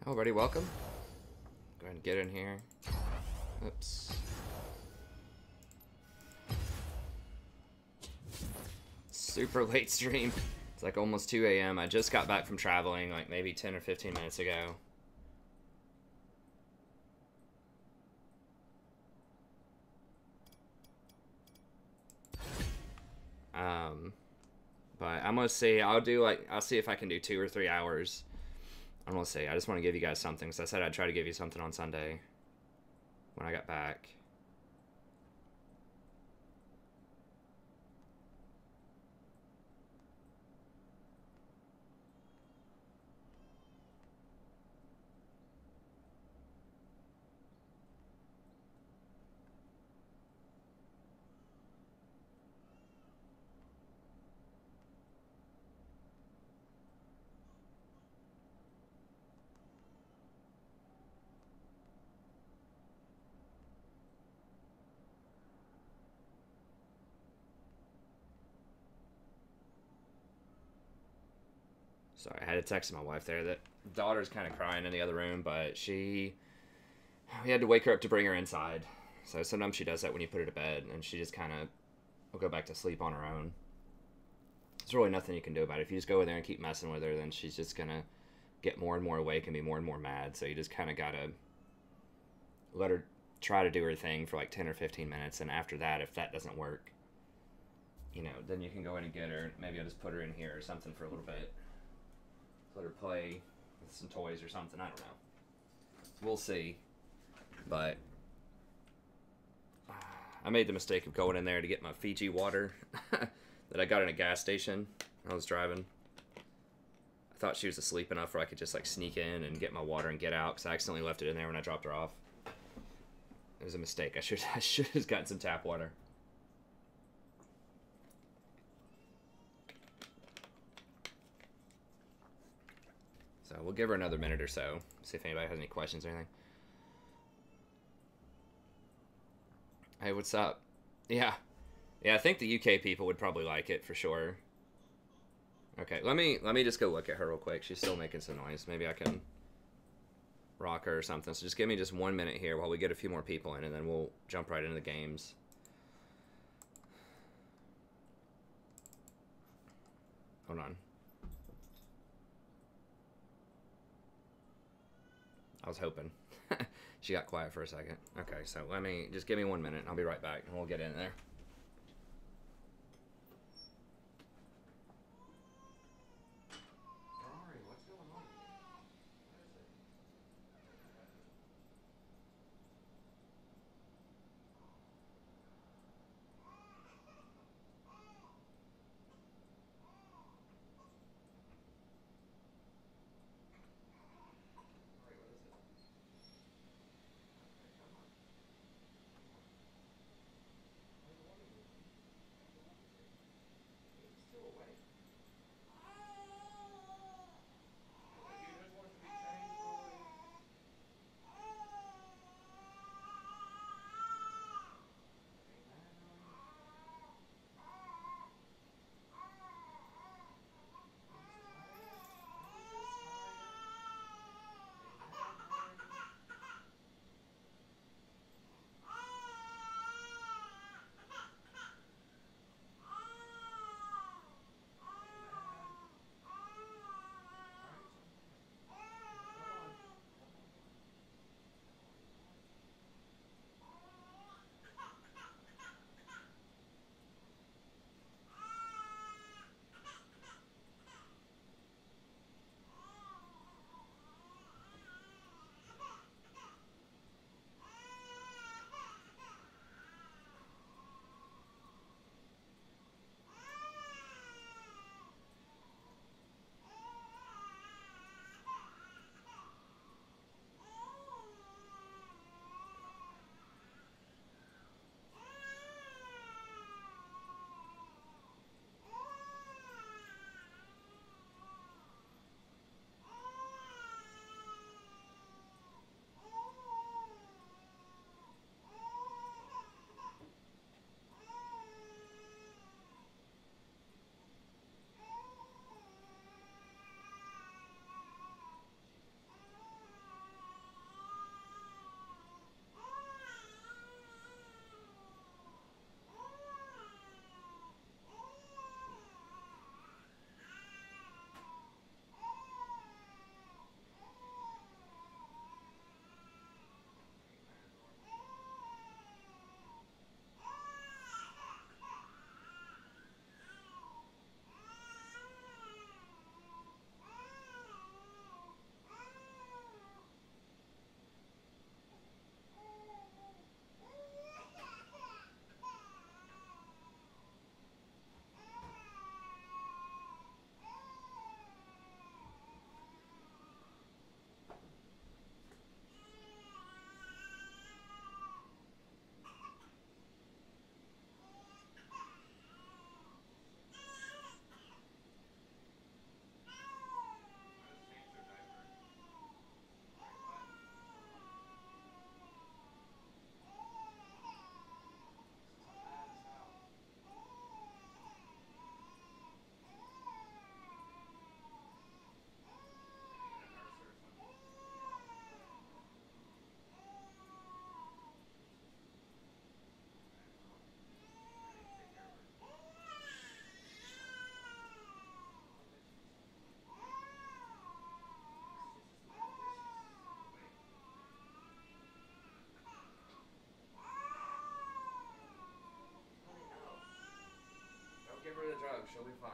Alrighty, welcome. Go ahead and get in here. Oops. Super late stream. It's like almost 2 a.m. I just got back from traveling like maybe 10 or 15 minutes ago. But I'm gonna see, I'll see if I can do 2 or 3 hours. I'm gonna see. I just want to give you guys something. So I said I'd try to give you something on Sunday when I got back. Sorry, I had to text my wife there that daughter's kind of crying in the other room, but we had to wake her up to bring her inside. So sometimes she does that when you put her to bed, and she just kind of will go back to sleep on her own. There's really nothing you can do about it. If you just go in there and keep messing with her, then she's just going to get more and more awake and be more and more mad. So you just kind of got to let her try to do her thing for like 10 or 15 minutes, and after that, if that doesn't work, you know, then you can go in and get her. Maybe I'll just put her in here or something for a little bit. Let her play with some toys or something. I don't know. We'll see. But I made the mistake of going in there to get my Fiji water that I got in a gas station when I was driving. I thought she was asleep enough where I could just like sneak in and get my water and get out, because I accidentally left it in there when I dropped her off. It was a mistake. I should have gotten some tap water. So we'll give her another minute or so, see if anybody has any questions or anything. Hey, what's up? Yeah, I think the UK people would probably like it for sure. Okay, let me just go look at her real quick. She's still making some noise. Maybe I can rock her or something. So just give me just 1 minute here while we get a few more people in, and then we'll jump right into the games. Hold on. I was hoping. She got quiet for a second. Okay, so just give me 1 minute and I'll be right back and we'll get in there. she'll be fine.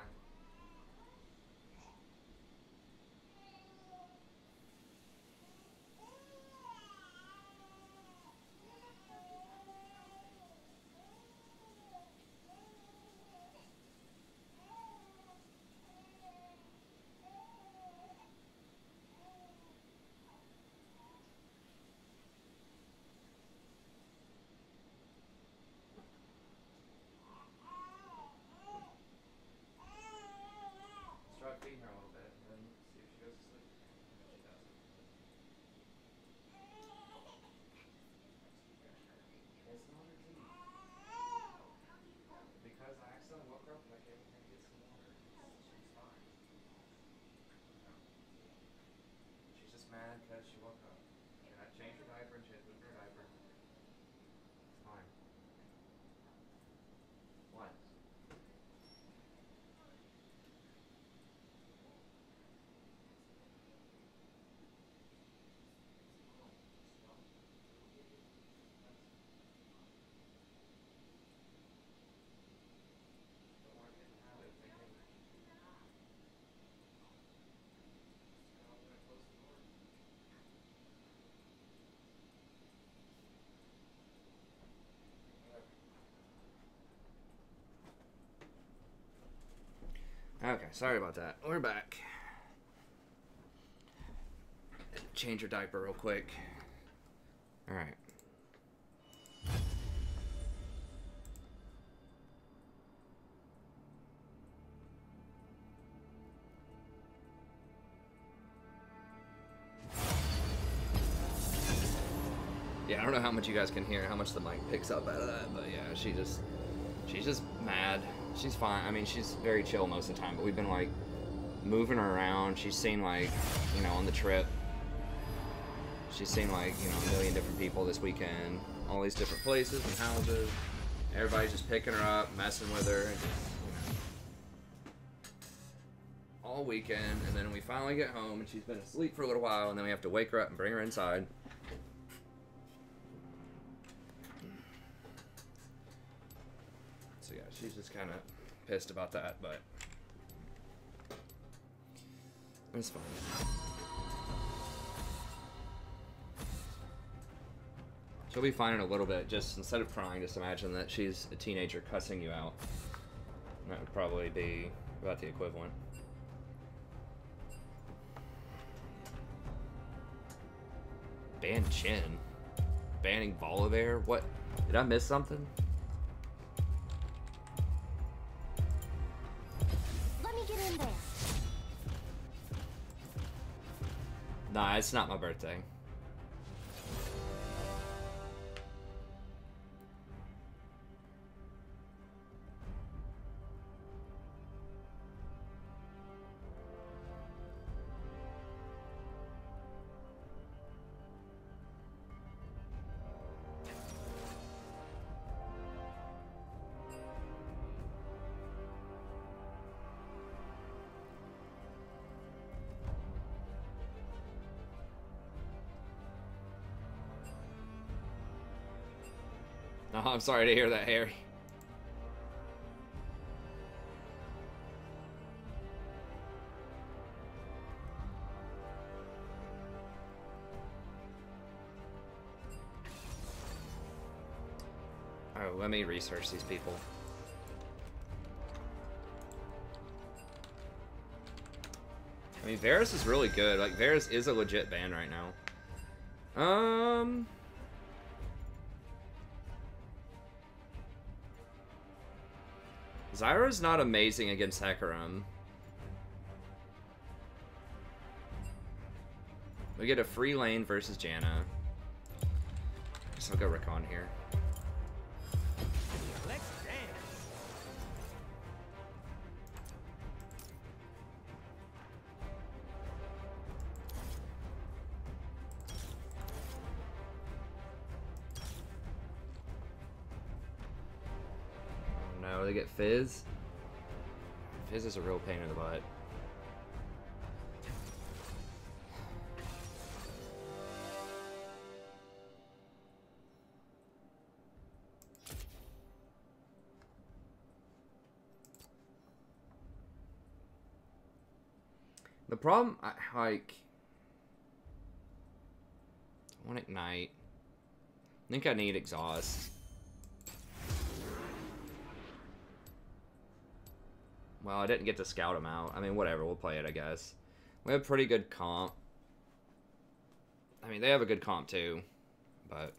Try feeding her a little bit and then see if she goes to sleep. If she doesn't. It's not her teeth. Because I accidentally woke her up and I gave her to get some water. She's fine. No. She's just mad because she woke up. And I changed her diaper and she had pooped her diaper. It's fine. What? Okay, sorry about that. We're back. Change your diaper real quick. Alright. Yeah, I don't know how much you guys can hear, how much the mic picks up out of that, but yeah, she's just mad. She's fine. I mean, she's very chill most of the time, but we've been, like, moving her around. She's seen, like, you know, on the trip, she's seen, like, you know, a million different people this weekend. All these different places and houses. Everybody's just picking her up, messing with her, and just, you know, all weekend. And then we finally get home, and she's been asleep for a little while, and then we have to wake her up and bring her inside. So yeah, she's just kind of pissed about that, but it's fine. She'll be fine in a little bit. Just instead of crying, just imagine that she's a teenager cussing you out. That would probably be about the equivalent. Ban Chin? Banning Volibear? What? Did I miss something? Let me get in there. Nah, it's not my birthday. Oh, I'm sorry to hear that, Harry. Oh, let me research these people. I mean, Varus is really good. Like, Varus is a legit ban right now. Zyra's not amazing against Hecarim. We get a free lane versus Janna. Guess I'll go Rakan here. Let's dance. No, they get Fizz. Fizz is a real pain in the butt. The problem, like, I want Ignite. I think I need Exhaust. Well, I didn't get to scout him out. I mean, whatever, we'll play it, I guess. We have pretty good comp. I mean, they have a good comp too, but...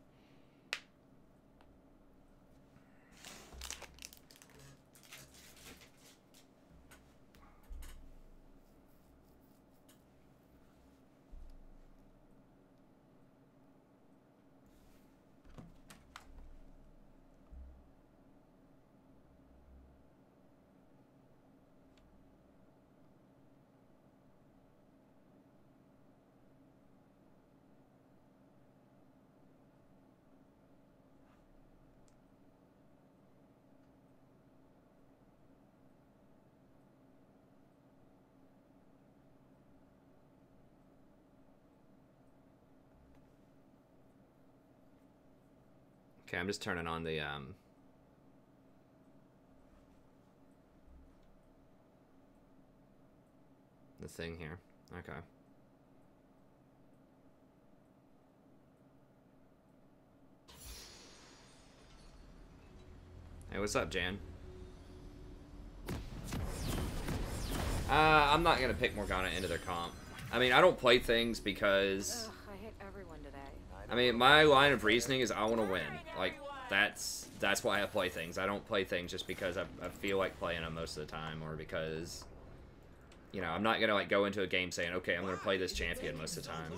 Okay, I'm just turning on the thing here. Okay. Hey, what's up, Jan? I'm not gonna pick Morgana into their comp. I mean, I don't play things because... Ugh, I hit everyone today. I mean, my line of reasoning is I want to win. Like, that's why I play things. I don't play things just because I feel like playing them most of the time, or because, you know, I'm not gonna like go into a game saying, okay, I'm gonna play this champion most of the time.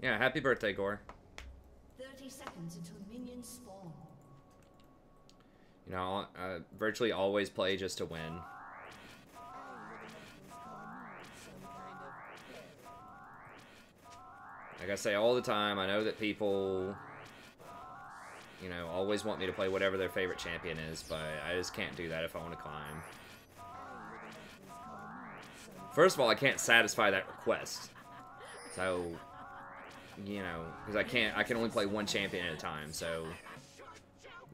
Yeah, happy birthday, Gore. 30 seconds until minions spawn. You know, I virtually always play just to win. Like I say all the time, I know that people, you know, always want me to play whatever their favorite champion is, but I just can't do that if I want to climb. First of all, I can't satisfy that request. So, you know, because I can only play one champion at a time, so,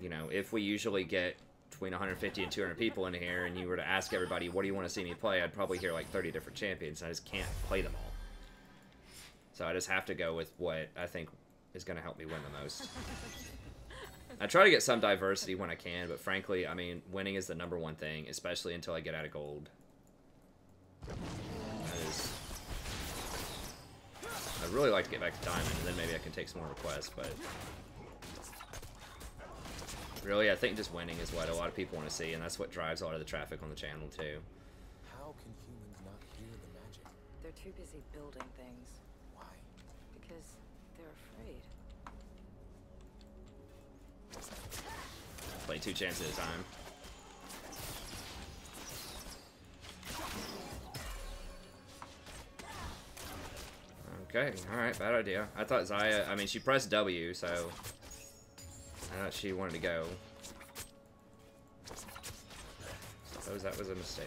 you know, if we usually get between 150 and 200 people in here, and you were to ask everybody, what do you want to see me play, I'd probably hear like 30 different champions, and I just can't play them all. So I just have to go with what I think is going to help me win the most. I try to get some diversity when I can, but frankly, I mean, winning is the #1 thing, especially until I get out of gold. I'd really like to get back to diamond, and then maybe I can take some more requests, but... really, I think just winning is what a lot of people want to see, and that's what drives a lot of the traffic on the channel, too. How can humans not hear the magic? They're too busy building things. Why? Because they're afraid. Play 2 champs at a time. Okay, alright, bad idea. I thought Xayah, I mean, she pressed W, so I thought she wanted to go. Suppose that was a mistake.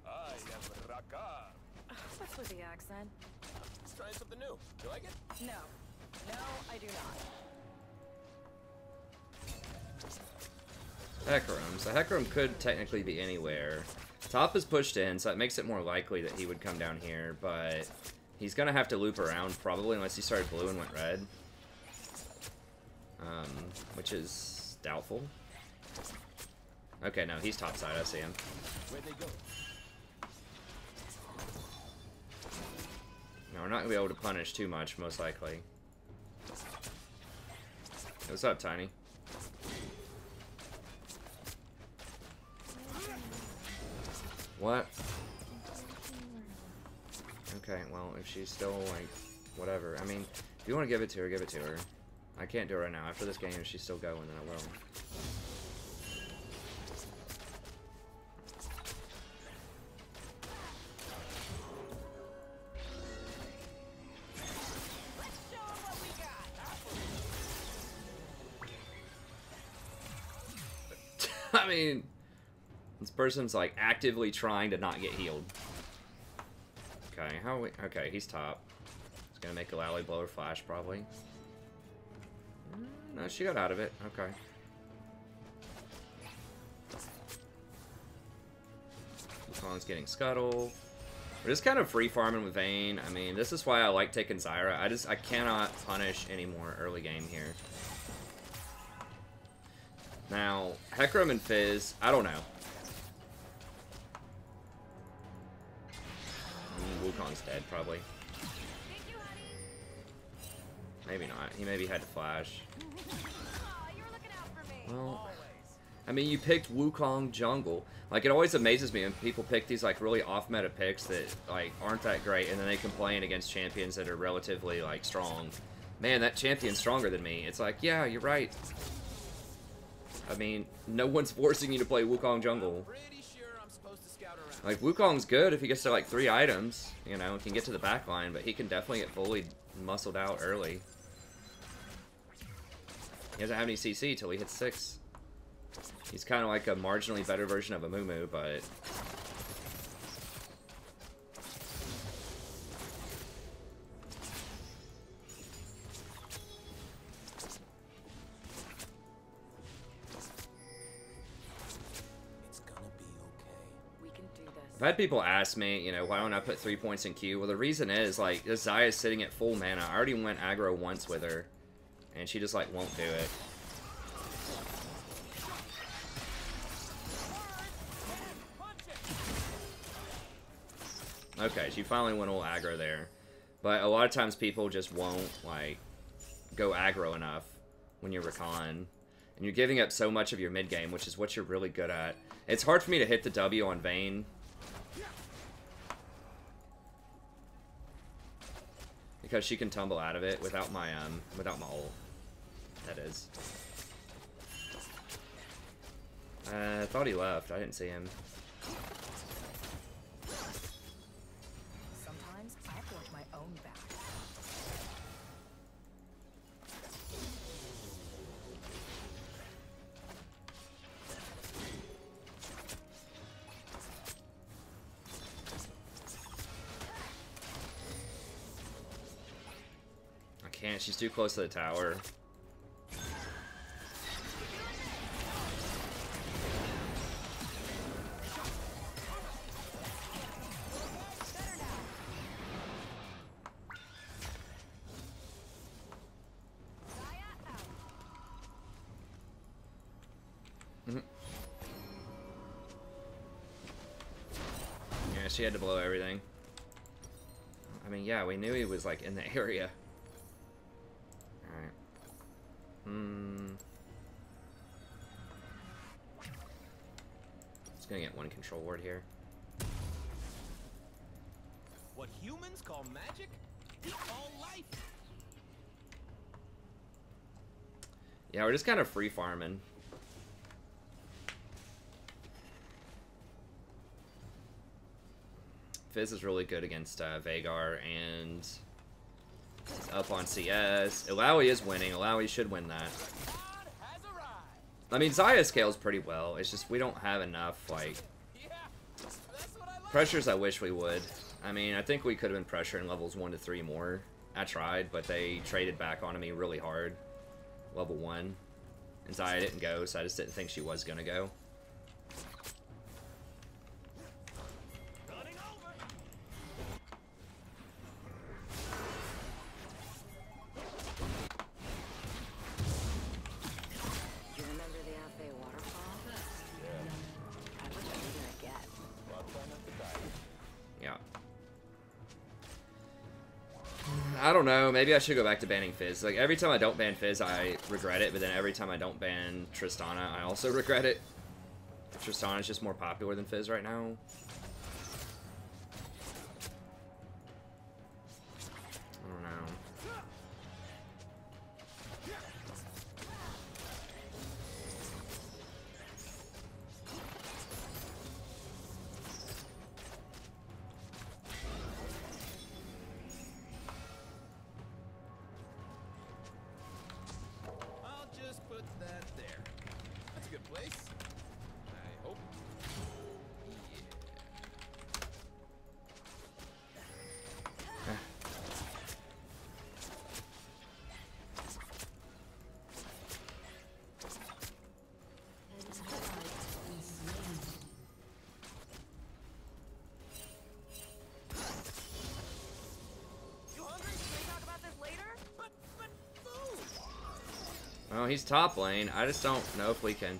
I am Rengar. What's with the accent? Just trying something new. You like it? No. No, I do not. Hecarim. So Hecarim could technically be anywhere. Top is pushed in, so it makes it more likely that he would come down here, but he's going to have to loop around probably unless he started blue and went red. Which is doubtful. Okay, no, he's topside. I see him. Where'd they go? No, we're not going to be able to punish too much, most likely. What's up, Tiny? What? Okay, well, if she's still, like, whatever. I mean, if you want to give it to her, give it to her. I can't do it right now. After this game, if she's still going, then I will. I mean, This person's like actively trying to not get healed. Okay, okay, he's top. He's gonna make a Lally Blower flash probably. No, she got out of it. Okay. Wukong's getting Scuttle. We're just kind of free farming with Vayne. I mean, this is why I like taking Zyra. I cannot punish anymore early game here. Now, Hecarim and Fizz, I don't know. Wukong's dead, probably. Maybe not. He maybe had to flash. Well, I mean, you picked Wukong jungle. Like, it always amazes me when people pick these, like, really off-meta picks that, like, aren't that great, and then they complain against champions that are relatively, like, strong. Man, that champion's stronger than me. It's like, yeah, you're right. I mean, no one's forcing you to play Wukong jungle. Like, Wukong's good if he gets to, like, 3 items, you know, can get to the back line, but he can definitely get fully muscled out early. He doesn't have any CC till he hits 6. He's kind of like a marginally better version of a Mumu, but... I've had people ask me, you know, why don't I put 3 points in Q? Well, the reason is, like, this Xayah's sitting at full mana. I already went aggro once with her, and she just, like, won't do it. Okay, she finally went all aggro there. But a lot of times people just won't, like, go aggro enough when you're Rakan. And you're giving up so much of your mid game, which is what you're really good at. It's hard for me to hit the W on Vayne. Because she can tumble out of it without my ult. That is. I thought he left. I didn't see him. Sometimes I have to watch my own back. I can't. She's too close to the tower. Yeah, she had to blow everything. I mean, yeah, we knew he was, like, in the area. Alright. Just gonna get one control ward here. What humans call magic, we call life. Yeah, we're just kind of free farming. Fizz is really good against Veigar, and he's up on CS. Illaoi is winning. Illaoi should win that. I mean, Xayah scales pretty well. It's just we don't have enough, like, pressures I wish we would. I mean, I think we could have been pressuring levels 1 to 3 more. I tried, but they traded back on me really hard. Level 1. And Xayah didn't go, so I just didn't think she was going to go. I don't know. Maybe I should go back to banning Fizz. Like, every time I don't ban Fizz, I regret it. But then every time I don't ban Tristana, I also regret it. Tristana's just more popular than Fizz right now. I don't know. Oh, he's top lane. I just don't know if we can.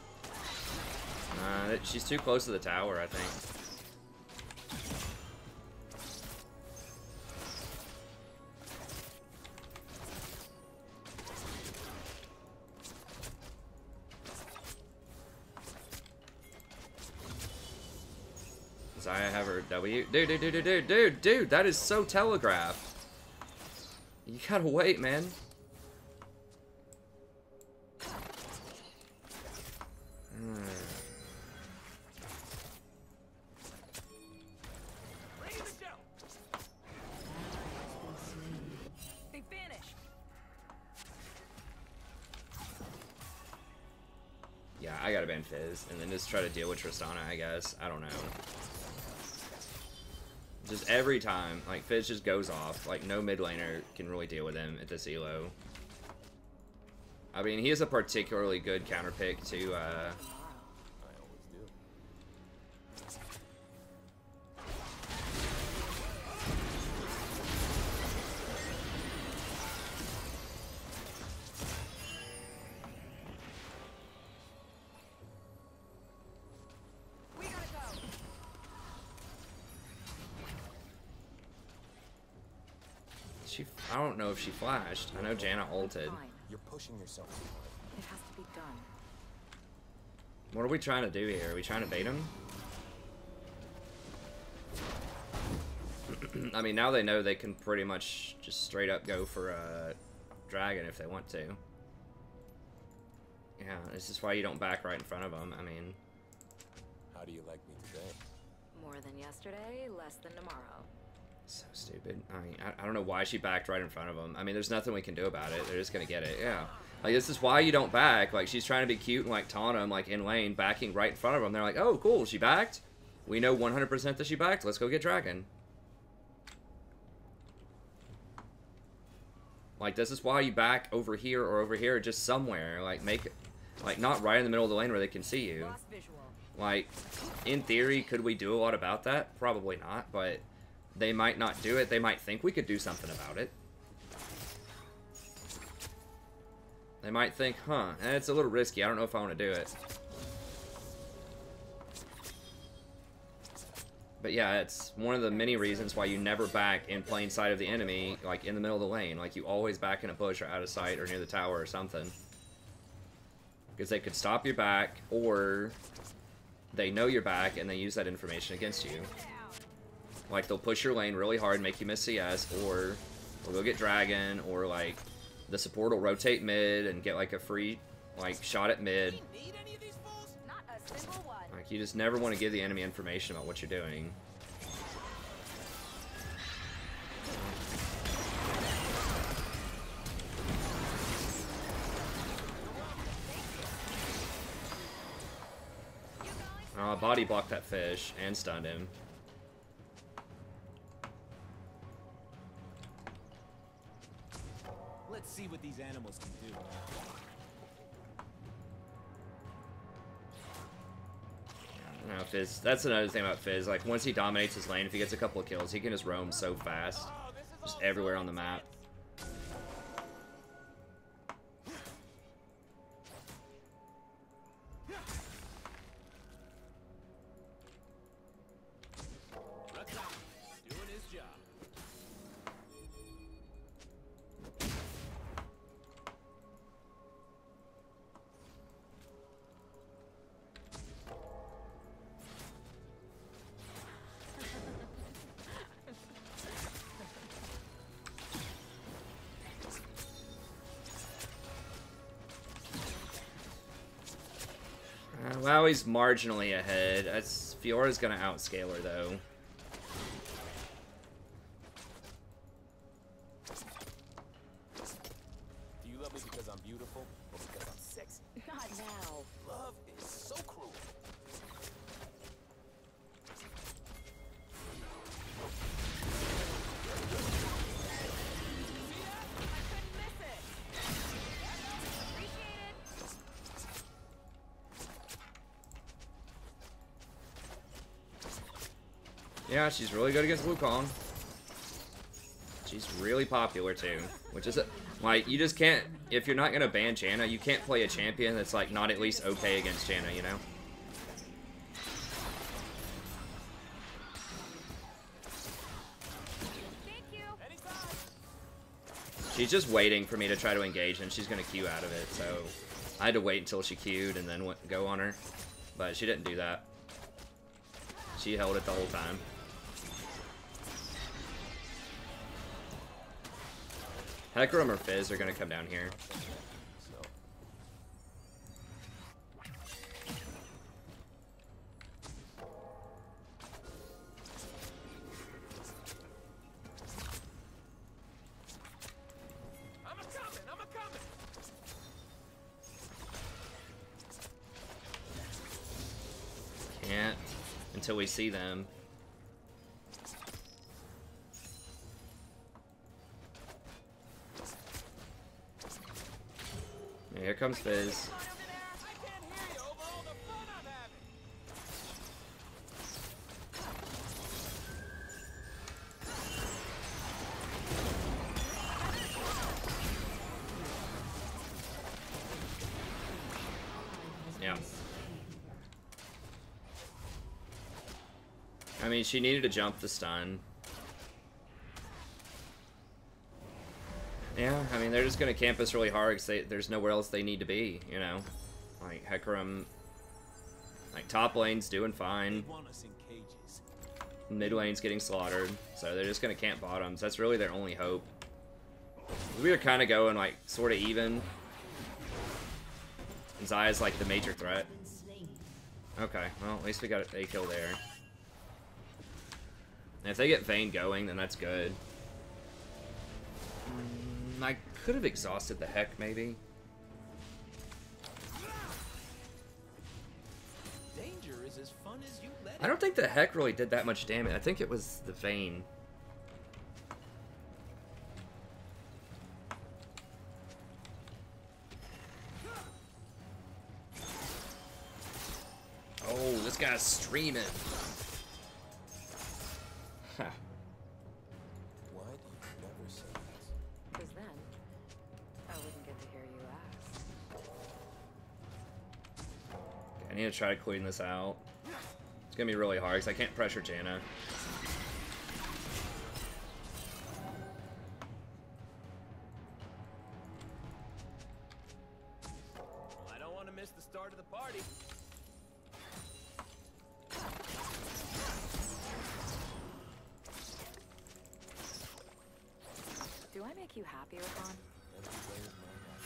She's too close to the tower, I think. Zaya have her W. Dude, that is so telegraphed. You gotta wait, man. They vanished. Yeah, I gotta ban Fizz, and then just try to deal with Tristana, I guess. I don't know. Just every time, like, Fizz just goes off. Like, no mid laner can really deal with him at this elo. I mean, he is a particularly good counter pick to, I don't know if she flashed. I know Janna ulted. You're pushing yourself too hard. It has to be done. What are we trying to do here? Are we trying to bait him? I mean, now they know they can pretty much just straight up go for a dragon if they want to. Yeah, this is why you don't back right in front of them. I mean... How do you like me today? More than yesterday, less than tomorrow. So stupid. I mean, I don't know why she backed right in front of them. I mean, there's nothing we can do about it. They're just gonna get it. Yeah. Like, this is why you don't back. Like, she's trying to be cute and, like, taunt him, like, in lane, backing right in front of them. They're like, oh, cool, she backed? We know 100% that she backed. Let's go get dragon. Like, this is why you back over here or over here, just somewhere. Like, make it, like, not right in the middle of the lane where they can see you. Like, in theory, could we do a lot about that? Probably not, but... They might not do it. They might think we could do something about it. They might think, huh, it's a little risky. I don't know if I want to do it. But yeah, it's one of the many reasons why you never back in plain sight of the enemy, like in the middle of the lane. Like, you always back in a bush or out of sight or near the tower or something. Because they could stop your back, or they know you're back and they use that information against you. Like, they'll push your lane really hard, make you miss CS, or we'll go get dragon, or, like, the support will rotate mid and get, like, a free, like, shot at mid. Like, you just never want to give the enemy information about what you're doing. Body blocked that fish and stunned him. Let's see what these animals can do. I don't know, Fizz. That's another thing about Fizz. Like, once he dominates his lane, if he gets a couple of kills, he can just roam so fast. Just everywhere on the map. Doing his job. Well, he's marginally ahead. Fiora's gonna outscale her, though. Do you love me because I'm beautiful or because I'm sexy? Not now. Love is so cruel. Yeah, she's really good against Wukong. She's really popular too, which is like, you just can't. if you're not gonna ban Janna, you can't play a champion that's like not at least okay against Janna, you know? She's just waiting for me to try to engage, and she's gonna Q out of it, so I had to wait until she Q'd and then go on her. But she didn't do that. She held it the whole time. Hecarim or Fizz are gonna come down here. Can't until we see them. Here comes Fizz. Yeah. I mean, she needed to jump the stun. Yeah, I mean, they're just going to camp us really hard because there's nowhere else they need to be, you know? Like, Hecarim, like, top lane's doing fine. Mid lane's getting slaughtered, so they're just going to camp bottoms. That's really their only hope. We were kind of going, like, sort of even. And Zaya's, like, the major threat. Okay, well, at least we got a kill there. And if they get Vayne going, then that's good. I could have exhausted the Heck, maybe. Danger is as fun as you let it. I don't think the Heck really did that much damage. I think it was the Vayne. Oh, this guy's streaming. Huh. Why do you never say that? Because then, I wouldn't get to hear you ask. Okay, I need to try to clean this out. It's gonna be really hard because I can't pressure Janna. Well, I don't want to miss the start of the party. Do I make you happier, Vaughn? Every day is my life.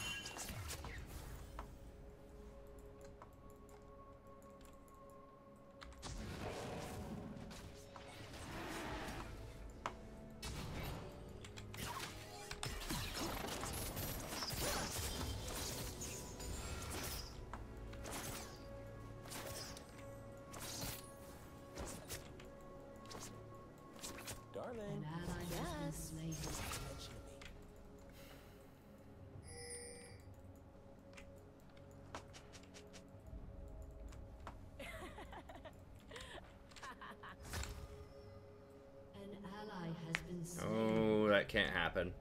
Darling. An ally has been slain. Attention to me. An ally has been slain. Oh, that can't happen.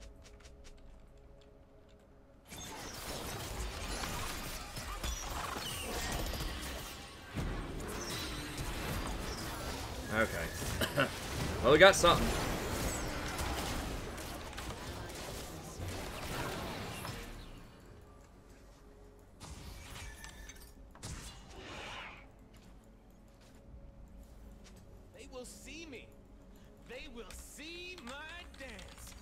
Okay. Well, we got something. They will see me. They will see my dance.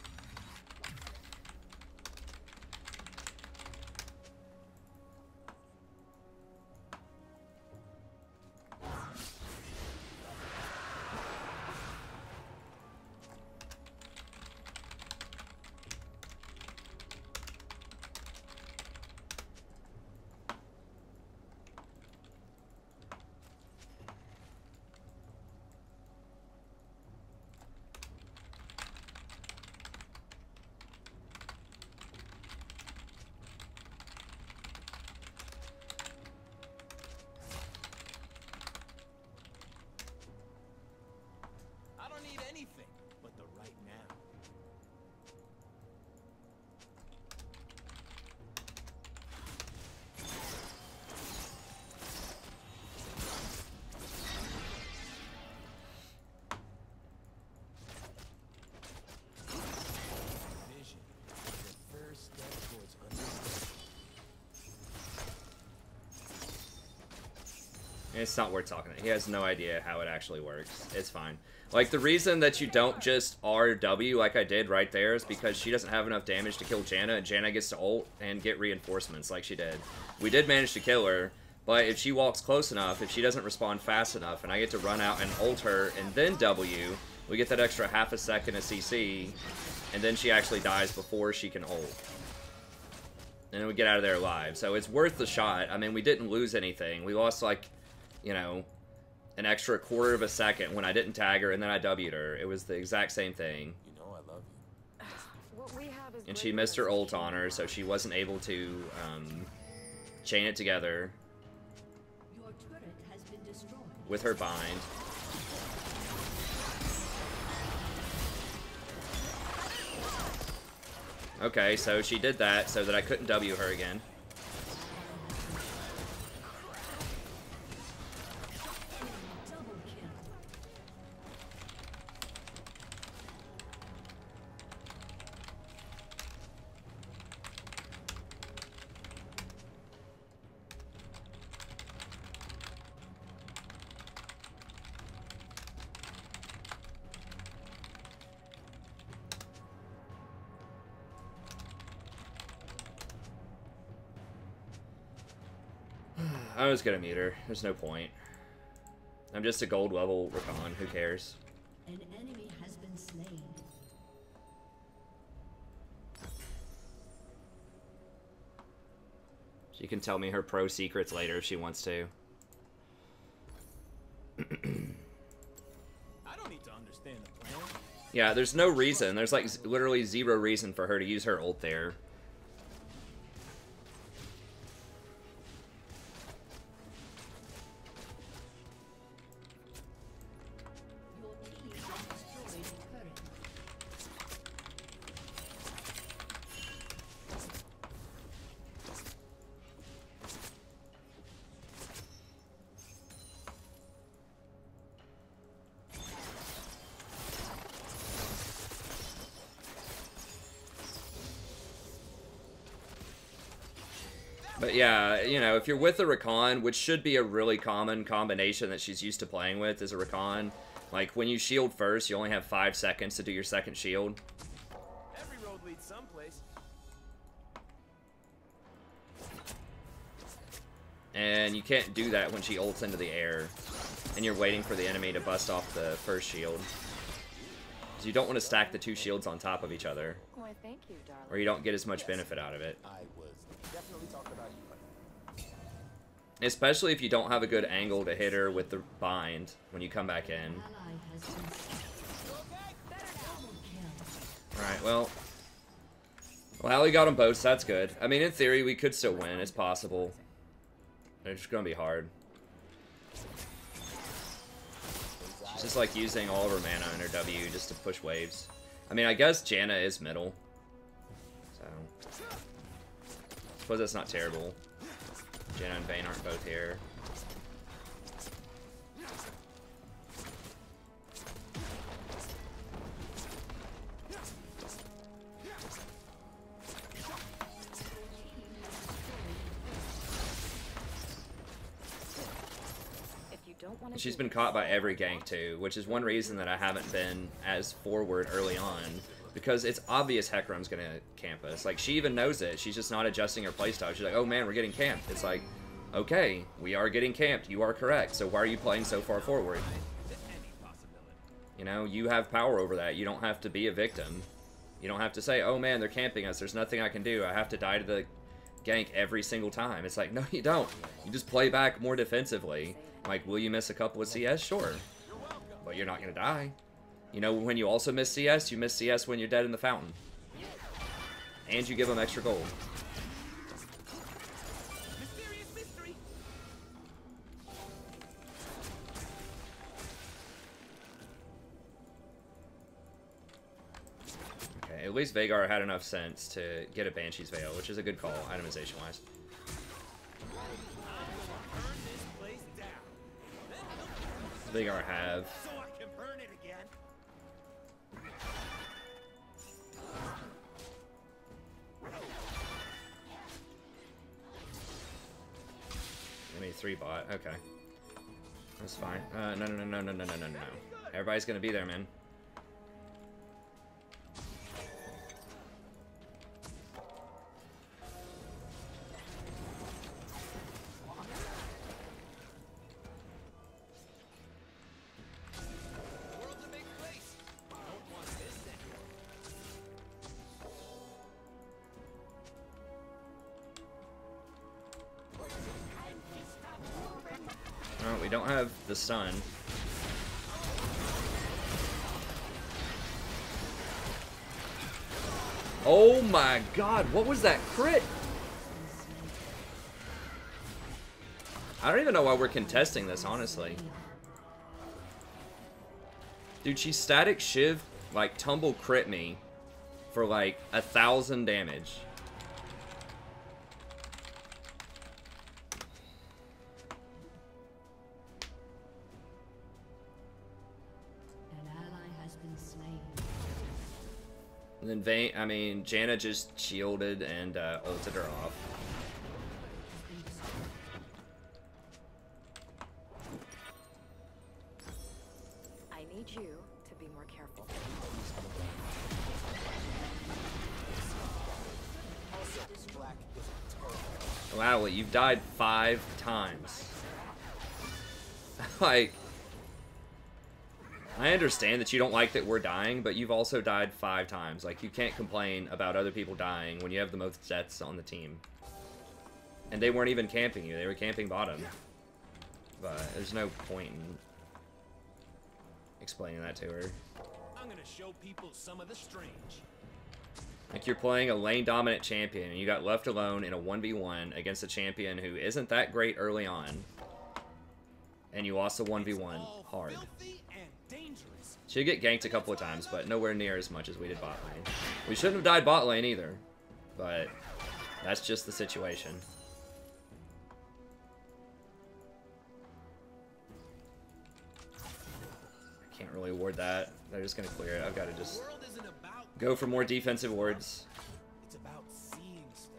It's not worth talking to. He has no idea how it actually works. It's fine. Like, the reason that you don't just RW like I did right there is because she doesn't have enough damage to kill Janna, and Janna gets to ult and get reinforcements like she did. We did manage to kill her, but if she walks close enough, if she doesn't respond fast enough, and I get to run out and ult her and then W, we get that extra half a second of CC, and then she actually dies before she can ult. And then we get out of there alive. So it's worth the shot. I mean, we didn't lose anything. We lost, like, you know, an extra quarter of a second when I didn't tag her and then I W'd her. It was the exact same thing. You know I love you. What we have is And she missed her ult on her, so she wasn't able to chain it together Your turret has been destroyed. with her bind. Okay, so she did that so that I couldn't W her again. Double kill. I was gonna mute her. There's no point. I'm just a gold level Recon. Who cares? An enemy has been slain. She can tell me her pro secrets later if she wants to. I don't need to understand the plan. Yeah, there's no reason. There's like literally zero reason for her to use her ult there. Your team has destroyed a turret. But yeah, you know, if you're with a Rakan, which should be a really common combination that she's used to playing with, is a Rakan. Like, when you shield first, you only have 5 seconds to do your second shield. Every road leads someplace. And you can't do that when she ults into the air. And you're waiting for the enemy to bust off the first shield. So you don't want to stack the 2 shields on top of each other, Why, thank you, darling. or you don't get as much benefit out of it. I was definitely talking about you. Especially if you don't have a good angle to hit her with the bind when you come back in. Ally has been slain. Double kill. Alright, well, Allie got them both, so that's good. I mean, in theory, we could still win. It's possible. It's just gonna be hard. She's just like using all of her mana in her W just to push waves. I mean, I guess Janna is middle. So, I suppose that's not terrible. Janna and Vayne aren't both here. If you don't want to She's been caught by every gank too, which is one reason that I haven't been as forward early on, because it's obvious Hecarim's gonna camp us. Like, she even knows it. She's just not adjusting her playstyle. She's like, oh man, we're getting camped. It's like, okay, we are getting camped. You are correct. So why are you playing so far forward? Any possibility. You know, you have power over that. You don't have to be a victim. You don't have to say, oh man, they're camping us. There's nothing I can do. I have to die to the gank every single time. It's like, no, you don't. You just play back more defensively. Like, will you miss a couple of CS? Sure. But you're not going to die. You know, when you also miss CS, you miss CS when you're dead in the fountain. And you give them extra gold. Mysterious mystery. Okay, at least Veigar had enough sense to get a Banshee's Veil, which is a good call, itemization-wise. Burn this place down. Veigar have. So I can burn it again. I mean, 3 bot, okay. That's fine. No. Everybody's gonna be there, man. We don't have the sun. Oh my god, what was that crit? I don't even know why we're contesting this, honestly. Dude, she static shiv, like, tumble crit me for like 1,000 damage. And then Janna just shielded and ulted her off. I need you to be more careful. Wow, you've died 5 times. Like, I understand that you don't like that we're dying, but you've also died 5 times. Like, you can't complain about other people dying when you have the most deaths on the team. And they weren't even camping you. They were camping bottom. But there's no point in explaining that to her. I'm gonna show people some of the strange. Like, you're playing a lane-dominant champion, and you got left alone in a 1v1 against a champion who isn't that great early on. And you lost the 1v1 hard. Should get ganked a couple of times, but nowhere near as much as we did bot lane. We shouldn't have died bot lane either, but that's just the situation. I can't really ward that. They're just going to clear it. I've got to just go for more defensive wards. It's about seeing stuff.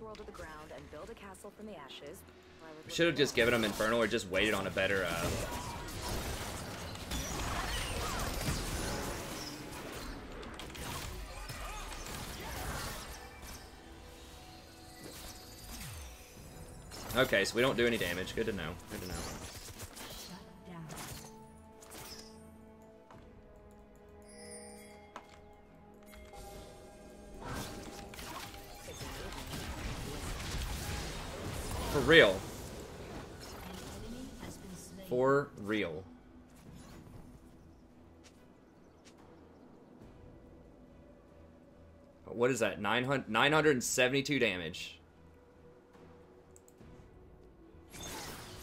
World to the ground and build a castle from the ashes. We should have just given him Infernal or just waited on a better Okay, so we don't do any damage. Good to know. Good to know. For real. For real. What is that? 972 damage.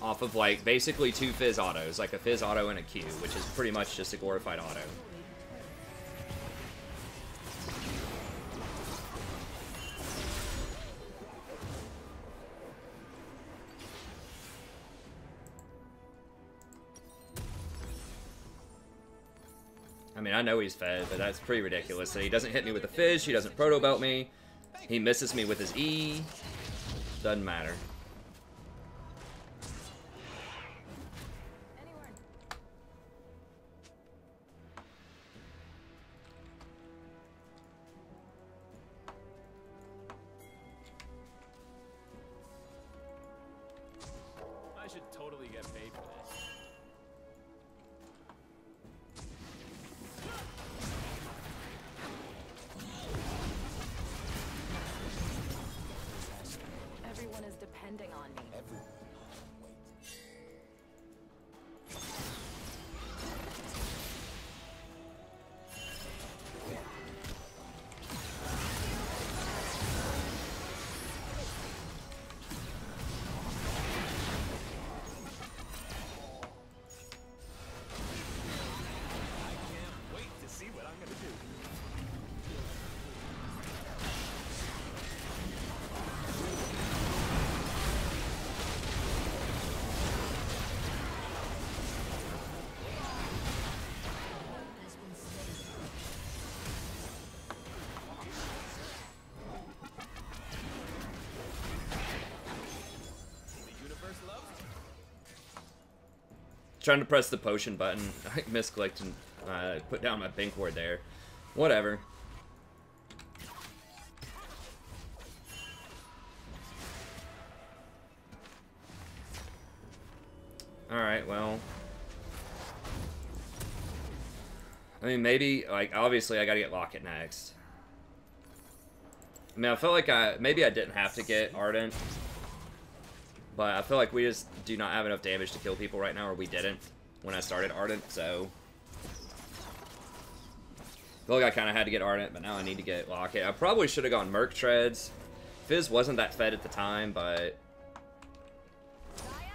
Off of, like, basically 2 Fizz autos. Like a Fizz auto and a Q, which is pretty much just a glorified auto. I mean, I know he's fed, but that's pretty ridiculous. That he doesn't hit me with a fish, he doesn't proto belt me, he misses me with his E. Doesn't matter. I should totally get paid for this. Everyone is depending on me. trying to press the potion button. I misclicked and put down my pink ward there. Whatever. Alright, well. I mean, maybe, like, obviously I gotta get Locket next. I mean, I felt like maybe I didn't have to get Ardent. But I feel like we just do not have enough damage to kill people right now, or we didn't when I started Ardent, so. I feel like I kind of had to get Ardent, but now I need to get Locket. I probably should have gone Merc Treads. Fizz wasn't that fed at the time, but.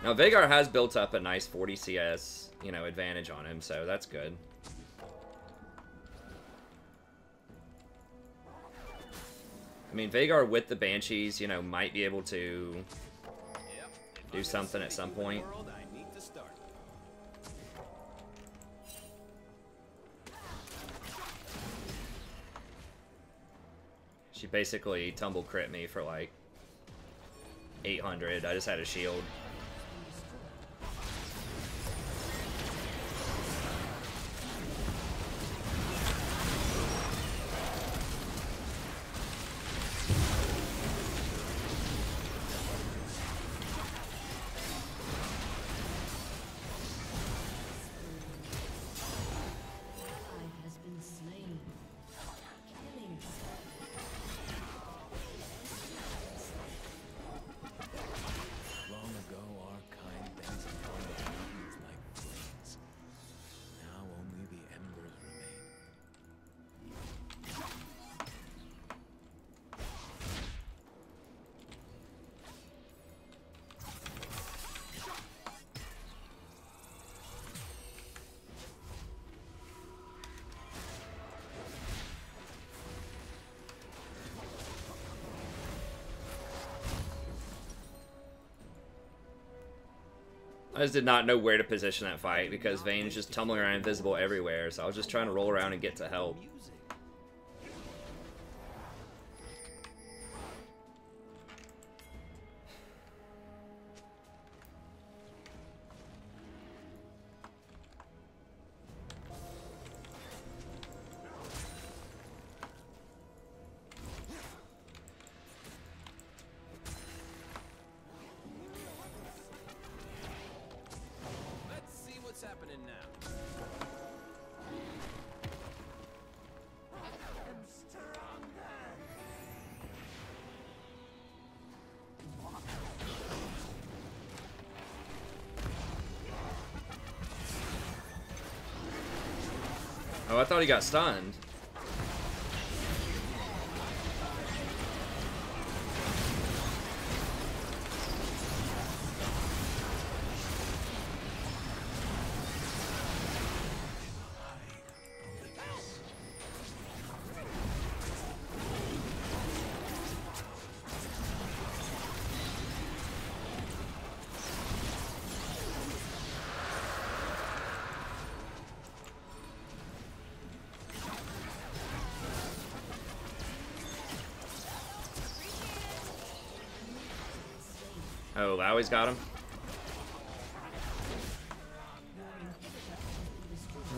Now, Veigar has built up a nice 40 CS, you know, advantage on him, so that's good. I mean, Veigar with the Banshees, you know, might be able to do something at some point. She basically tumble crit me for like 800. I just had a shield. I just did not know where to position that fight because Vayne's just tumbling around invisible everywhere, so I was just trying to roll around and get to help. Oh, I thought he got stunned. Oh, Lowie's got him.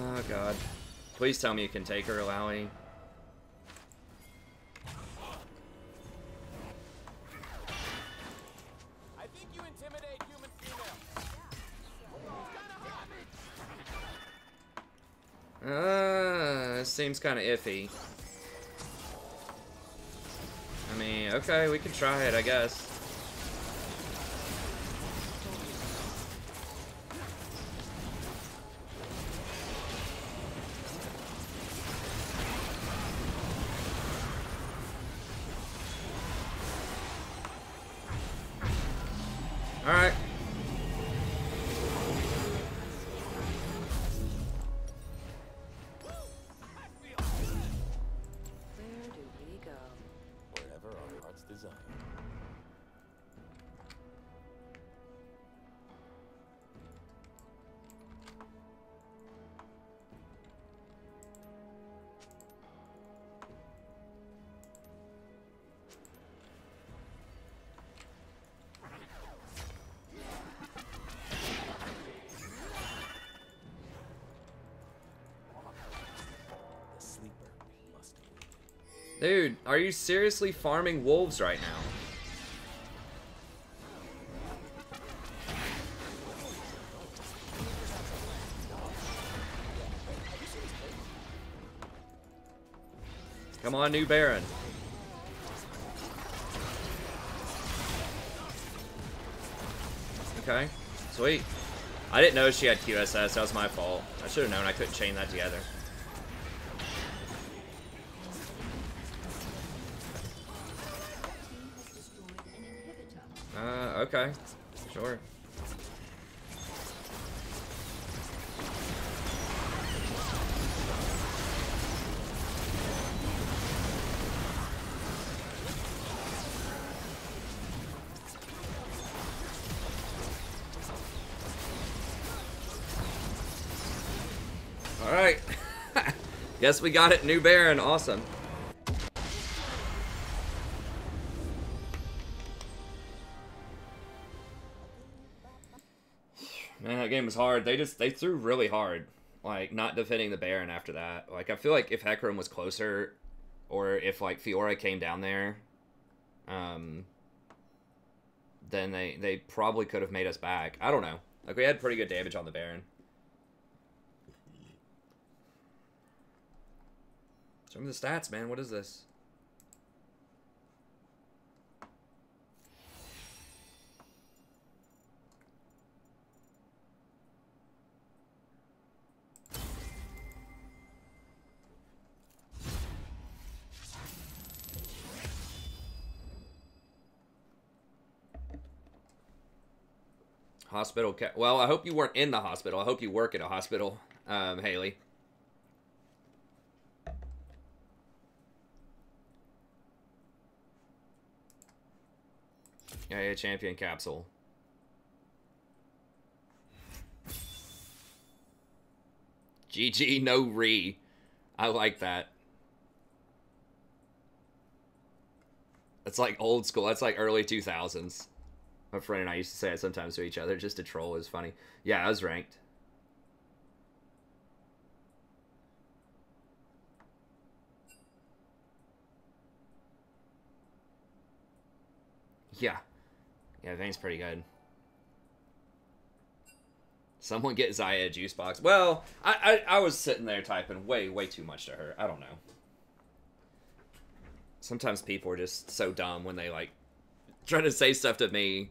Oh, God. Please tell me you can take her, Lowie. I think you intimidate human female. This seems kind of iffy. I mean, okay, we can try it, I guess. Alright. Where do we go? Wherever our hearts desire. Dude, are you seriously farming wolves right now? Come on, new Baron. Okay, sweet. I didn't know she had QSS. That was my fault. I should have known I couldn't chain that together. Okay. Sure. Alright. Guess we got it. New Baron. Awesome. Man, that game was hard. They threw really hard. Like, not defending the Baron after that. Like, I feel like if Hecarim was closer, or if, like, Fiora came down there, then they probably could have made us back. I don't know. Like, we had pretty good damage on the Baron. Show me the stats, man. What is this? Hospital. Well, I hope you weren't in the hospital. I hope you work at a hospital, Haley. Yeah, champion capsule. GG, no re. I like that. It's like old school. That's like early 2000s. My friend and I used to say it sometimes to each other just to troll. It was funny. Yeah, I was ranked. Yeah. Yeah, Vayne's pretty good. Someone get Zaya a juice box. Well, I was sitting there typing way too much to her. I don't know. Sometimes people are just so dumb when they, like, try to say stuff to me.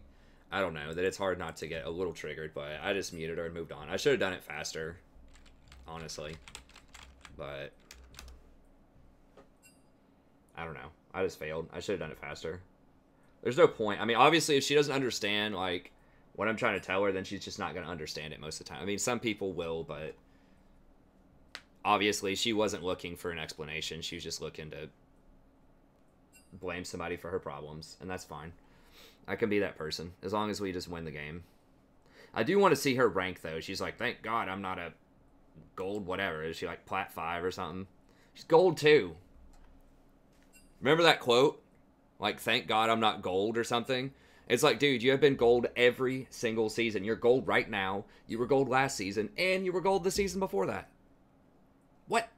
I don't know, that it's hard not to get a little triggered, but I just muted her and moved on. I should have done it faster, honestly. But I don't know. I just failed. I should have done it faster. There's no point. I mean, obviously, if she doesn't understand, like, what I'm trying to tell her, then she's just not going to understand it most of the time. I mean, some people will, but obviously, she wasn't looking for an explanation. She was just looking to blame somebody for her problems, and that's fine. I can be that person, as long as we just win the game. I do want to see her rank, though. She's like, thank God I'm not a gold whatever. Is she, like, plat 5 or something? She's gold 2. Remember that quote? Like, thank God I'm not gold or something? It's like, dude, you have been gold every single season. You're gold right now. You were gold last season, and you were gold the season before that. What?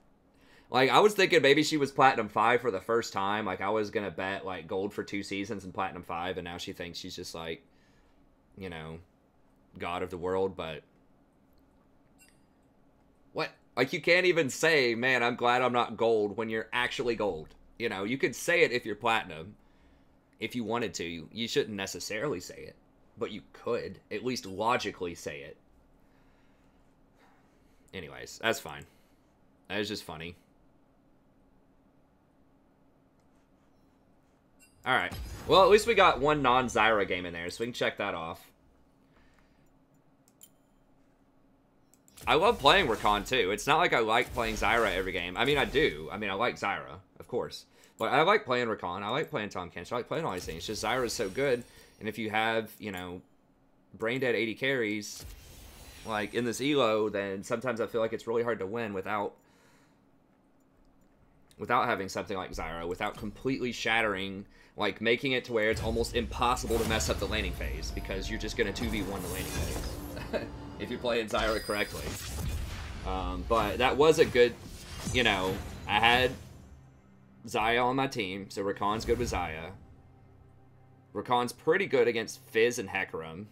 Like, I was thinking maybe she was Platinum 5 for the first time. Like, I was going to bet, like, gold for 2 seasons and Platinum 5, and now she thinks she's just, like, you know, God of the world, but what? Like, you can't even say, man, I'm glad I'm not gold when you're actually gold. You know, you could say it if you're Platinum. If you wanted to. You shouldn't necessarily say it, but you could at least logically say it. Anyways, that's fine. That was just funny. Alright. Well, at least we got one non-Zyra game in there, so we can check that off. I love playing Rakan, too. It's not like I like playing Zyra every game. I mean, I do. I mean, I like Zyra, of course. But I like playing Rakan. I like playing Tom Kench. I like playing all these things. It's just Zyra is so good. And if you have, you know, brain-dead 80 carries, like, in this elo, then sometimes I feel like it's really hard to win without having something like Zyra, without completely shattering, like, making it to where it's almost impossible to mess up the laning phase, because you're just going to 2v1 the laning phase, if you're playing Zyra correctly. But that was a good, you know, I had Xayah on my team, so Rakan's good with Xayah. Rakan's pretty good against Fizz and Hecarim,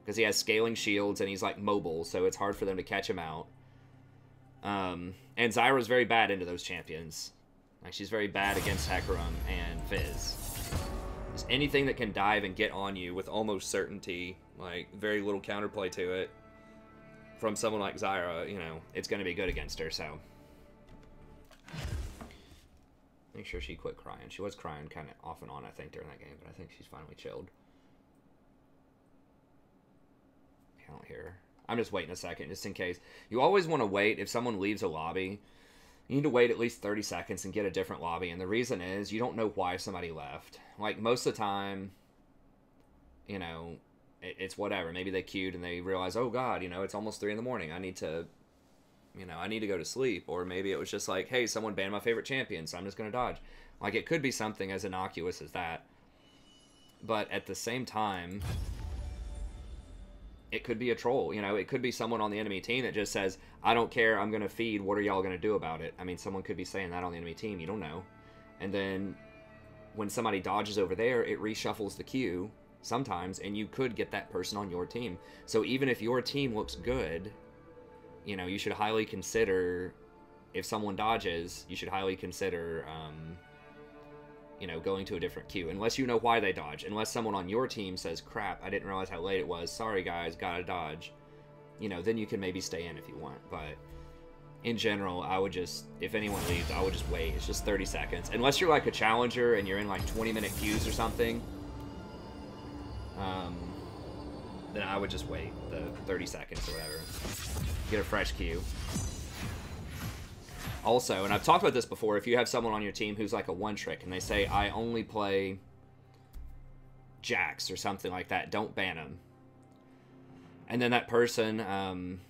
because he has scaling shields and he's like mobile, so it's hard for them to catch him out. And Zyra's very bad into those champions. Like, she's very bad against Hecarim and Fizz. Just anything that can dive and get on you with almost certainty, like very little counterplay to it, from someone like Zyra, you know, it's going to be good against her, so. Make sure she quit crying. She was crying kind of off and on, I think, during that game, but I think she's finally chilled. I don't hear her. I'm just waiting a second, just in case. You always want to wait. If someone leaves a lobby, you need to wait at least 30 seconds and get a different lobby. And the reason is, you don't know why somebody left. Like, most of the time, you know, it's whatever. Maybe they queued and they realize, oh, God, you know, it's almost 3 in the morning. I need to, you know, I need to go to sleep. Or maybe it was just like, hey, someone banned my favorite champion, so I'm just going to dodge. Like, it could be something as innocuous as that. But at the same time, it could be a troll, you know, it could be someone on the enemy team that just says, I don't care, I'm going to feed, what are y'all going to do about it? I mean, someone could be saying that on the enemy team, you don't know. And then when somebody dodges over there, it reshuffles the queue sometimes, and you could get that person on your team. So even if your team looks good, you know, you should highly consider, if someone dodges, you should highly consider, you know, going to a different queue, unless you know why they dodge. Unless someone on your team says, crap, I didn't realize how late it was, sorry guys, gotta dodge. You know, then you can maybe stay in if you want. But in general, I would just, if anyone leaves, I would just wait. It's just 30 seconds. Unless you're like a challenger and you're in like 20-minute queues or something, then I would just wait the 30 seconds or whatever. Get a fresh queue. Also, and I've talked about this before, if you have someone on your team who's like a one-trick and they say, I only play Jax or something like that, don't ban them. And then that person,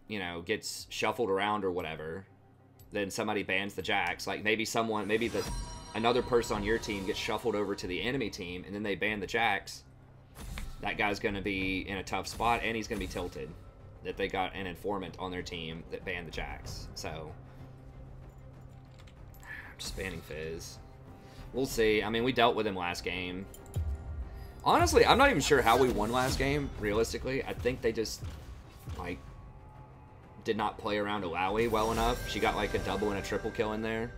you know, gets shuffled around or whatever, then somebody bans the Jax. Like, maybe another person on your team gets shuffled over to the enemy team, and then they ban the Jax. That guy's going to be in a tough spot, and he's going to be tilted that they got an informant on their team that banned the Jax. So, I'm just banning Fizz. We'll see. I mean, we dealt with him last game. Honestly, I'm not even sure how we won last game, realistically. I think they just, like, did not play around Alawi well enough. She got, like, a double and a triple kill in there.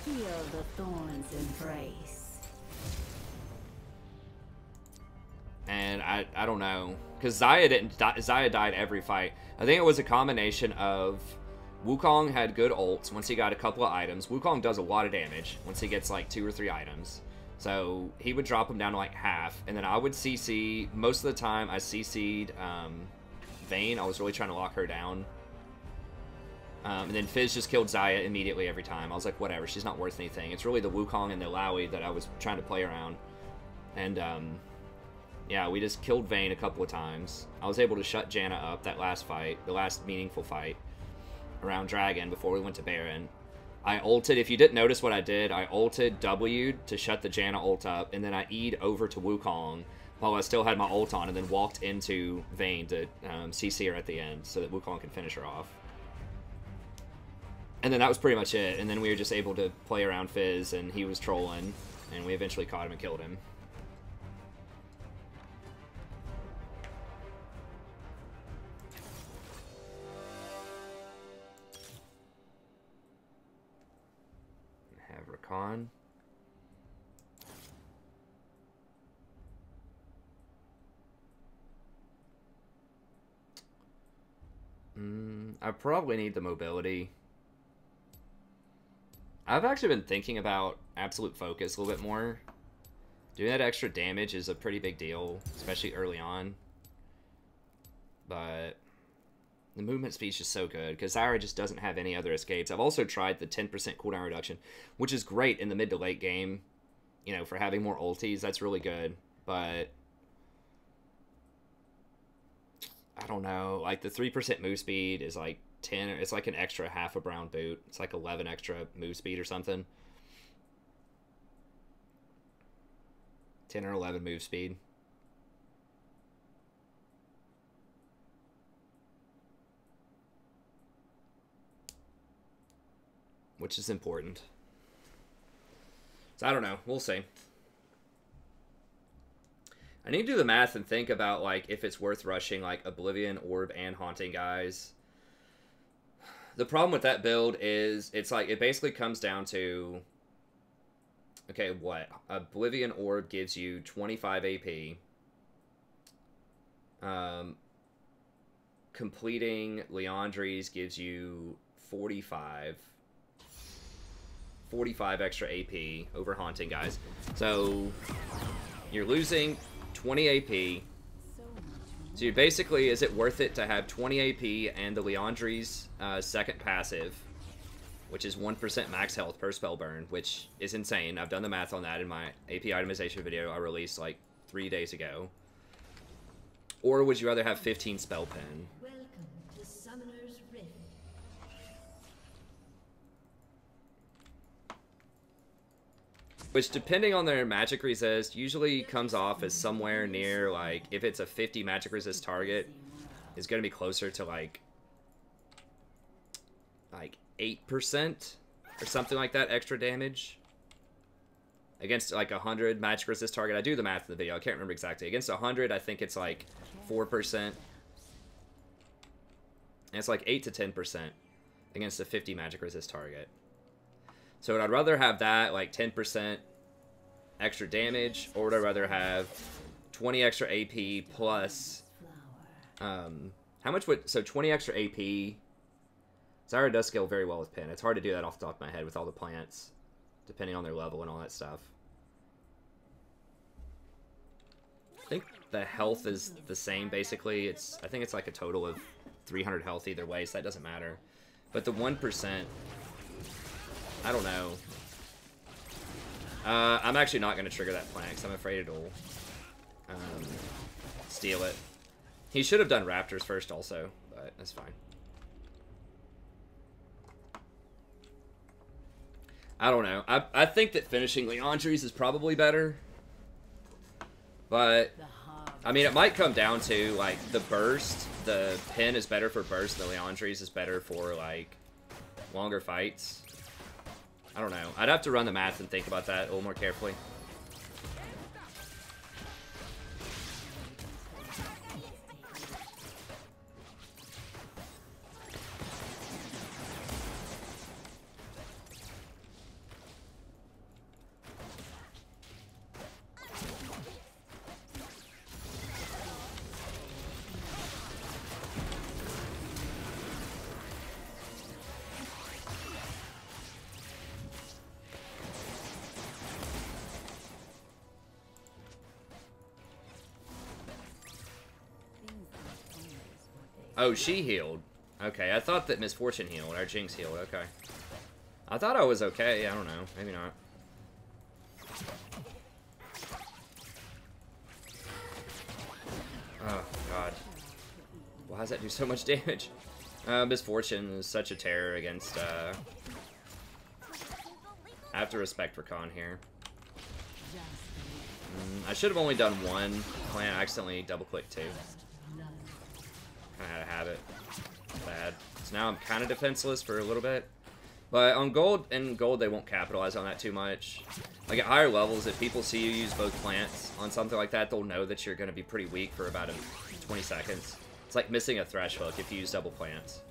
Feel the thorns embrace. And I don't know, because Xayah died every fight. I think it was a combination of Wukong had good ults once he got a couple of items. Wukong does a lot of damage once he gets like 2 or 3 items. So he would drop him down to like half, and then I would CC. Most of the time I CC'd Vayne. I was really trying to lock her down. And then Fizz just killed Xayah immediately every time. I was like, whatever, she's not worth anything. It's really the Wukong and the Alawi that I was trying to play around. And, yeah, we just killed Vayne a couple of times. I was able to shut Janna up that last fight, the last meaningful fight, around Dragon before we went to Baron. I ulted, if you didn't notice what I did, I ulted W'd to shut the Janna ult up, and then I E'd over to Wukong while I still had my ult on, and then walked into Vayne to CC her at the end so that Wukong could finish her off. And then that was pretty much it. And then we were just able to play around Fizz, and he was trolling, and we eventually caught him and killed him. Have Rakan. I probably need the mobility. I've actually been thinking about absolute focus a little bit more. Doing that extra damage is a pretty big deal, especially early on. But the movement speed's just so good, because Zyra just doesn't have any other escapes. I've also tried the 10% cooldown reduction, which is great in the mid to late game, you know, for having more ultis. That's really good, but I don't know. Like, the 3% move speed is like 10, it's like an extra half a brown boot. It's like 11 extra move speed or something. 10 or 11 move speed. which is important. So I don't know. We'll see. I need to do the math and think about like if it's worth rushing like Oblivion, Orb, and Haunting guys. The problem with that build is it's like it basically comes down to, okay, what? Oblivion Orb gives you 25 AP. Completing Leandri's gives you 45 extra AP over Haunting guys. So you're losing 20 AP. So you basically, is it worth it to have 20 AP and the Leandri's second passive, which is 1% max health per spell burn, which is insane. I've done the math on that in my AP itemization video I released like 3 days ago. Or would you rather have 15 spell pen? Welcome to Summoner's Rift. Which, depending on their magic resist, usually comes off as somewhere near, like, if it's a 50 magic resist target, it's going to be closer to, like 8% or something like that extra damage. Against, like, 100 magic resist target. I do the math in the video. I can't remember exactly. Against 100, I think it's, like, 4%. And it's, like, 8 to 10% against a 50 magic resist target. So I'd rather have that, like 10% extra damage, or would I rather have 20 extra AP plus, how much would, so 20 extra AP, Zyra does scale very well with Pen. It's hard to do that off the top of my head with all the plants, depending on their level and all that stuff. I think the health is the same, basically. I think it's like a total of 300 health either way, so that doesn't matter. But the 1%... I don't know. I'm actually not going to trigger that plant because I'm afraid it'll steal it. He should have done Raptors first also, but that's fine. I don't know. I think that finishing Leandri's is probably better. But, I mean, it might come down to, like, the burst. The Pen is better for burst, and the Leandri's is better for, like, longer fights. I don't know. I'd have to run the math and think about that a little more carefully. Oh, she healed. Okay, I thought that Misfortune healed, or Jinx healed, okay. I thought I was okay, I don't know, maybe not. Oh, God. Why does that do so much damage? Misfortune is such a terror against, I have to respect Rakan here. I should have only done one plant, I accidentally double-clicked two. I had a habit. Bad. So now I'm kind of defenseless for a little bit. But on gold, they won't capitalize on that too much. Like at higher levels, if people see you use both plants on something like that, they'll know that you're going to be pretty weak for about 20 seconds. It's like missing a thresh hook if you use double plants.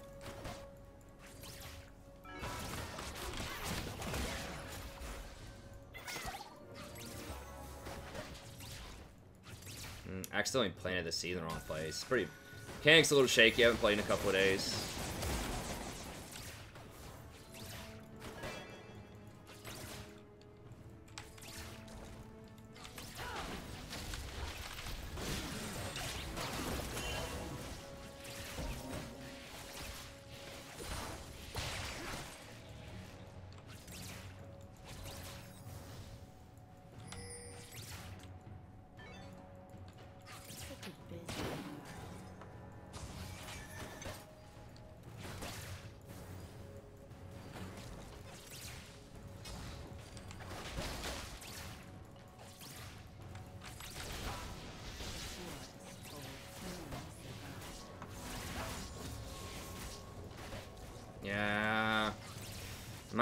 Accidentally planted the seed in the wrong place. Pretty... Mechanic's a little shaky. I haven't played in a couple of days.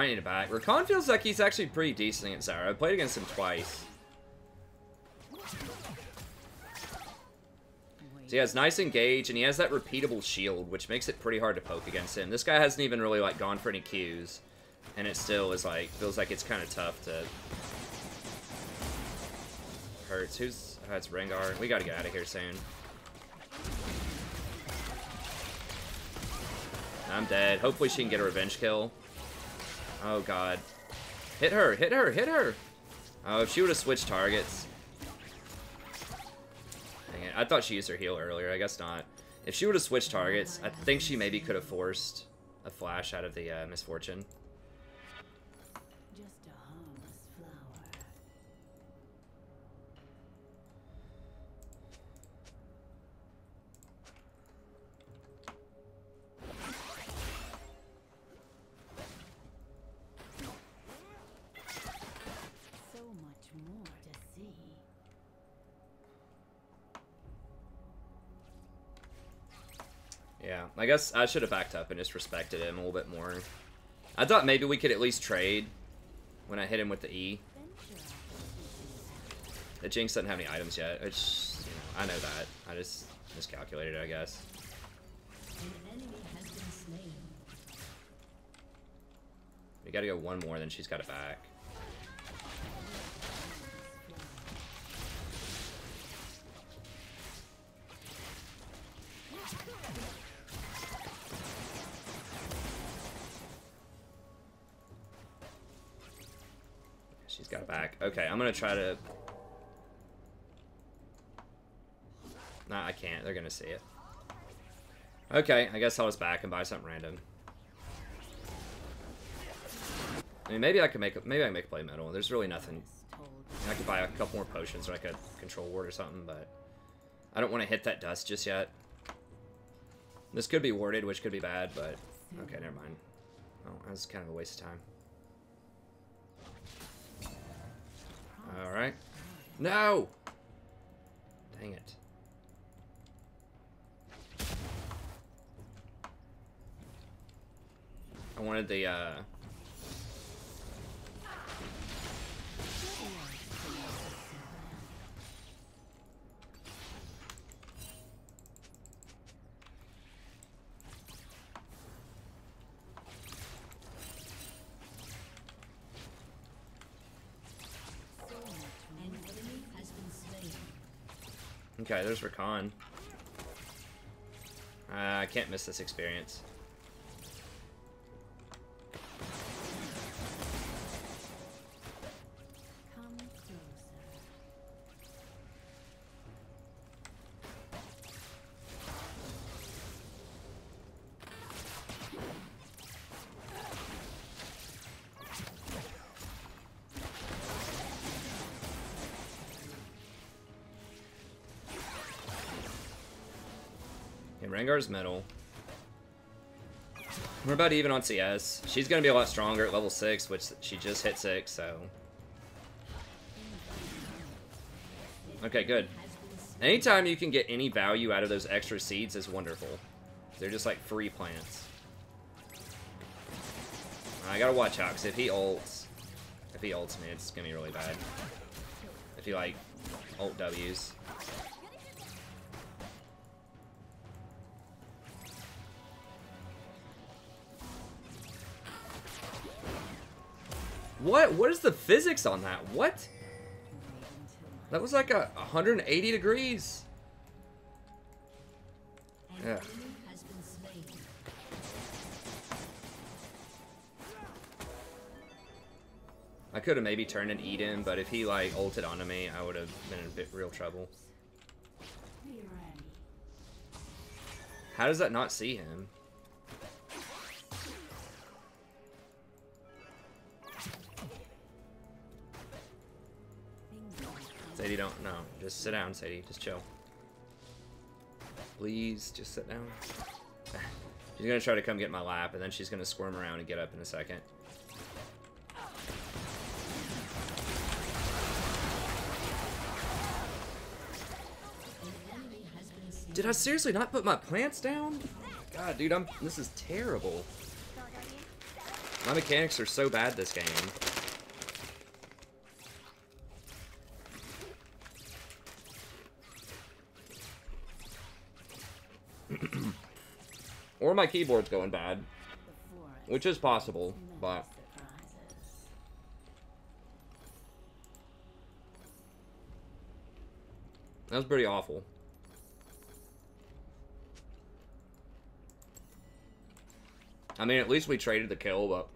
might need it back. Rakan feels like he's actually pretty decent against Zyra. I played against him twice. So he has nice engage, and he has that repeatable shield, which makes it pretty hard to poke against him. This guy hasn't even really, like, gone for any Qs, and it still is, like, feels like it's kind of tough to... Hurts. Who's... Oh, it's Rengar. We gotta get out of here soon. I'm dead. Hopefully she can get a revenge kill. Oh, God. Hit her! Hit her! Hit her! Oh, if she would have switched targets... I thought she used her heal earlier. I guess not. If she would have switched targets, I think she maybe could have forced a flash out of the misfortune. Just a harmless flower. So much more to see. Yeah, I guess I should have backed up and just respected him a little bit more. I thought maybe we could at least trade when I hit him with the E. The Jinx doesn't have any items yet, which, you know, I know that. I just miscalculated it, I guess. An enemy has been slain. We gotta go one more, then she's got it back. She's got it back. Okay, I'm gonna try to... Nah, I can't. They're gonna see it. Okay, I guess I'll just back and buy something random. I mean, maybe I can make a play metal. There's really nothing. I could buy a couple more potions or like a control ward or something, but I don't want to hit that dust just yet. This could be warded, which could be bad, but okay, never mind. Oh, that was kind of a waste of time. Alright. No! Dang it. I wanted the, Okay, there's Rakan. I can't miss this experience. Come closer. Rengar's middle. We're about even on CS. She's going to be a lot stronger at level 6, which she just hit 6, so... Okay, good. Anytime you can get any value out of those extra seeds is wonderful. They're just like free plants. I gotta watch out, because if he ults me, it's going to be really bad. If he, like, ult Ws. What? What is the physics on that? What? That was like 180 degrees. Yeah. I could have maybe turned and eat him, but if he like ulted onto me, I would have been in a bit real trouble. How does that not see him? Sadie, don't. No. Just sit down, Sadie. Just chill. Please, just sit down. She's gonna try to come get my lap, and then she's gonna squirm around and get up in a second. Did I seriously not put my plants down? God, dude, this is terrible. My mechanics are so bad this game. Or my keyboard's going bad. Which is possible, but... that was pretty awful. I mean, at least we traded the kill, but...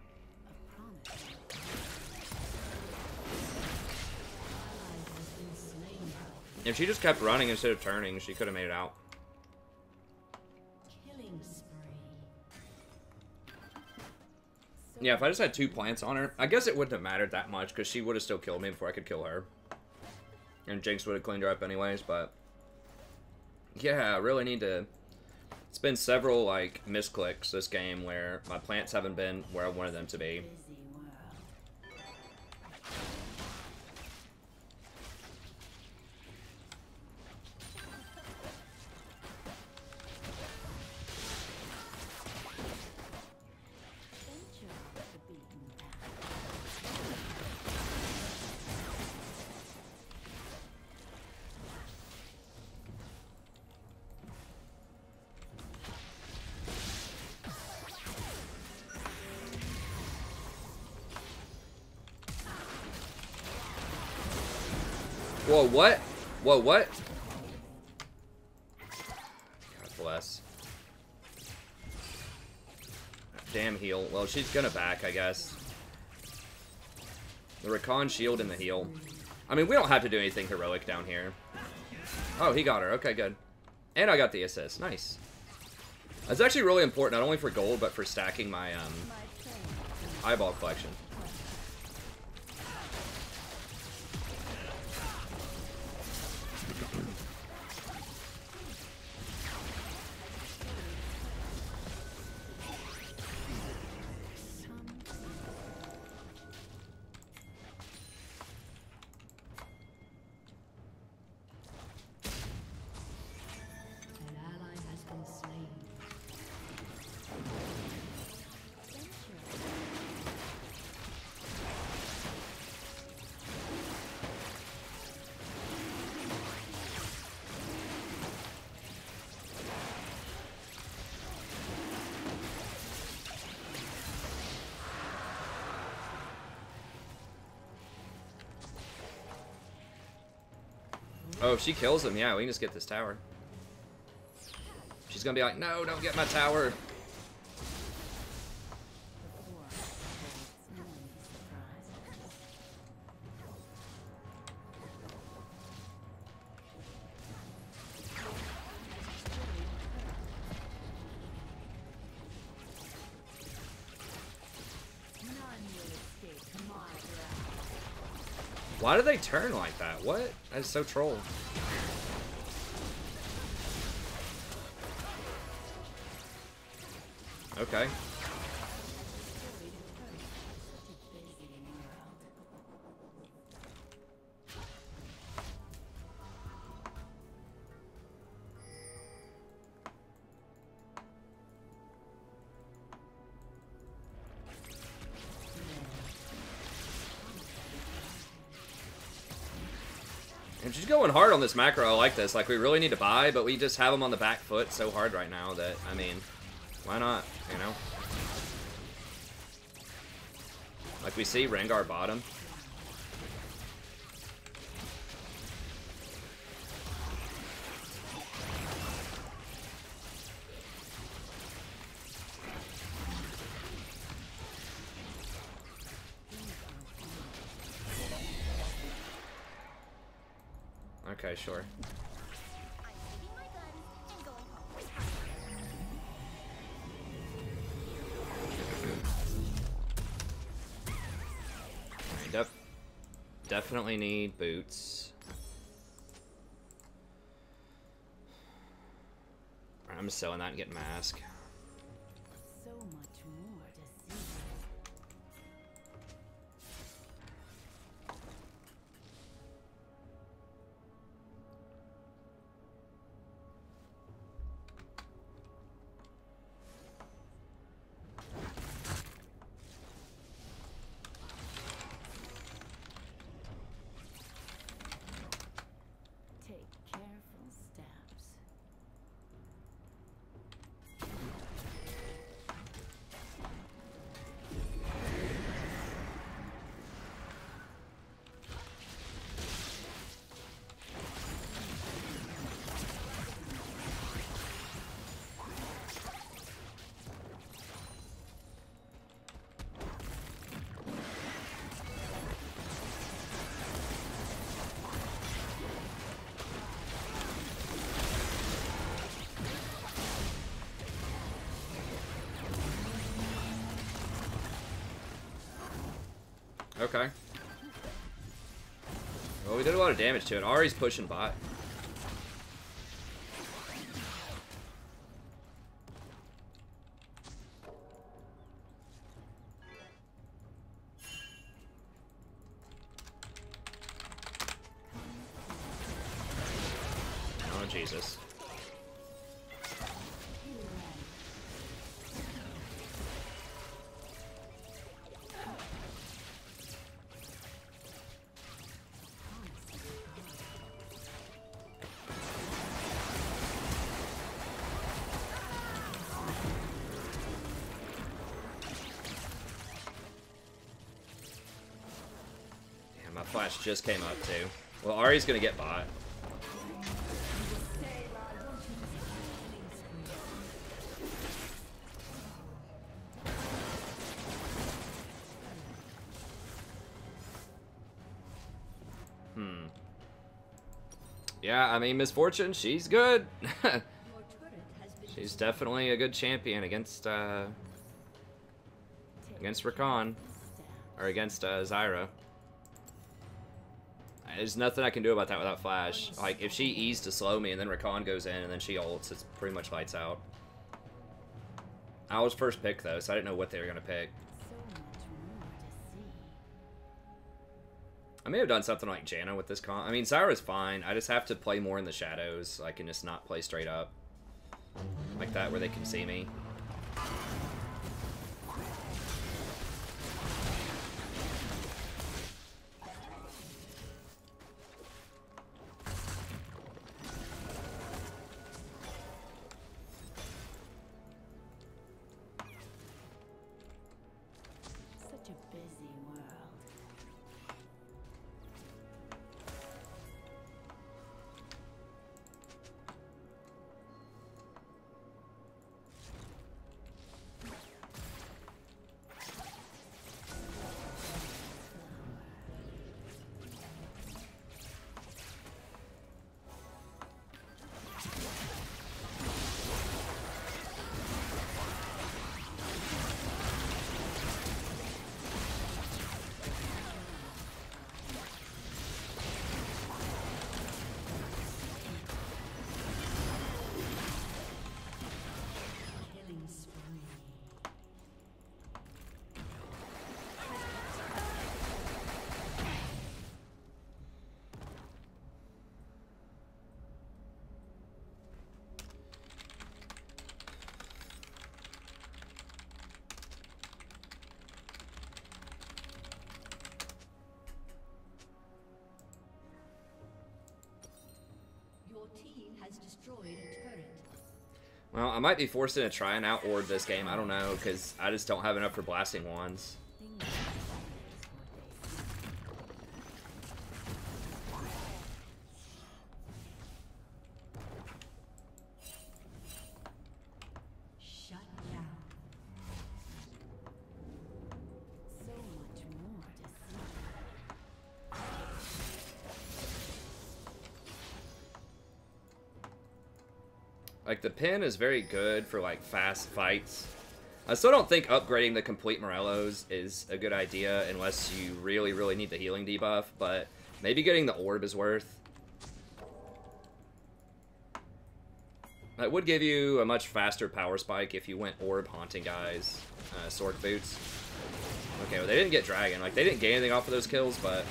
if she just kept running instead of turning, she could have made it out. Yeah, if I just had 2 plants on her, I guess it wouldn't have mattered that much, because she would have still killed me before I could kill her. And Jinx would have cleaned her up anyways, but... yeah, I really need to... it's been several, like, misclicks this game where my plants haven't been where I wanted them to be. Whoa, what? Whoa, what? God bless. Damn heal. Well, she's gonna back, I guess. The Recon shield and the heal. I mean, we don't have to do anything heroic down here. Oh, he got her. Okay, good. And I got the assist. Nice. That's actually really important, not only for gold, but for stacking my eyeball collection. Oh, if she kills him, yeah, we can just get this tower. She's gonna be like, no, don't get my tower. Why do they turn like that? What? That is so troll. Okay. And she's going hard on this macro. I like this. Like, we really need to buy, but we just have them on the back foot so hard right now that, I mean, why not, you know? Like, we see Rengar bottom. Okay, sure. Definitely need boots. I'm just selling that and getting mask. So much more to see. Okay. Well, we did a lot of damage to it. Ari's pushing bot. Oh, Jesus. Damn, my flash just came up too. Well, Ari's gonna get bot. Yeah, I mean, Misfortune, she's good. She's definitely a good champion against Rakan. Or against Zyra. There's nothing I can do about that without flash. Like, if she E's to slow me and then Rakan goes in and then she ults, it's pretty much lights out. I was first pick, though, so I didn't know what they were going to pick. I may have done something like Janna with this comp. I mean, Zyra's fine. I just have to play more in the shadows. I can just not play straight up. Like that, where they can see me. Such a busy world. Your team has destroyed a turret. Well, I might be forced into try and out-ward this game. I don't know, because I just don't have enough for blasting wands. Shut down. So much more to see. Like, the pin is very good for, like, fast fights. I still don't think upgrading the complete Morellos is a good idea unless you really, really need the healing debuff, but maybe getting the orb is worth. That would give you a much faster power spike if you went orb haunting guys, sword boots. Okay, well, they didn't get dragon. Like, they didn't gain anything off of those kills, but...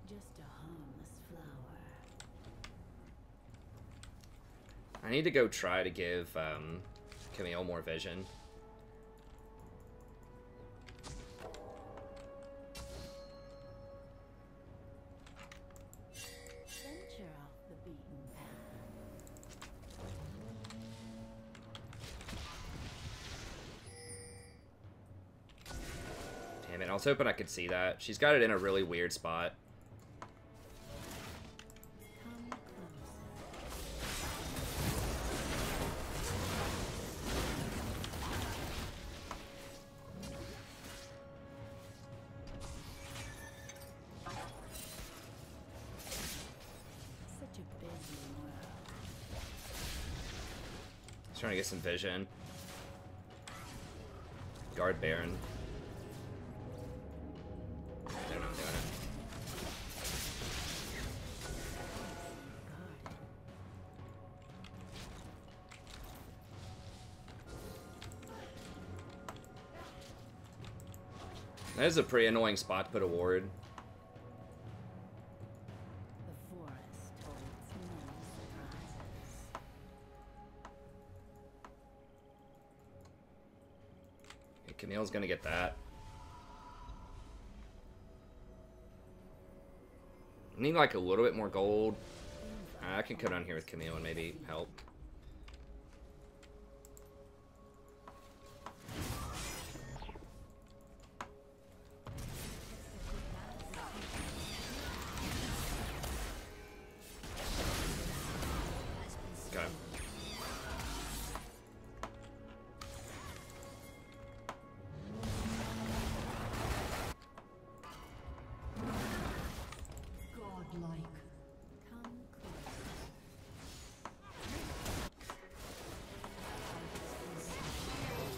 Just a harmless flower. I need to go try to give Camille more vision. Venture off the beaten path. Damn it, I was hoping I could see that. She's got it in a really weird spot. Come closer. Trying to get some vision. Guard Baron. They're not doing it. That is a pretty annoying spot to put a ward. The forest holds many surprises. Okay, Camille's gonna get that. I need like a little bit more gold. I can come down here with Camille and maybe help. Okay. Godlike. Come close.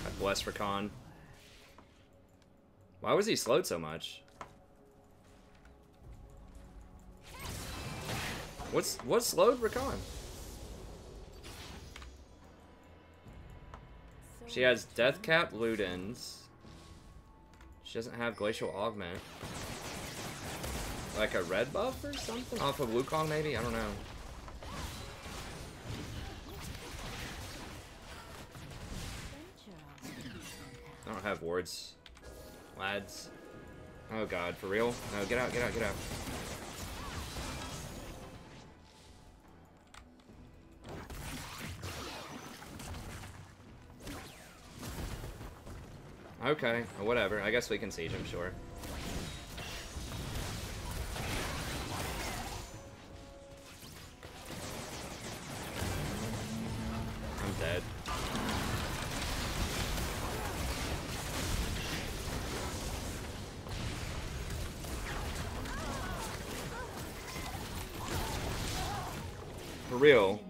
I bless Rakan. Why was he slowed so much? What slowed Rakan? She has Death Cap Ludens. She doesn't have Glacial Augment. Like a red buff or something? Off of Wukong maybe? I don't know. I don't have wards. Lads. Oh god, for real? No, get out, get out, get out. Okay, whatever. I guess we can siege him, sure. I'm dead. For real?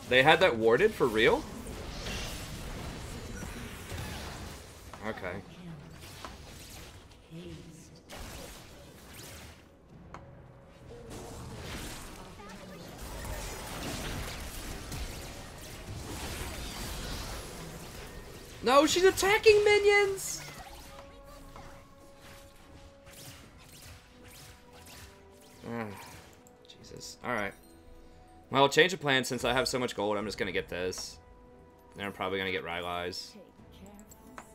They had that warded for real? Okay. No, she's attacking minions! Ah, Jesus. Alright. Well, change of plan. Since I have so much gold, I'm just gonna get this. And I'm probably gonna get Rylai's. Take careful steps.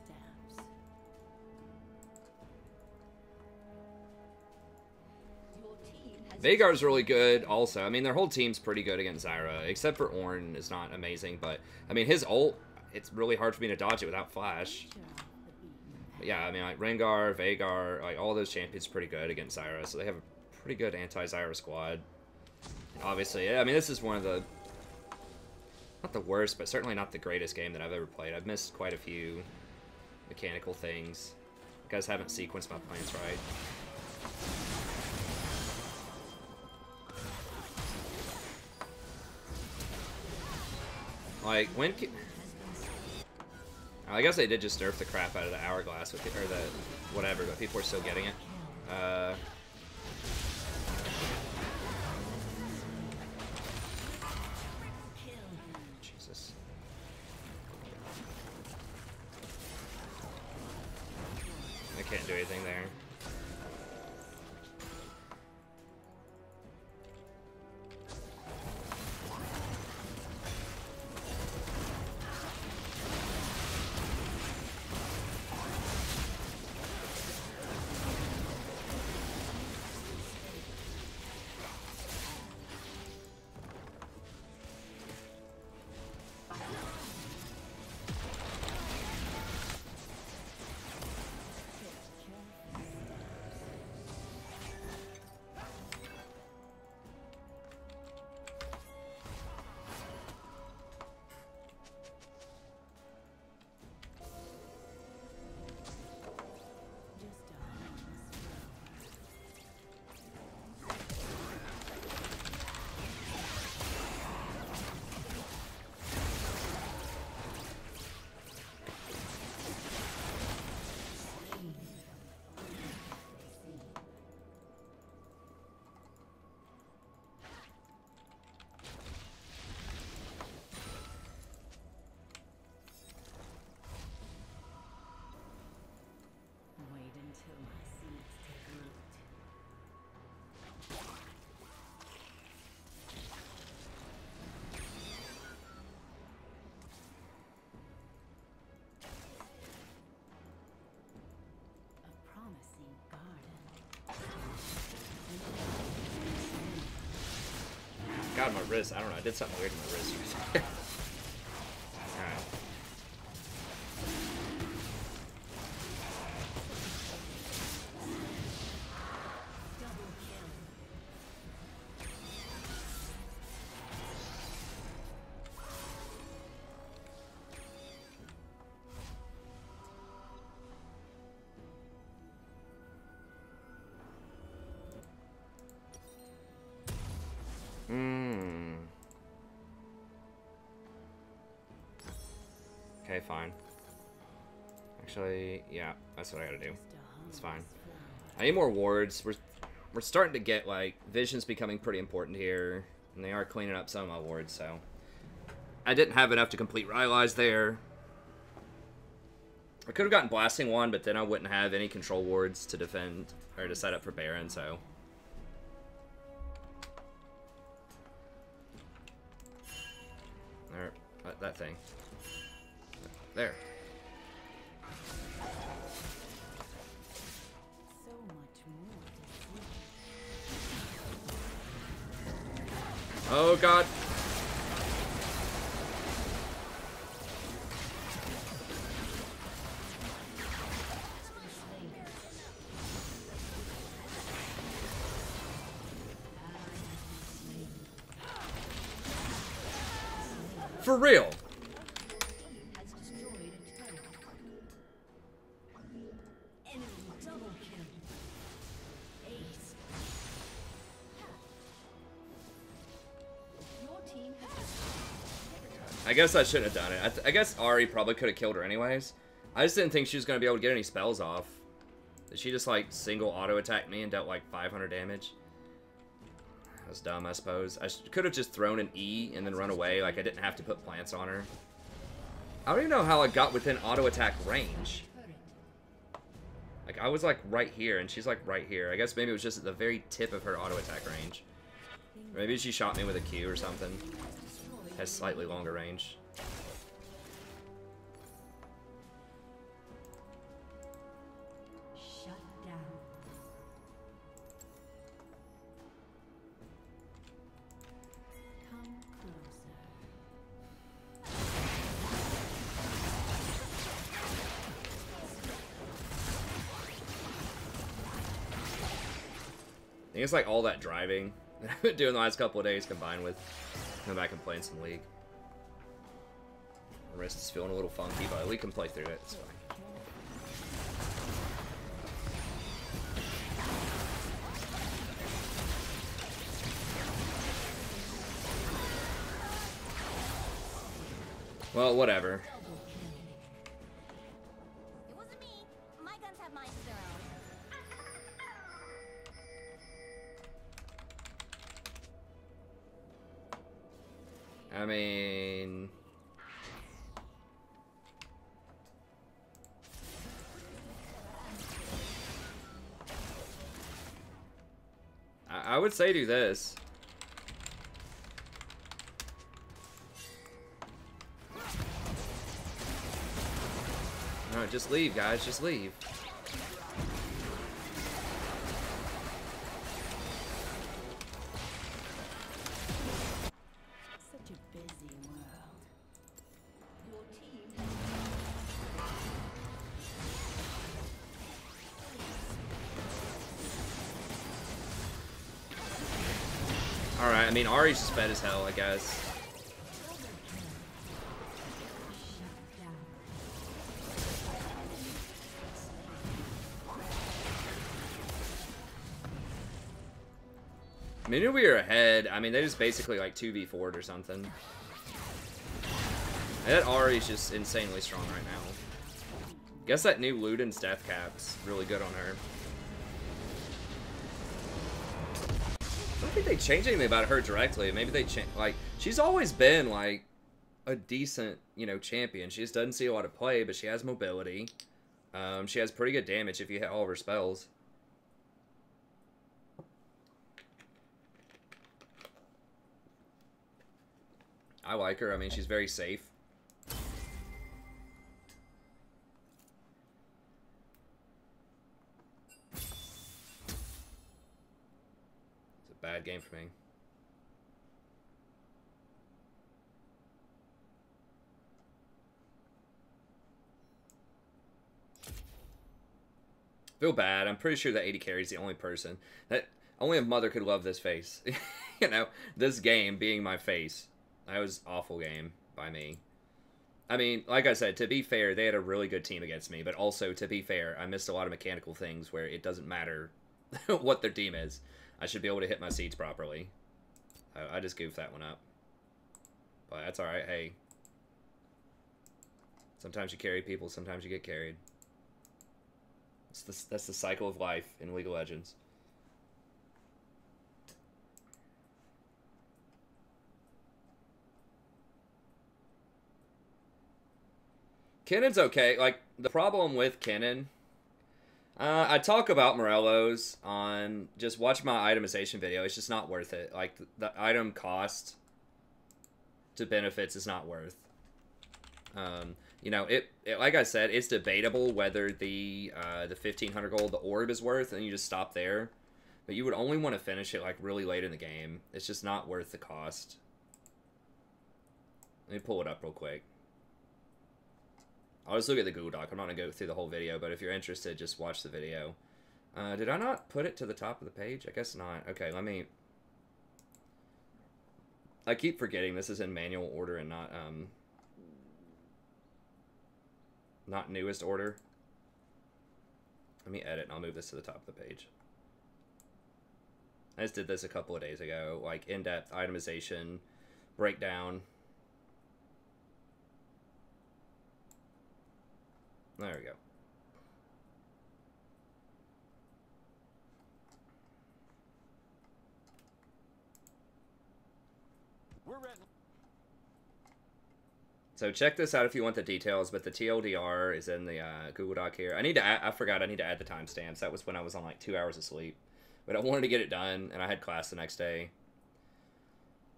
Veigar's really good also. I mean, their whole team's pretty good against Zyra, except for Ornn is not amazing, but I mean, his ult, it's really hard for me to dodge it without flash. But yeah, I mean, like Rengar, Veigar, like all those champions are pretty good against Zyra, so they have a pretty good anti-Zyra squad. Obviously, yeah, I mean, this is one of the, not the worst, but certainly not the greatest game that I've ever played. I've missed quite a few mechanical things. You guys haven't sequenced my plans right. Like, when I guess they did just nerf the crap out of the hourglass, with or the whatever, but people are still getting it. Jesus. I can't do anything there. God, my wrist. I don't know. I did something weird to my wrist. Alright. Okay, fine. Actually, yeah, that's what I gotta do. It's fine. I need more wards. We're starting to get, like, vision's becoming pretty important here, and they are cleaning up some of my wards, so. I didn't have enough to complete Rylai's there. I could have gotten Blasting one, but then I wouldn't have any control wards to defend, or to set up for Baron, so. There, that thing. There. So much more to Oh god. For real. I guess I shouldn't have done it. I guess Ahri probably could have killed her anyways. I just didn't think she was going to be able to get any spells off. Did she just, like, single auto-attack me and dealt, like, 500 damage? That was dumb, I suppose. I could have just thrown an E and then run away. Like, I didn't have to put plants on her. I don't even know how I got within auto-attack range. Like, I was, like, right here, and she's, like, right here. I guess maybe it was just at the very tip of her auto-attack range. Or maybe she shot me with a Q or something. Has slightly longer range. Shut down. Come closer. I think it's like all that driving that I've been doing the last couple of days combined with come back and playing some League. The wrist is feeling a little funky, but we can play through it. It's fine. Well, whatever. It wasn't me. My guns have minds of their own. I mean... I would say do this. No, just leave, guys. Just leave. such a busy world. Your team Alright, I mean, Ahri's just fed as hell, I guess. I mean, we were ahead. I mean, they just basically like 2v4'd or something. And that Ahri's just insanely strong right now. Guess that new Luden's death cap's really good on her. I don't think they changed anything about her directly. Maybe they changed, like, she's always been, like, a decent, you know, champion. She just doesn't see a lot of play, but she has mobility. She has pretty good damage if you hit all of her spells. I like her. I mean, she's very safe. It's a bad game for me. Feel bad. I'm pretty sure that 80 carries the only person that only a mother could love this face. You know, this game being my face. That was awful game by me. I mean, like I said, to be fair, they had a really good team against me, but also, to be fair, I missed a lot of mechanical things where it doesn't matter what their team is. I should be able to hit my seeds properly. I just goofed that one up. But that's alright, hey. Sometimes you carry people, sometimes you get carried. That's the cycle of life in League of Legends. Kennen's okay. Like, the problem with Kennen... I talk about Morello's on... Just watch my itemization video. It's just not worth it. Like, the item cost to benefits is not worth. You know, it like I said, it's debatable whether the 1500 gold, the orb, is worth, and you just stop there. But you would only want to finish it, like, really late in the game. It's just not worth the cost. Let me pull it up real quick. I'll just look at the Google Doc. I'm not going to go through the whole video, but if you're interested, just watch the video. Did I not put it to the top of the page? I guess not. Okay, let me... I keep forgetting this is in manual order and not newest order. Let me edit and I'll move this to the top of the page. I just did this a couple of days ago, like in-depth itemization, breakdown. There we go. We're ready. So check this out if you want the details, but the TLDR is in the Google Doc here. I forgot I need to add the timestamps. That was when I was on like 2 hours of sleep. But I wanted to get it done, and I had class the next day.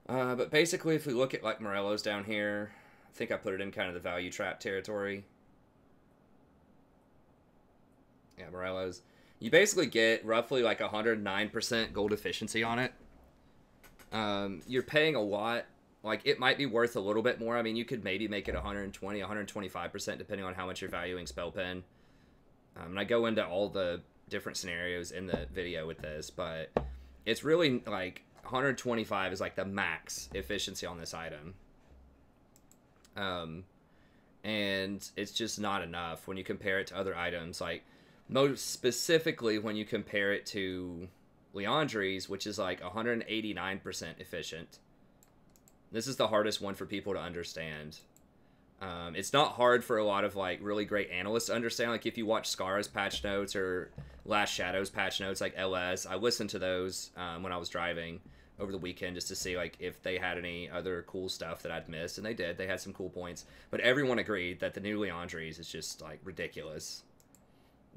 But basically, if we look at like Morello's down here, I think I put it in kind of the value trap territory. Yeah, Morello's. You basically get roughly like 109% gold efficiency on it. You're paying a lot. Like, it might be worth a little bit more. I mean, you could maybe make it 120, 125%, depending on how much you're valuing Spell Pen. And I go into all the different scenarios in the video with this, but it's really, like, 125 is, like, the max efficiency on this item. And it's just not enough when you compare it to other items. Like, most specifically when you compare it to Liandry's, which is, like, 189% efficient. This is the hardest one for people to understand. It's not hard for a lot of like really great analysts to understand. Like if you watch Scara's patch notes or Last Shadow's patch notes, like LS, I listened to those when I was driving over the weekend just to see like if they had any other cool stuff that I'd missed, and they did. They had some cool points, but everyone agreed that the new Liandry's is just like ridiculous.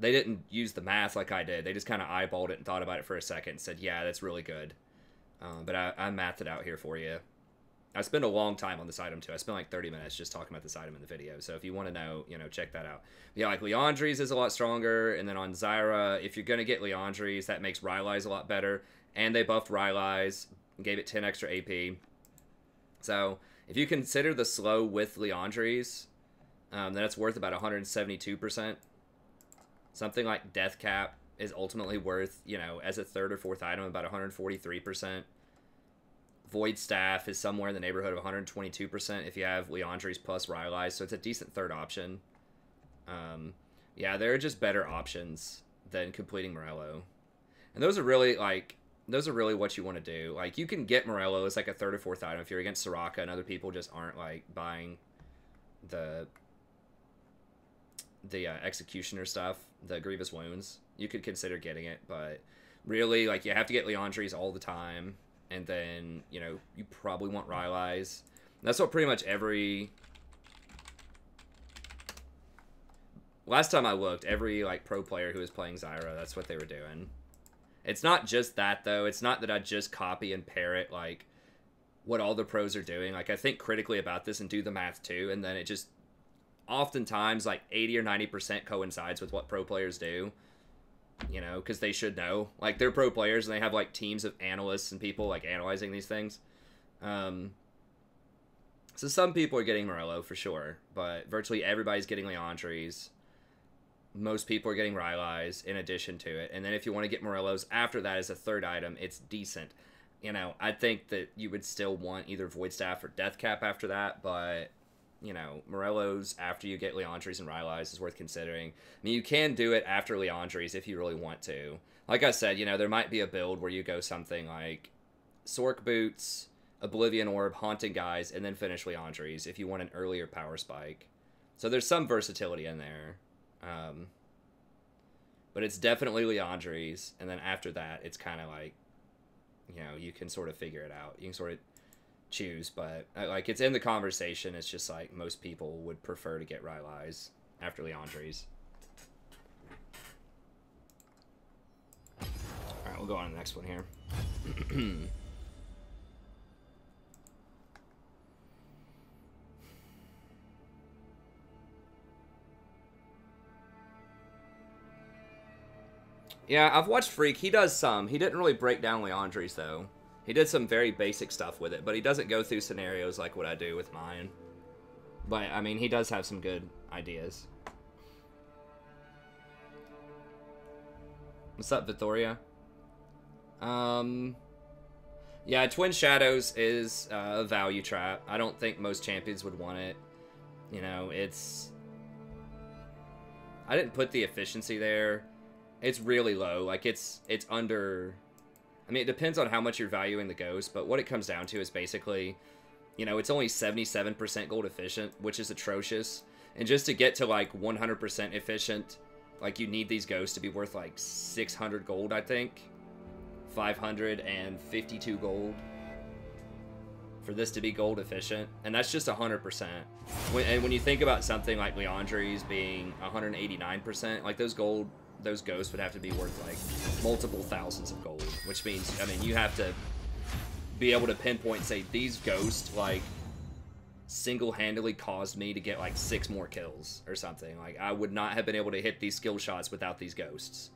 They didn't use the math like I did. They just kind of eyeballed it and thought about it for a second and said, "Yeah, that's really good." But I mathed it out here for you. I spent a long time on this item, too. I spent like 30 minutes just talking about this item in the video. So if you want to know, you know, check that out. But yeah, like Liandry's is a lot stronger. And then on Zyra, if you're going to get Liandry's, that makes Rylai's a lot better. And they buffed Rylai's, gave it 10 extra AP. So if you consider the slow with Liandry's, then it's worth about 172%. Something like Death Cap is ultimately worth, you know, as a third or fourth item, about 143%. Void Staff is somewhere in the neighborhood of 122% if you have Liandry's plus Rylai's, so it's a decent third option. Yeah, there are just better options than completing Morello. And those are really, like, what you want to do. Like, you can get Morello as, like, a third or fourth item if you're against Soraka and other people just aren't, like, buying the Executioner stuff, the Grievous Wounds. You could consider getting it, but really, like, you have to get Liandry's all the time. And then, you know, you probably want Rylai's. That's what pretty much every... Last time I looked, every, like, pro player who was playing Zyra, that's what they were doing. It's not just that, though. It's not that I just copy and parrot, like, what all the pros are doing. Like, I think critically about this and do the math, too. And then it just... Oftentimes, like, 80 or 90% coincides with what pro players do. You know, because they should know. Like, they're pro players, and they have, like, teams of analysts and people, like, analyzing these things. So some people are getting Morello, for sure. But virtually everybody's getting Liandry's. most people are getting Rylai's in addition to it. And then if you want to get Morello's after that as a third item, it's decent. You know, I think that you would still want either Void Staff or Death Cap after that, but, you know, Morello's after you get Leandri's and Rylai's is worth considering. I mean, you can do it after Leandri's if you really want to. Like I said, you know, there might be a build where you go something like Sork Boots, Oblivion Orb, Haunting Guys, and then finish Leandri's if you want an earlier power spike. So there's some versatility in there. But it's definitely Leandri's, and then after that, it's kind of like, you know, you can sort of figure it out. You can sort of choose, but like it's in the conversation. It's just like most people would prefer to get Rylai's after Leandri's. All right, we'll go on to the next one here. Yeah, I've watched Freak. He does some. He didn't really break down Leandri's, though. He did some very basic stuff with it, but he doesn't go through scenarios like what I do with mine. But, I mean, he does have some good ideas. What's up, Vittoria? Yeah, Twin Shadows is a value trap. I don't think most champions would want it. You know, it's... I didn't put the efficiency there. It's really low. Like, it's under... I mean, it depends on how much you're valuing the ghost, but what it comes down to is basically, you know, it's only 77% gold efficient, which is atrocious. And just to get to, like, 100% efficient, like, you need these ghosts to be worth, like, 600 gold, I think. 552 gold for this to be gold efficient. And that's just 100%. And when you think about something like Leandri's being 189%, like, those ghosts would have to be worth like multiple thousands of gold, which means, I mean, you have to be able to pinpoint, say, these ghosts like single-handedly caused me to get like 6 more kills or something. Like, I would not have been able to hit these skill shots without these ghosts.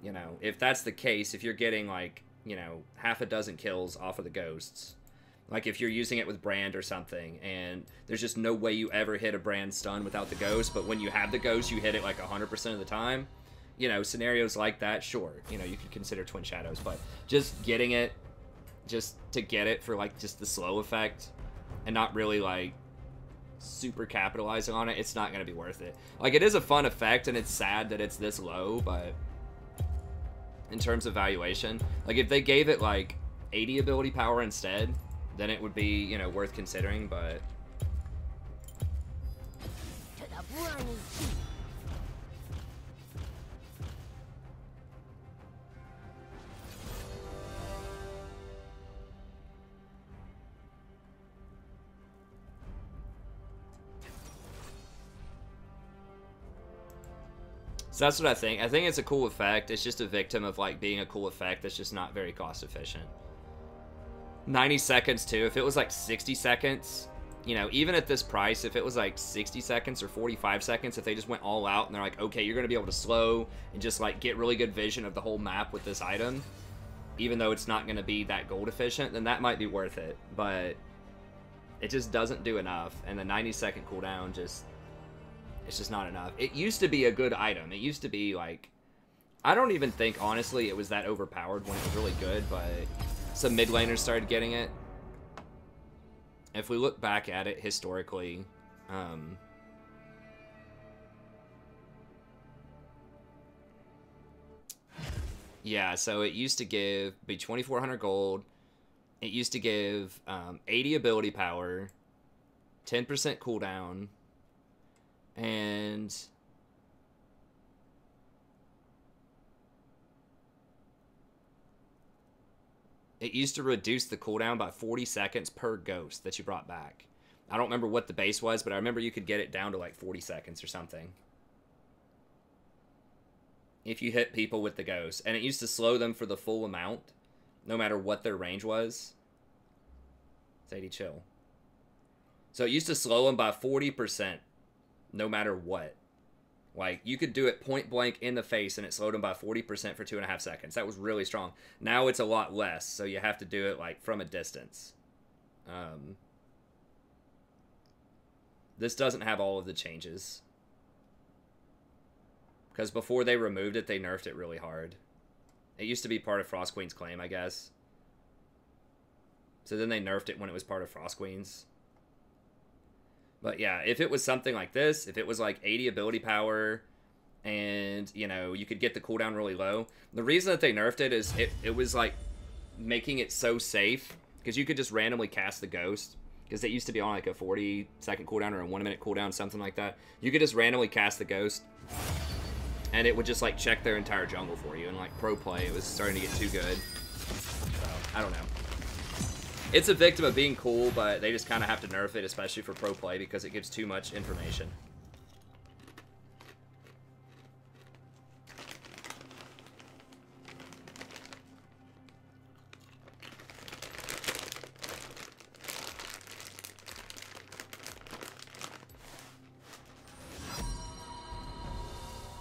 You know, if that's the case, if you're getting like, you know, half a dozen kills off of the ghosts, like if you're using it with Brand or something, and there's just no way you ever hit a Brand stun without the ghost, but when you have the ghost, you hit it like 100% of the time. You know, scenarios like that, sure, you know, you could consider Twin Shadows, but just getting it, just to get it for, like, just the slow effect, and not really, like, super capitalizing on it, it's not going to be worth it. Like, it is a fun effect, and it's sad that it's this low, but in terms of valuation, like, if they gave it, like, 80 ability power instead, then it would be, you know, worth considering, but... To the briny deep. So that's what I think. I think it's a cool effect. It's just a victim of, like, being a cool effect that's just not very cost efficient. 90 seconds, too. If it was, like, 60 seconds, you know, even at this price, if it was, like, 60 seconds or 45 seconds, if they just went all out and they're like, okay, you're going to be able to slow and just, like, get really good vision of the whole map with this item, even though it's not going to be that gold efficient, then that might be worth it. But it just doesn't do enough, and the 90-second cooldown just... it's just not enough. It used to be a good item. It used to be, like... I don't even think, honestly, it was that overpowered when it was really good, but some mid laners started getting it. If we look back at it historically, yeah, so it used to be 2,400 gold. It used to give 80 ability power, 10% cooldown, and it used to reduce the cooldown by 40 seconds per ghost that you brought back. I don't remember what the base was, but I remember you could get it down to like 40 seconds or something if you hit people with the ghost. And it used to slow them for the full amount, no matter what their range was. It's 80 chill. So it used to slow them by 40%, no matter what. Like, you could do it point blank in the face and it slowed them by 40% for 2.5 seconds. That was really strong. Now it's a lot less, so you have to do it, like, from a distance. This doesn't have all of the changes. Because before they removed it, they nerfed it really hard. It used to be part of Frost Queen's claim, I guess. So then they nerfed it when it was part of Frost Queen's. But yeah, if it was something like this, if it was like 80 ability power, and, you know, you could get the cooldown really low. The reason that they nerfed it is it was like making it so safe, because you could just randomly cast the Ghost, because it used to be on like a 40-second cooldown or a 1-minute cooldown, something like that. You could just randomly cast the Ghost, and it would just like check their entire jungle for you. And like pro play, it was starting to get too good. So, I don't know. It's a victim of being cool, but they just kind of have to nerf it, especially for pro play, because it gives too much information.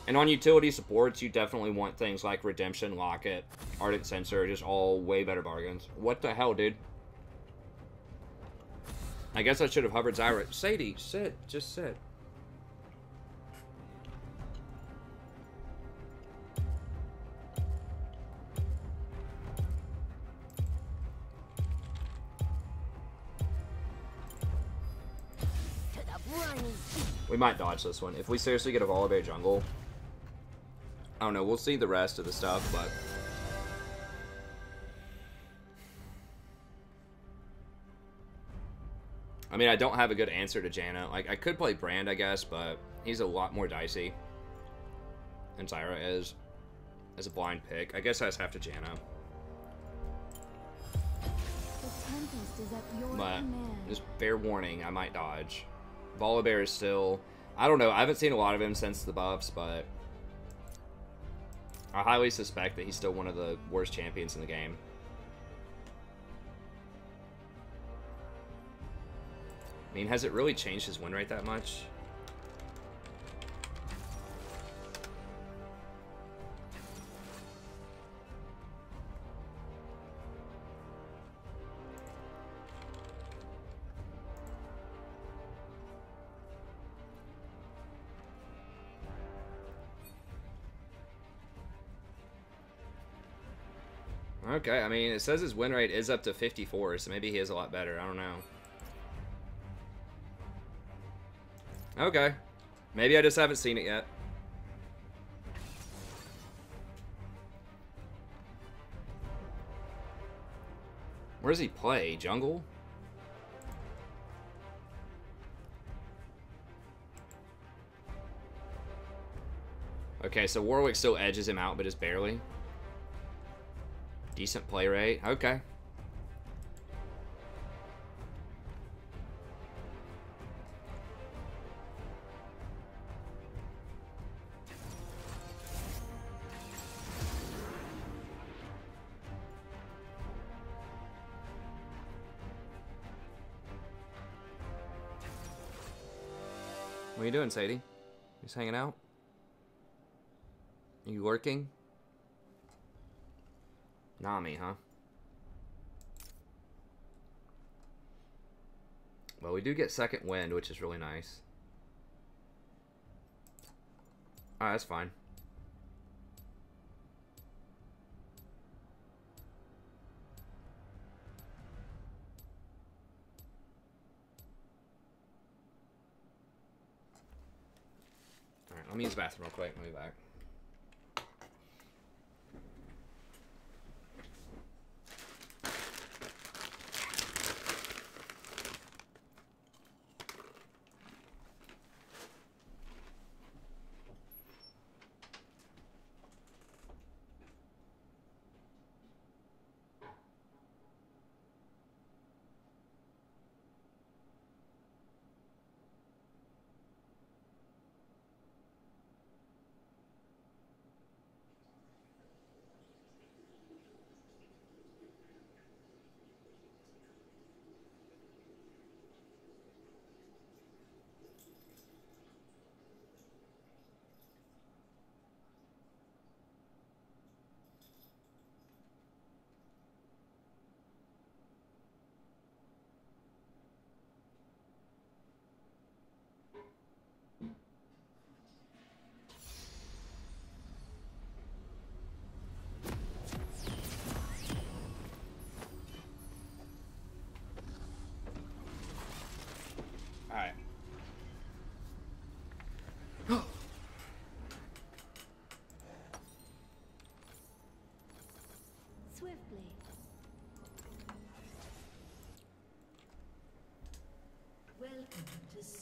And on utility supports, you definitely want things like Redemption, Locket, Ardent Sensor, just all way better bargains. What the hell, dude? I guess I should have hovered Zyra. Sadie, sit. Just sit. We might dodge this one. If we seriously get a Volibear jungle, I don't know. We'll see the rest of the stuff, but... I mean, I don't have a good answer to Janna. Like, I could play Brand, I guess, but he's a lot more dicey than Zyra is as a blind pick. I guess I just have to Janna. But, just fair warning, I might dodge. Volibear is still... I don't know. I haven't seen a lot of him since the buffs, but... I highly suspect that he's still one of the worst champions in the game. I mean, has it really changed his win rate that much? Okay, I mean, it says his win rate is up to 54, so maybe he is a lot better. I don't know. Okay. Maybe I just haven't seen it yet. Where does he play? Jungle? Okay, so Warwick still edges him out, but just barely. Decent play rate. Okay. What are you doing, Sadie? Just hanging out? Are you working? Nami, huh? Well, we do get second wind, which is really nice. Alright, that's fine. Alright, let me use the bathroom real quick. I'll be back.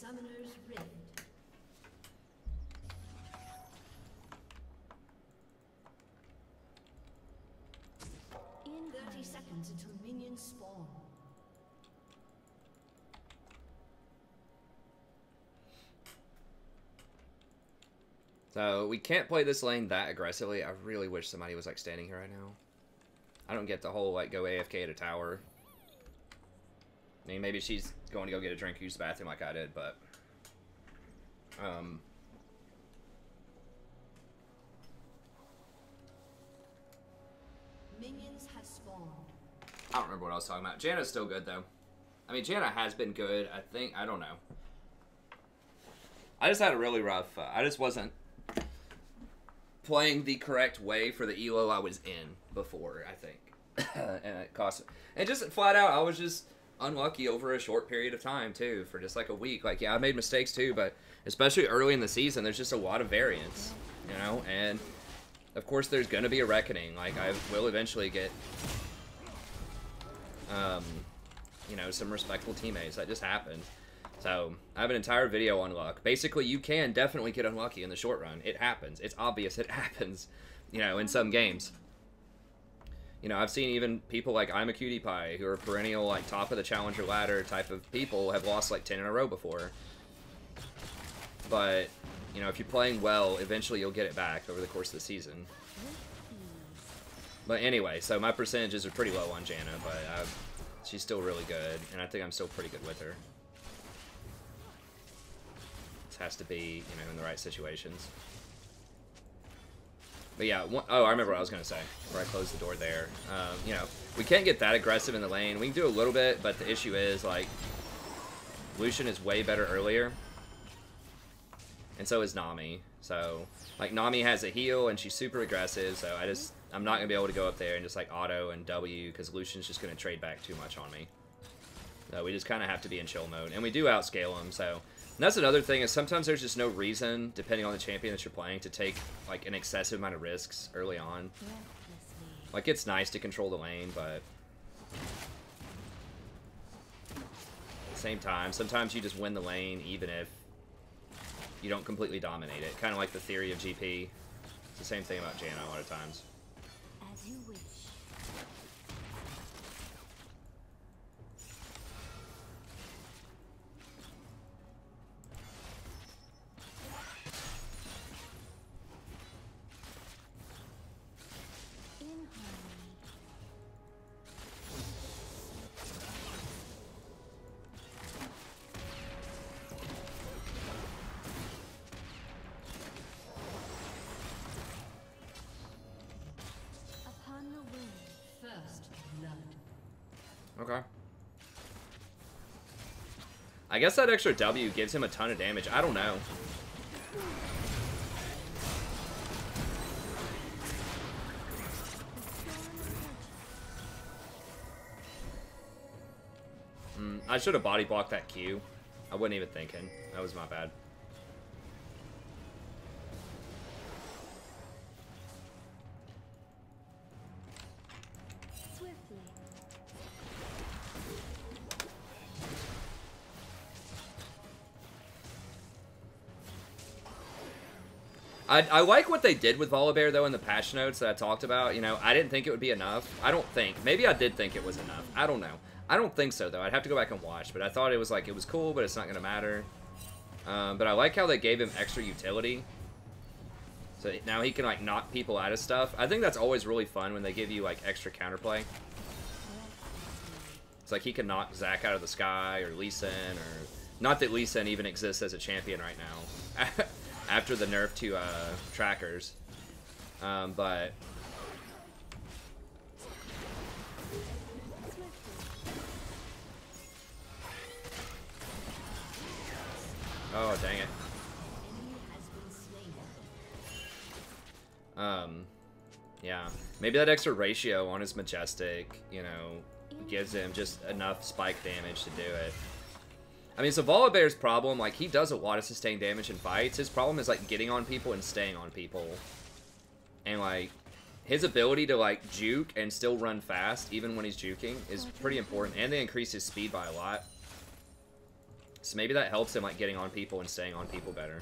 Summoner's Rift. In 30 seconds until minions spawn. So we can't play this lane that aggressively. I really wish somebody was like standing here right now. I don't get the whole like go AFK at a tower. I mean, maybe she's going to go get a drink, use the bathroom like I did, but Minions have spawned. I don't remember what I was talking about. Janna's still good though. I mean, Janna has been good. I don't know. I just had a really rough. I just wasn't playing the correct way for the elo I was in before, I think. And it cost. And just flat out, I was just unlucky over a short period of time too, for just like a week. Like, yeah, I made mistakes too, but especially early in the season, there's just a lot of variance, you know. And of course, there's gonna be a reckoning. Like, I will eventually get, you know, some respectful teammates. That just happened. So, I have an entire video on luck. Basically, you can definitely get unlucky in the short run. It happens. It's obvious it happens, you know, in some games. You know, I've seen even people like I'm a Cutie Pie, who are perennial, like, top of the challenger ladder type of people, have lost, like, 10 in a row before. But, you know, if you're playing well, eventually you'll get it back over the course of the season. But anyway, so my percentages are pretty low on Janna, but she's still really good, and I think I'm still pretty good with her. Has to be, you know, in the right situations. But yeah, oh, I remember what I was going to say before I closed the door there. You know, we can't get that aggressive in the lane. We can do a little bit, but the issue is, like, Lucian is way better earlier. And so is Nami. So, like, Nami has a heal, and she's super aggressive, so I'm not going to be able to go up there and just, like, auto and W, because Lucian's just going to trade back too much on me. So we just kind of have to be in chill mode. And we do outscale him, so... And that's another thing, is sometimes there's just no reason, depending on the champion that you're playing, to take, like, an excessive amount of risks early on. Like, it's nice to control the lane, but... At the same time, sometimes you just win the lane, even if you don't completely dominate it. Kind of like the theory of GP. It's the same thing about Janna a lot of times. As you wish. Okay. I guess that extra W gives him a ton of damage. I don't know. I should have body blocked that Q. I wasn't even thinking. That was my bad. I like what they did with Volibear, though, in the patch notes that I talked about. You know, I didn't think it would be enough. I don't think. Maybe I did think it was enough. I don't know. I don't think so, though. I'd have to go back and watch. But I thought it was, like, it was cool, but it's not going to matter. But I like how they gave him extra utility. So now he can, like, knock people out of stuff. I think that's always really fun when they give you, like, extra counterplay. It's like he can knock Zac out of the sky, or Lee Sin, or... Not that Lee Sin even exists as a champion right now. After the nerf to trackers. But... Oh, dang it. Yeah. Maybe that extra ratio on his Majestic, you know, gives him just enough spike damage to do it. I mean, so Volibear's problem, like, he does a lot of sustained damage in fights. His problem is, like, getting on people and staying on people. And, like, his ability to, like, juke and still run fast, even when he's juking, is pretty important. And they increase his speed by a lot. So maybe that helps him like getting on people and staying on people better.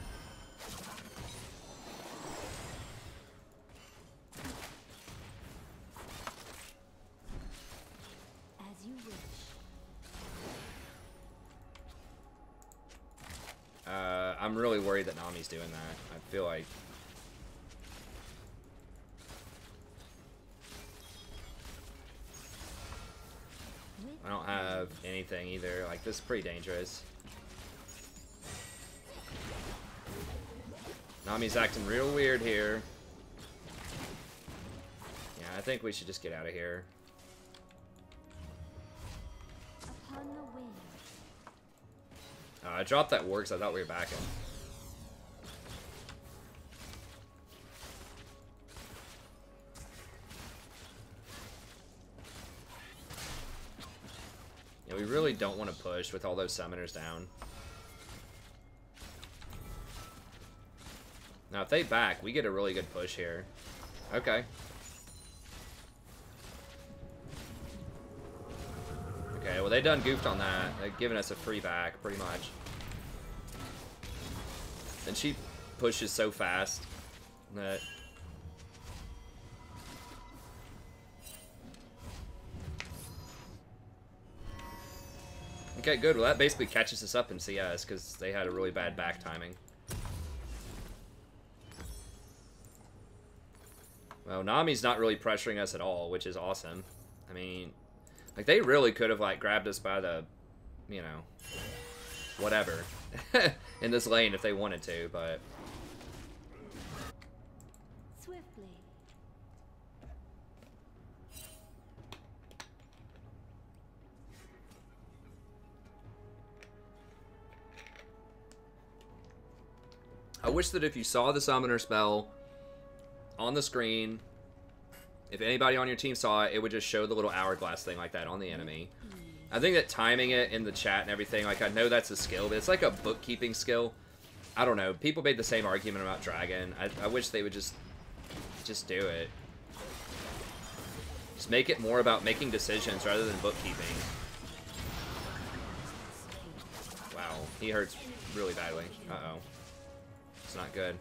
As you wish. I'm really worried that Nami's doing that. I feel like... I don't have anything either. Like, this is pretty dangerous. Nami's acting real weird here. Yeah, I think we should just get out of here. Upon the wind. I dropped that ward because I thought we were backing. Yeah, we really don't want to push with all those summoners down. Now, if they back, we get a really good push here. Okay. Okay, well, they done goofed on that. They're giving us a free back, pretty much. And she pushes so fast that... Okay, good. Well, that basically catches us up in CS, because they had a really bad back timing. Well, Nami's not really pressuring us at all, which is awesome. I mean, like, they really could have, like, grabbed us by the, you know, whatever, in this lane if they wanted to, but... Swiftly. I wish that if you saw the summoner spell on the screen, if anybody on your team saw it, it would just show the little hourglass thing like that on the enemy. I think that timing it in the chat and everything, like, I know that's a skill, but it's like a bookkeeping skill. I don't know. People made the same argument about Dragon. I wish they would just do it. Just make it more about making decisions rather than bookkeeping. Wow, he hurts really badly. Uh-oh. It's not good.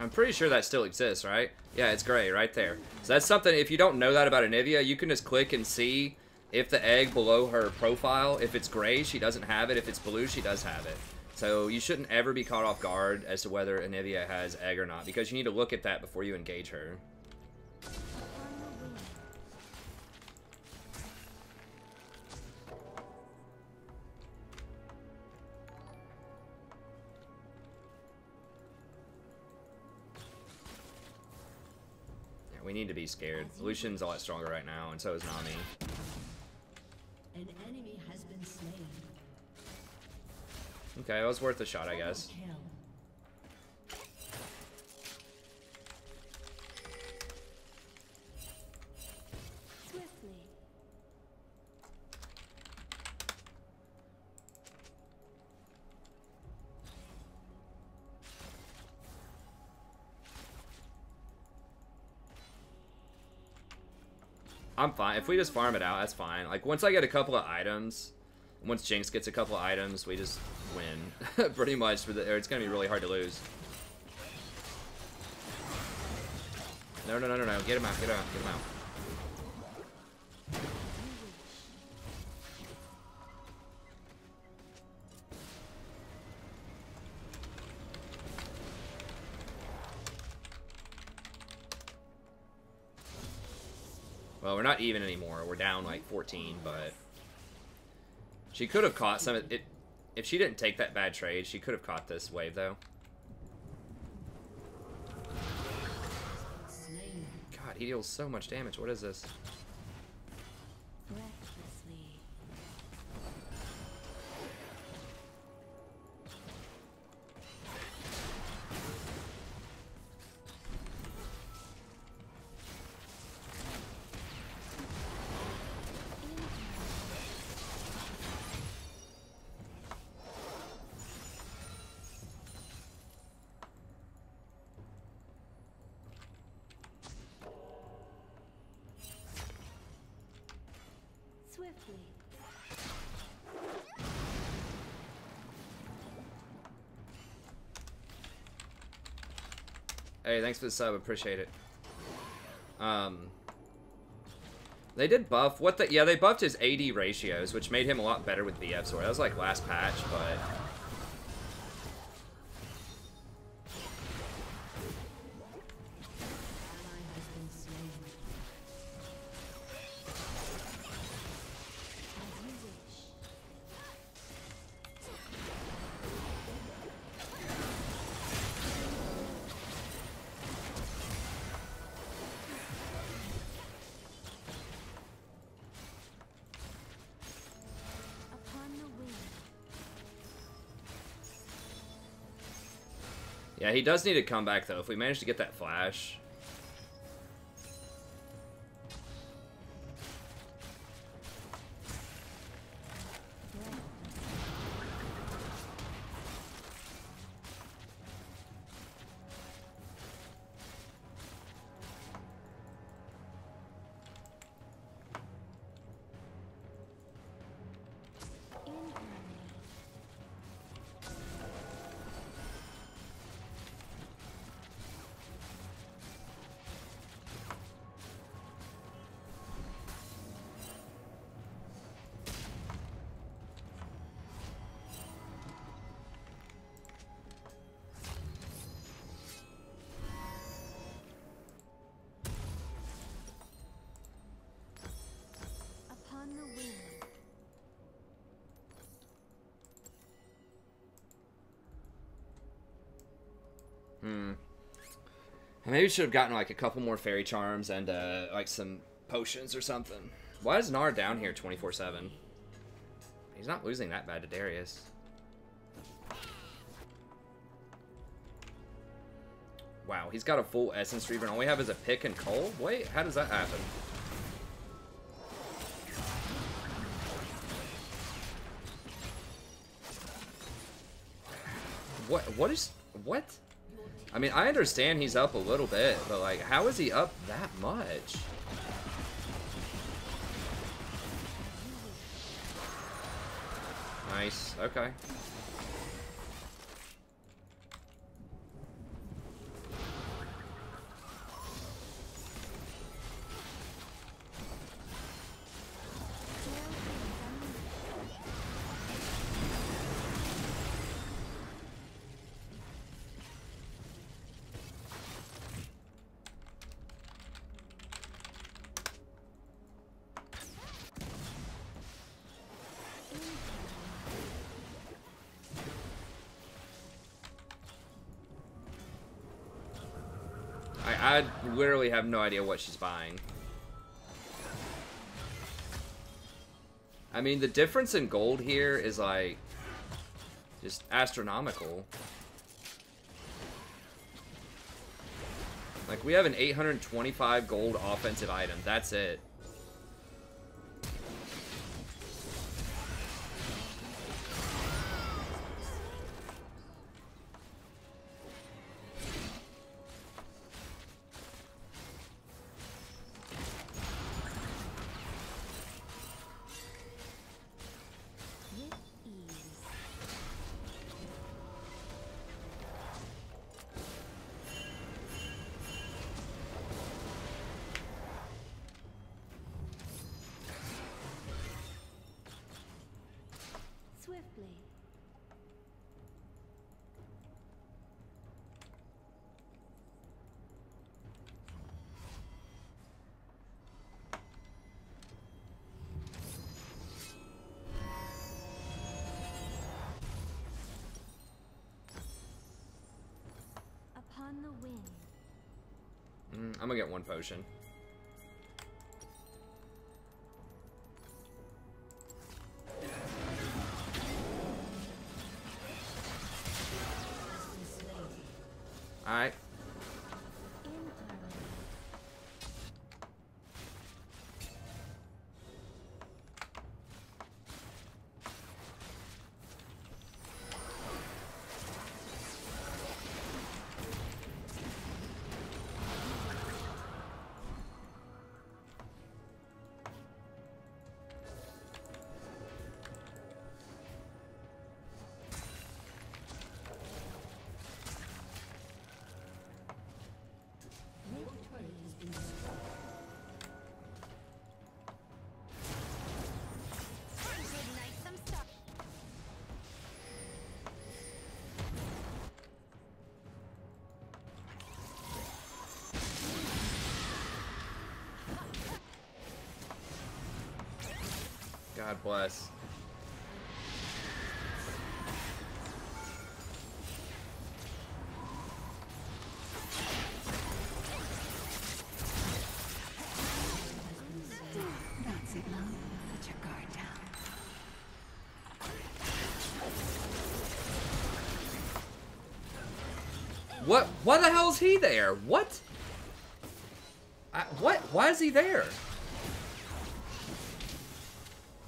I'm pretty sure that still exists, right? Yeah, it's gray right there. So that's something, if you don't know that about Anivia, you can just click and see if the egg below her profile, if it's gray, she doesn't have it. If it's blue, she does have it. So you shouldn't ever be caught off guard as to whether Anivia has egg or not, because you need to look at that before you engage her. We need to be scared. Lucian's a lot stronger right now, and so is Nami. An enemy has been slain. Okay, it was worth a shot, I guess. Kill. Swiftly. I'm fine. If we just farm it out, that's fine. Like, once I get a couple of items, once Jinx gets a couple of items, we just win. Pretty much. Or it's going to be really hard to lose. No. Get him out. Get him out. Well, we're not even anymore. We're down like 14, but she could have caught some of it. If she didn't take that bad trade, she could have caught this wave, though. God, he deals so much damage. What is this? Breathlessly. Swiftly. Hey, thanks for the sub. Appreciate it. They did buff. What the? Yeah, they buffed his AD ratios, which made him a lot better with BF Sword. That was like last patch, but... Yeah, he does need to come back, though. If we manage to get that flash... Upon the wing. I maybe should have gotten like a couple more fairy charms and like some potions or something. Why is Gnar down here 24/7? He's not losing that bad to Darius. Wow, he's got a full Essence Reaver and all we have is a pick and coal? Wait, how does that happen? What? I mean, I understand he's up a little bit, but like, how is he up that much? Nice, okay. I literally have no idea what she's buying. I mean, the difference in gold here is like just astronomical. Like, we have an 825 gold offensive item. That's it. I'm gonna get one potion. Alright. God bless. That's it, love. Put your guard down. What? Why the hell is he there? What? What? Why is he there?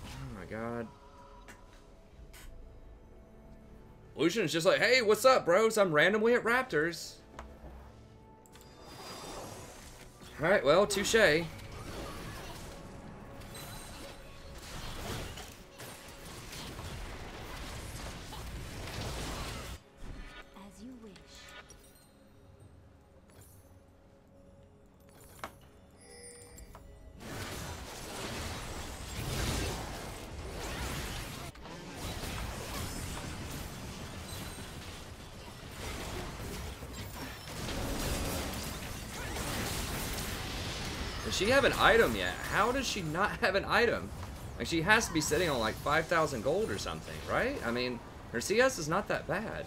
Oh my god. Lucian's just like, hey, what's up, bros? I'm randomly at Raptors. Alright, well, touche. As you wish. Does she have an item yet? How does she not have an item? Like, she has to be sitting on like 5,000 gold or something, right? I mean, her CS is not that bad.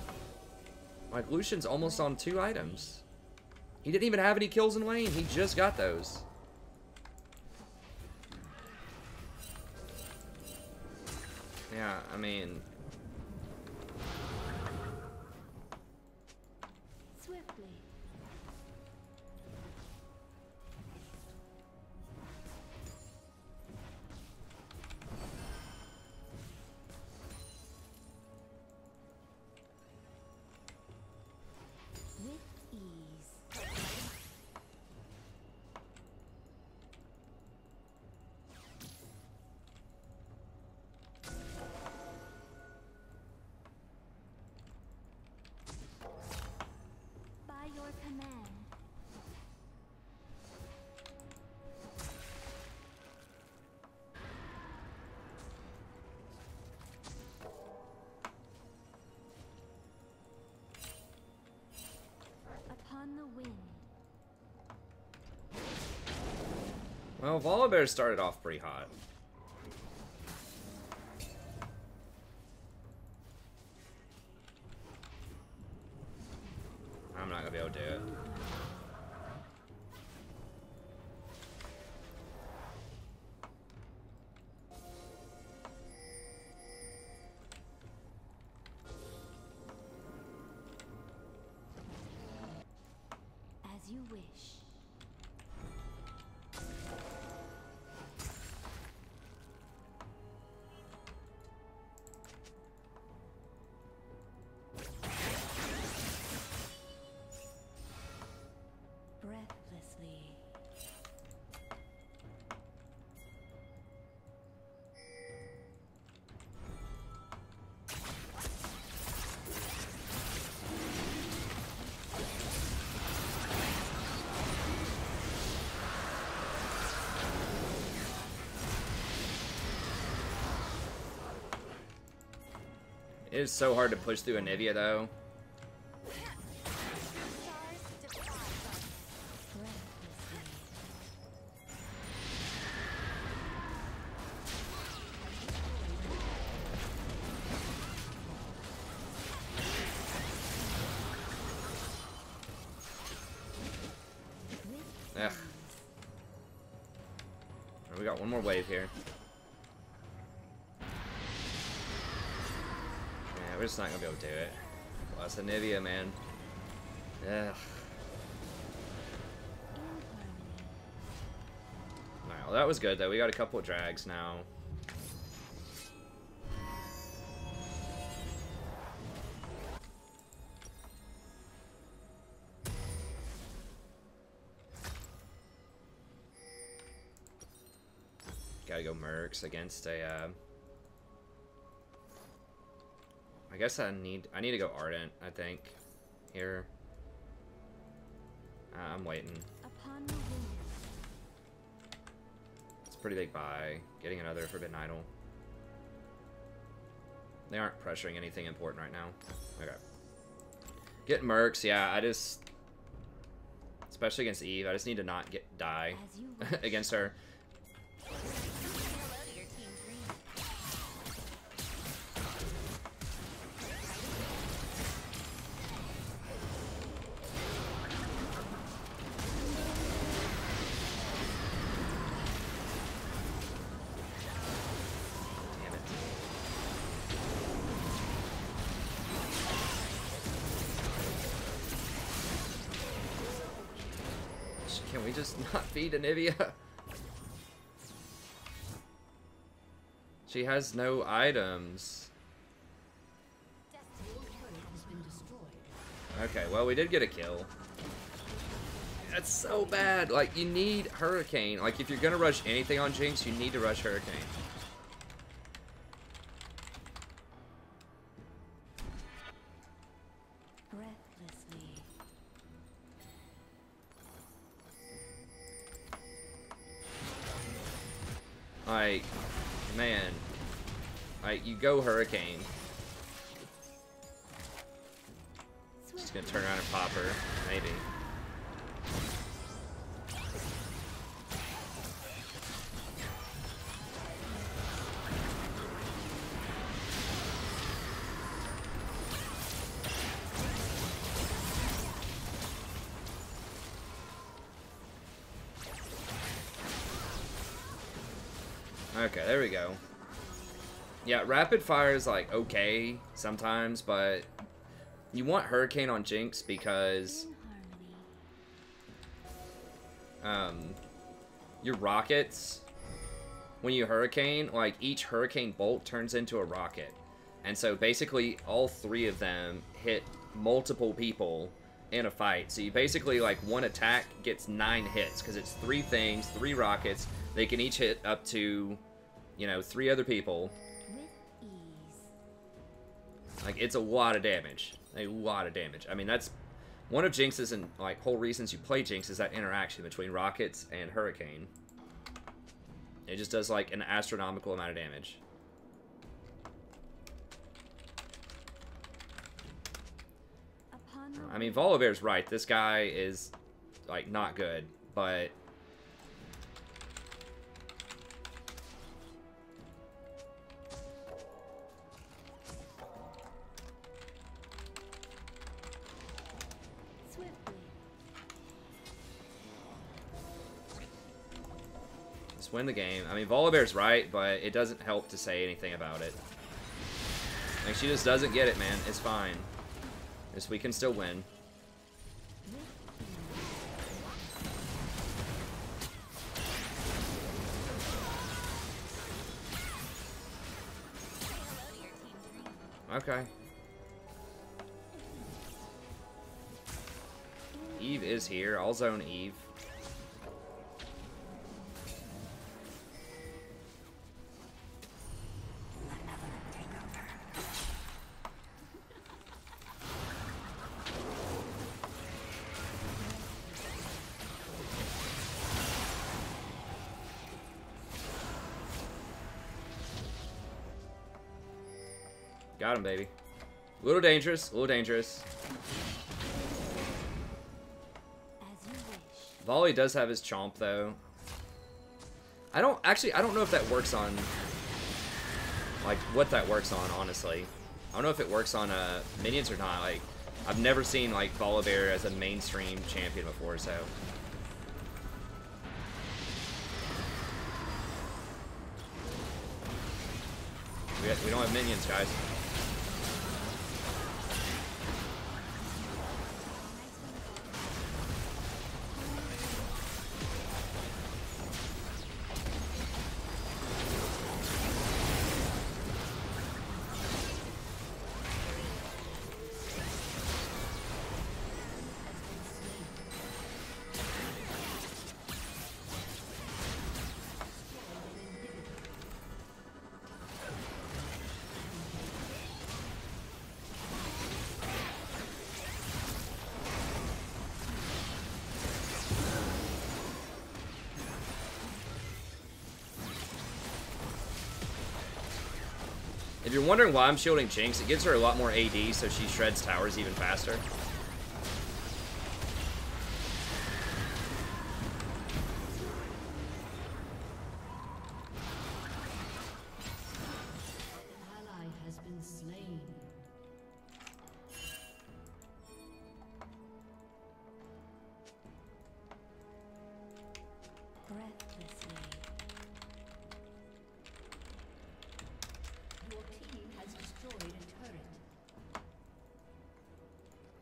Like, Lucian's almost on 2 items. He didn't even have any kills in lane. He just got those. Yeah, I mean... Swiftly. With ease. By your command. Upon the wind. Well, Volibear started off pretty hot. I'm not gonna be able to do it. As you wish. Breathlessly. It is so hard to push through Anivia, though. With Ugh. We got one more wave here. Yeah, we're just not gonna be able to do it. Plus Anivia, man. Ugh. Alright, well that was good though. We got a couple of drags now. Gotta go Mercs against a, I guess I need to go Ardent, I think, here. I'm waiting. Upon the wind. It's a pretty big buy. Getting another Forbidden Idol. They aren't pressuring anything important right now. Okay. Get Mercs, yeah, I just... Especially against Eve, I just need to not die against her. Can we just not feed Anivia? She has no items. Okay, well, we did get a kill. That's so bad. Like, you need Hurricane. Like, if you're gonna rush anything on Jinx, you need to rush Hurricane. Like, man. Like, you go Hurricane. Just gonna turn around and pop her. Maybe. Okay, there we go. Yeah, rapid fire is like okay sometimes, but you want Hurricane on Jinx because your rockets, when you Hurricane, like each Hurricane bolt turns into a rocket. And so basically all three of them hit multiple people in a fight. So you basically, like, one attack gets 9 hits because it's 3 things, 3 rockets. They can each hit up to, you know, 3 other people. With ease. Like, it's a lot of damage. A lot of damage. I mean, that's one of Jinx's and, like, whole reasons you play Jinx is that interaction between rockets and Hurricane. It just does, like, an astronomical amount of damage. I mean, Volibear's right. This guy is, like, not good, but... Just win the game. I mean, Volibear's right, but it doesn't help to say anything about it. Like, she just doesn't get it, man. It's fine. Just, we can still win. Okay. Eve is here. I'll zone Eve. Got him, baby. A little dangerous, a little dangerous. As you wish. Volley does have his chomp, though. I don't know if that works on, like, what that works on, honestly. I don't know if it works on minions or not. Like, I've never seen, like, Volibear as a mainstream champion before, so. shit. We don't have minions, guys. If you're wondering why I'm shielding Jinx, it gives her a lot more AD, so she shreds towers even faster. Ally has been slain. Breathlessly. Your team has destroyed a turret.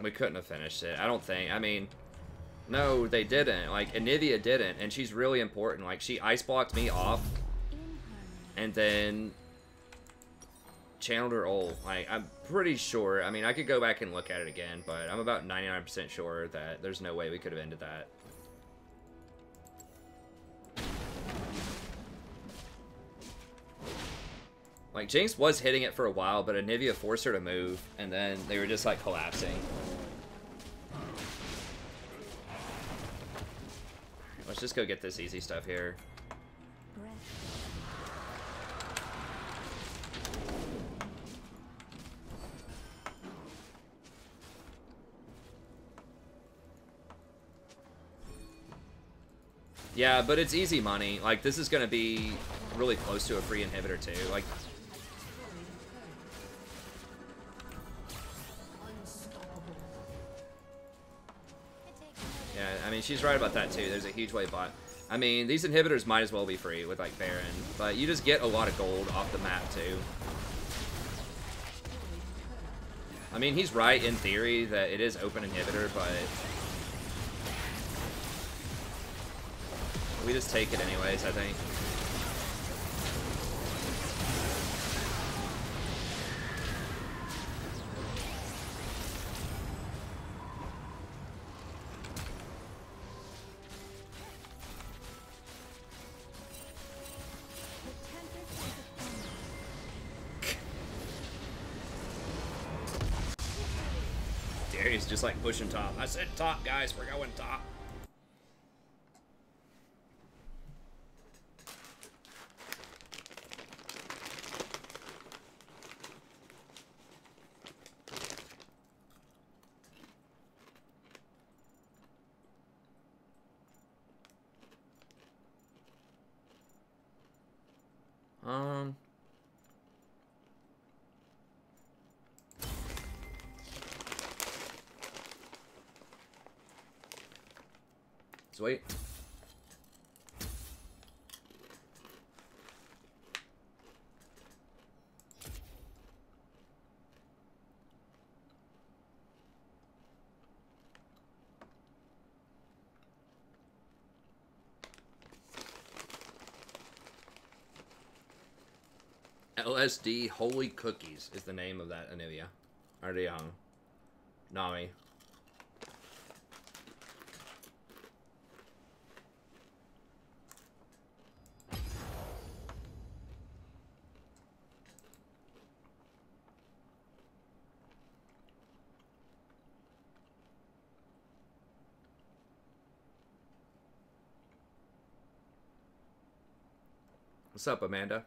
We couldn't have finished it. I don't think. I mean, no, they didn't. Like, Anivia didn't, and she's really important. Like, she ice blocked me off, In harmony. and then channeled her ult. Like, I'm pretty sure. I mean, I could go back and look at it again, but I'm about 99% sure that there's no way we could have ended that. Like, Jinx was hitting it for a while, but Anivia forced her to move, and then they were just, like, collapsing. Let's just go get this easy stuff here. Breathlessly. Yeah, but it's easy money. Like, this is going to be really close to a free inhibitor, too. Like, yeah, I mean, she's right about that, too. There's a huge wave bot. I mean, these inhibitors might as well be free with, like, Baron. But you just get a lot of gold off the map, too. I mean, he's right in theory that it is open inhibitor, but we just take it anyways, I think. Darius just like pushing top. I said top, guys. We're going top. Sweet. LSD Holy Cookies is the name of that Anivia. Or the Nami. What's up, Amanda?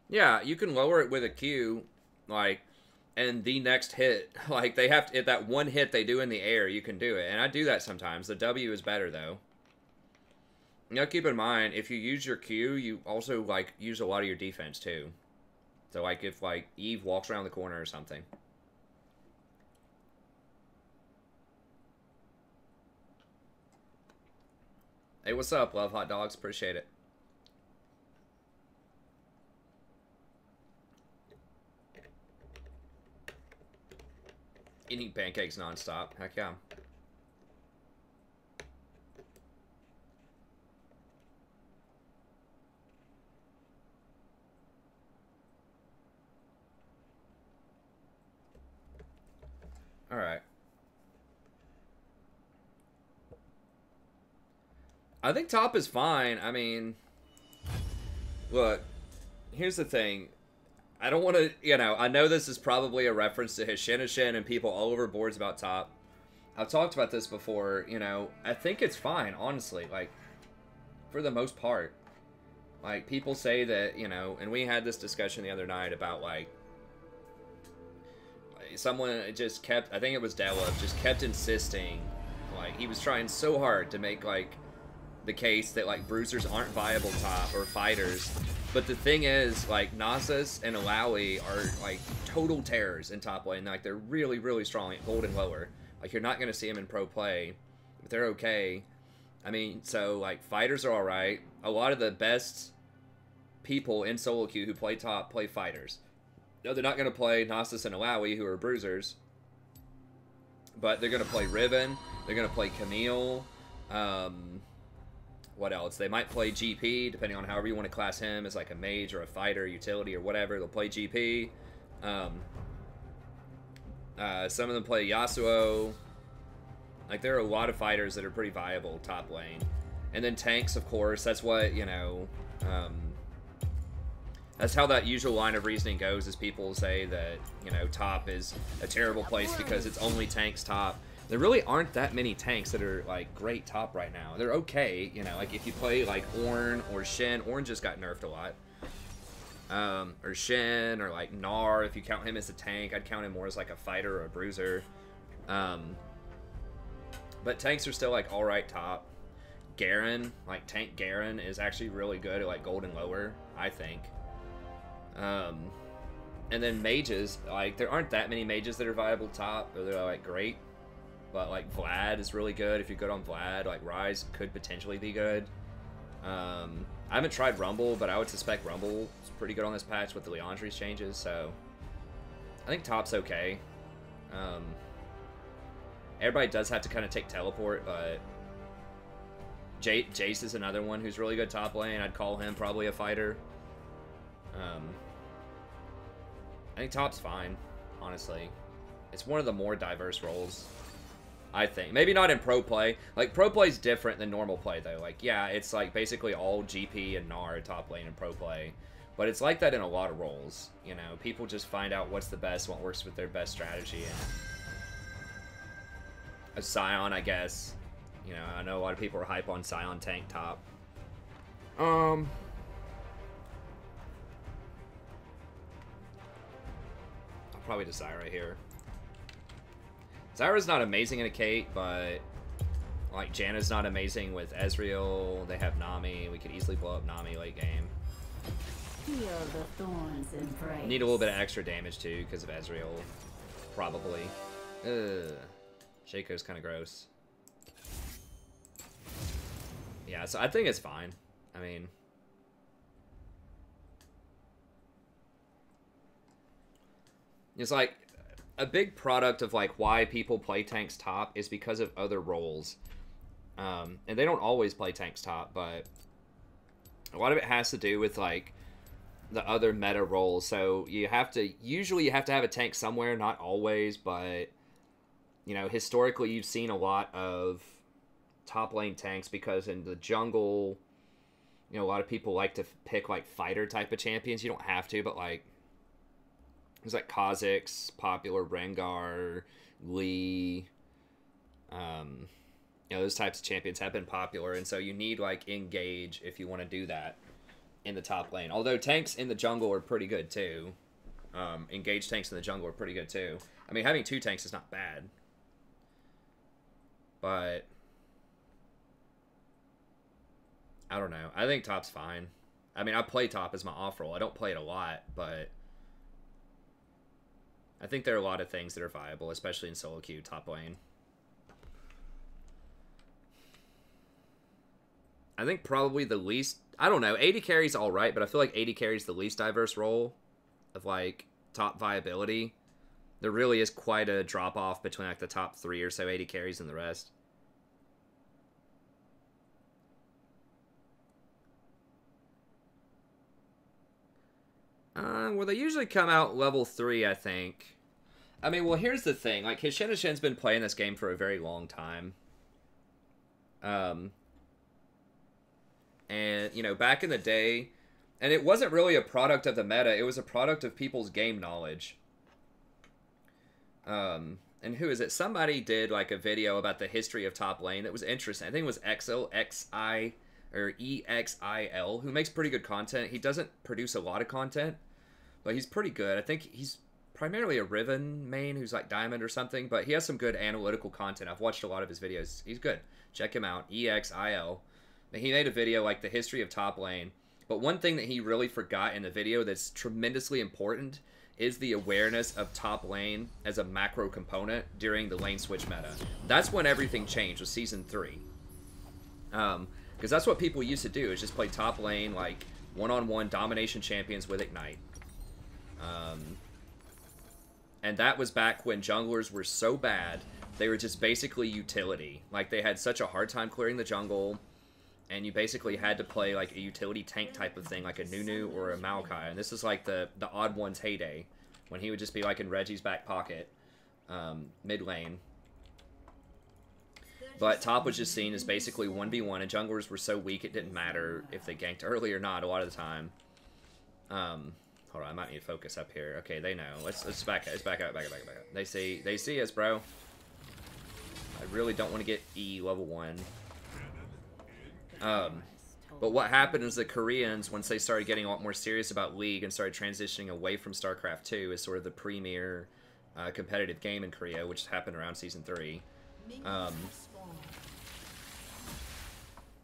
Yeah, you can lower it with a Q, like, and the next hit, like they have to, if that one hit they do in the air, you can do it. And I do that sometimes. The W is better though. You know, keep in mind, if you use your Q, you also like use a lot of your defense too. So like if like Eve walks around the corner or something. Hey, what's up, Love Hot Dogs? Appreciate it. Eating pancakes nonstop. Heck yeah. All right. I think top is fine. I mean, look, here's the thing. I don't want to, you know, I know this is probably a reference to Hishin and people all over boards about top. I've talked about this before, you know, I think it's fine, honestly, like, for the most part. Like, people say that, you know, and we had this discussion the other night about, like, someone just kept, I think it was Delov, just kept insisting, like, he was trying so hard to make, like, the case that, like, bruisers aren't viable top, or fighters. But the thing is, like, Nasus and Alawi are, like, total terrors in top lane. Like, they're really, really strong at gold and lower. Like, you're not going to see them in pro play, but they're okay. I mean, so, like, fighters are alright. A lot of the best people in solo queue who play top play fighters. No, they're not going to play Nasus and Alawi, who are bruisers. But they're going to play Riven. They're going to play Camille. What else? They might play GP, depending on however you want to class him, as like a mage or a fighter, utility, or whatever. They'll play GP. Some of them play Yasuo. Like, there are a lot of fighters that are pretty viable top lane. And then tanks, of course. That's what, you know... that's how that usual line of reasoning goes, is people say that, you know, top is a terrible place because it's only tanks top. There really aren't that many tanks that are, like, great top right now. They're okay, you know, like, if you play, like, Ornn or Shen. Ornn just got nerfed a lot. Or Shen, or, like, Gnar, if you count him as a tank. I'd count him more as, like, a fighter or a bruiser. But tanks are still, like, alright top. Garen, like, tank Garen is actually really good at, like, gold and lower, I think. And then mages, like, there aren't that many mages that are viable top, or they're, like, great. But, like, Vlad is really good if you're good on Vlad. Like, Ryze could potentially be good. I haven't tried Rumble, but I would suspect Rumble is pretty good on this patch with the Leandri's changes, so... I think top's okay. Everybody does have to kind of take teleport, but... Jace is another one who's really good top lane. I'd call him probably a fighter. I think top's fine, honestly. It's one of the more diverse roles, I think. Maybe not in pro play. Like, pro play's different than normal play, though. Like, yeah, it's, like, basically all GP and Gnar top lane in pro play. But it's like that in a lot of roles, you know? People just find out what's the best, what works with their best strategy. And a Scion, I guess. You know, I know a lot of people are hype on Scion tank top. I'll probably just Zyra here. Zyra's not amazing in a Kate, but like Janna's not amazing with Ezreal. They have Nami. We could easily blow up Nami late game. Feel the thorns embrace. Need a little bit of extra damage too because of Ezreal, probably. Ugh. Shaco's kind of gross. Yeah, so I think it's fine. I mean, it's like a big product of like why people play tanks top is because of other roles. And they don't always play tanks top, but a lot of it has to do with like the other meta roles. So you have to, usually you have to have a tank somewhere, not always, but you know, historically you've seen a lot of top lane tanks because in the jungle, you know, a lot of people like to pick like fighter type of champions. You don't have to, but like there's like Kha'Zix, popular, Rengar, Lee, you know, those types of champions have been popular, and so you need like engage if you want to do that in the top lane. Although tanks in the jungle are pretty good too. Engaged tanks in the jungle are pretty good too. I mean, having 2 tanks is not bad. But I don't know. I think top's fine. I mean, I play top as my off role. I don't play it a lot, but I think there are a lot of things that are viable, especially in solo queue, top lane. I think probably the least... I don't know. AD carry's alright, but I feel like AD carry's the least diverse role of, like, top viability. There really is quite a drop-off between, like, the top 3 or so AD carries and the rest. Well, they usually come out level 3, I think. I mean, well, here's the thing. Like, Hishinishin's been playing this game for a very long time. And, you know, back in the day, and it wasn't really a product of the meta, it was a product of people's game knowledge. And who is it? Somebody did, like, a video about the history of top lane that was interesting. I think it was EXIL, or EXIL, who makes pretty good content. He doesn't produce a lot of content, but he's pretty good. I think he's primarily a Riven main who's like Diamond or something, but he has some good analytical content. I've watched a lot of his videos. He's good. Check him out, EXIL. He made a video like the history of top lane, but one thing that he really forgot in the video that's tremendously important is the awareness of top lane as a macro component during the lane switch meta. That's when everything changed, was Season 3. Because that's what people used to do, is just play top lane, like, one-on-one domination champions with Ignite. And that was back when junglers were so bad, they were just basically utility. Like, they had such a hard time clearing the jungle, and you basically had to play, like, a utility tank type of thing, like a Nunu or a Maokai. And this is, like, the odd one's heyday, when he would just be, like, in Reggie's back pocket, mid lane. But top was just seen as basically 1v1, and junglers were so weak it didn't matter if they ganked early or not a lot of the time. Hold on, I might need to focus up here. Okay, they know. Let's back out. Let's back out. They see us, bro. I really don't want to get E level 1. But what happened is the Koreans, once they started getting a lot more serious about League and started transitioning away from StarCraft 2 as sort of the premier competitive game in Korea, which happened around Season 3.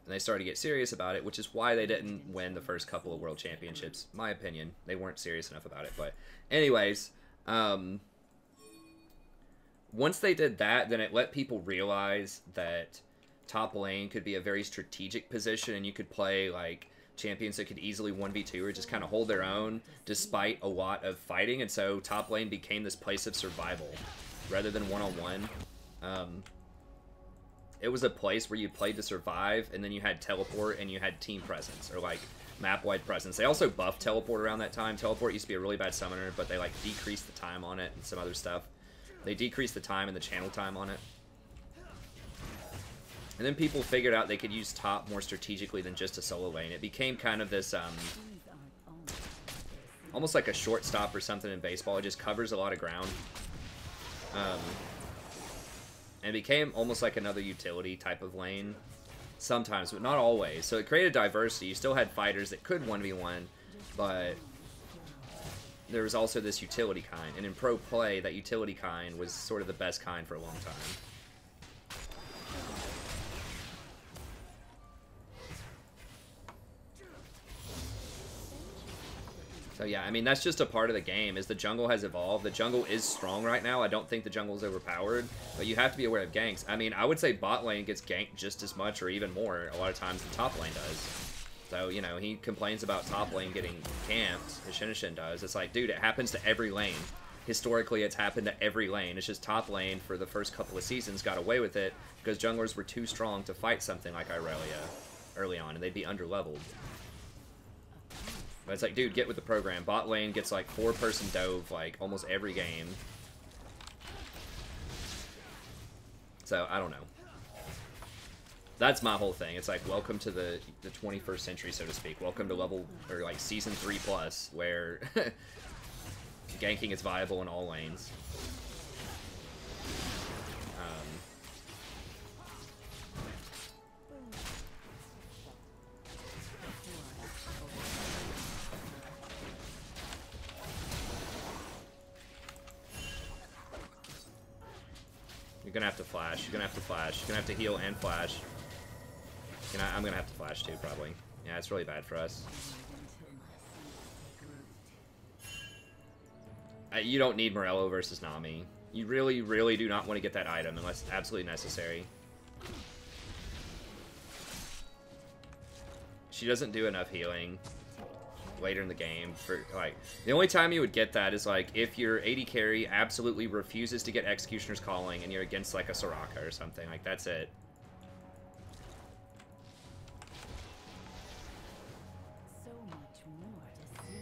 And they started to get serious about it, which is why they didn't win the first couple of World Championships. My opinion. They weren't serious enough about it. But anyways, once they did that, then it let people realize that top lane could be a very strategic position, and you could play, like, champions that could easily 1v2 or just kind of hold their own despite a lot of fighting. And so top lane became this place of survival rather than one-on-one. It was a place where you played to survive, and then you had teleport and you had team presence, or like map-wide presence. They also buffed teleport around that time. Teleport used to be a really bad summoner, but they like decreased the time on it and some other stuff. They decreased the time and the channel time on it. And then people figured out they could use top more strategically than just a solo lane. It became kind of this, almost like a shortstop or something in baseball. It just covers a lot of ground. And it became almost like another utility type of lane. Sometimes, but not always. So it created diversity. You still had fighters that could 1v1, but there was also this utility kind. And in pro play, that utility kind was sort of the best kind for a long time. So yeah, I mean, that's just a part of the game. As the jungle has evolved, the jungle is strong right now. I don't think the jungle is overpowered, but you have to be aware of ganks. I mean, I would say bot lane gets ganked just as much or even more a lot of times than top lane does. So, you know, he complains about top lane getting camped, as Shinishin does. It's like, dude, it happens to every lane. Historically, it's happened to every lane. It's just top lane for the first couple of seasons got away with it because junglers were too strong to fight something like Irelia early on, and they'd be underleveled. But it's like, dude, get with the program. Bot lane gets like 4-person dove like almost every game. So, I don't know. That's my whole thing. It's like, welcome to the 21st century, so to speak. Welcome to level, or like Season 3+, where ganking is viable in all lanes. You're gonna have to flash. You're gonna have to flash. You're gonna have to heal and flash. I'm gonna have to flash too, probably. Yeah, it's really bad for us. You don't need Morello versus Nami. You really, really do not want to get that item unless it's absolutely necessary. She doesn't do enough healing later in the game. For like, the only time you would get that is like if your AD carry absolutely refuses to get Executioner's Calling and you're against like a Soraka or something. Like, that's it. So much more to see.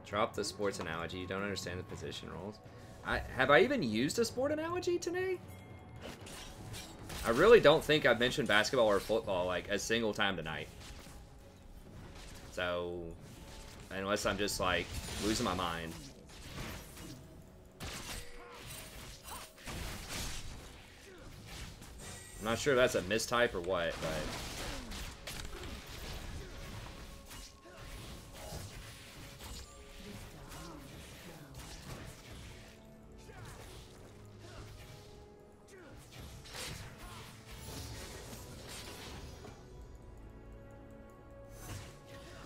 Drop the sports analogy. You don't understand the position roles. Have I even used a sport analogy today? I really don't think I've mentioned basketball or football like a single time tonight. So, unless I'm just like losing my mind. I'm not sure if that's a mistype or what, but...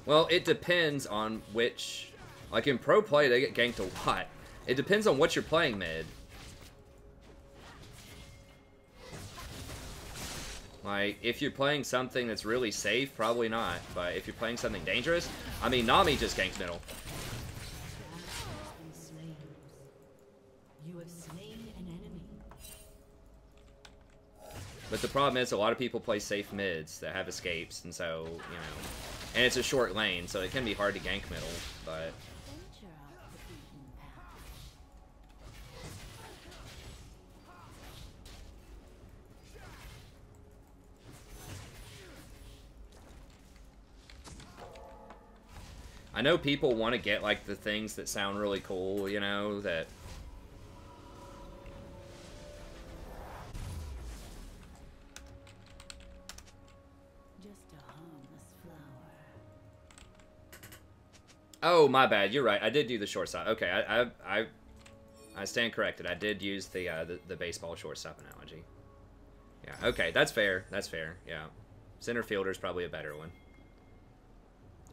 Well, it depends on which... Like, in pro play, they get ganked a lot. It depends on what you're playing mid. Like, if you're playing something that's really safe, probably not. But if you're playing something dangerous... I mean, Nami just ganks middle. You have slain an enemy. But the problem is, a lot of people play safe mids that have escapes, and so, you know... And it's a short lane, so it can be hard to gank middle, but... Venture off the beaten path. I know people want to get, like, the things that sound really cool, you know, that... Oh, my bad. You're right. I did do the shortstop. Okay, I stand corrected. I did use the baseball shortstop analogy. Yeah. Okay, that's fair. That's fair. Yeah. Center fielder is probably a better one.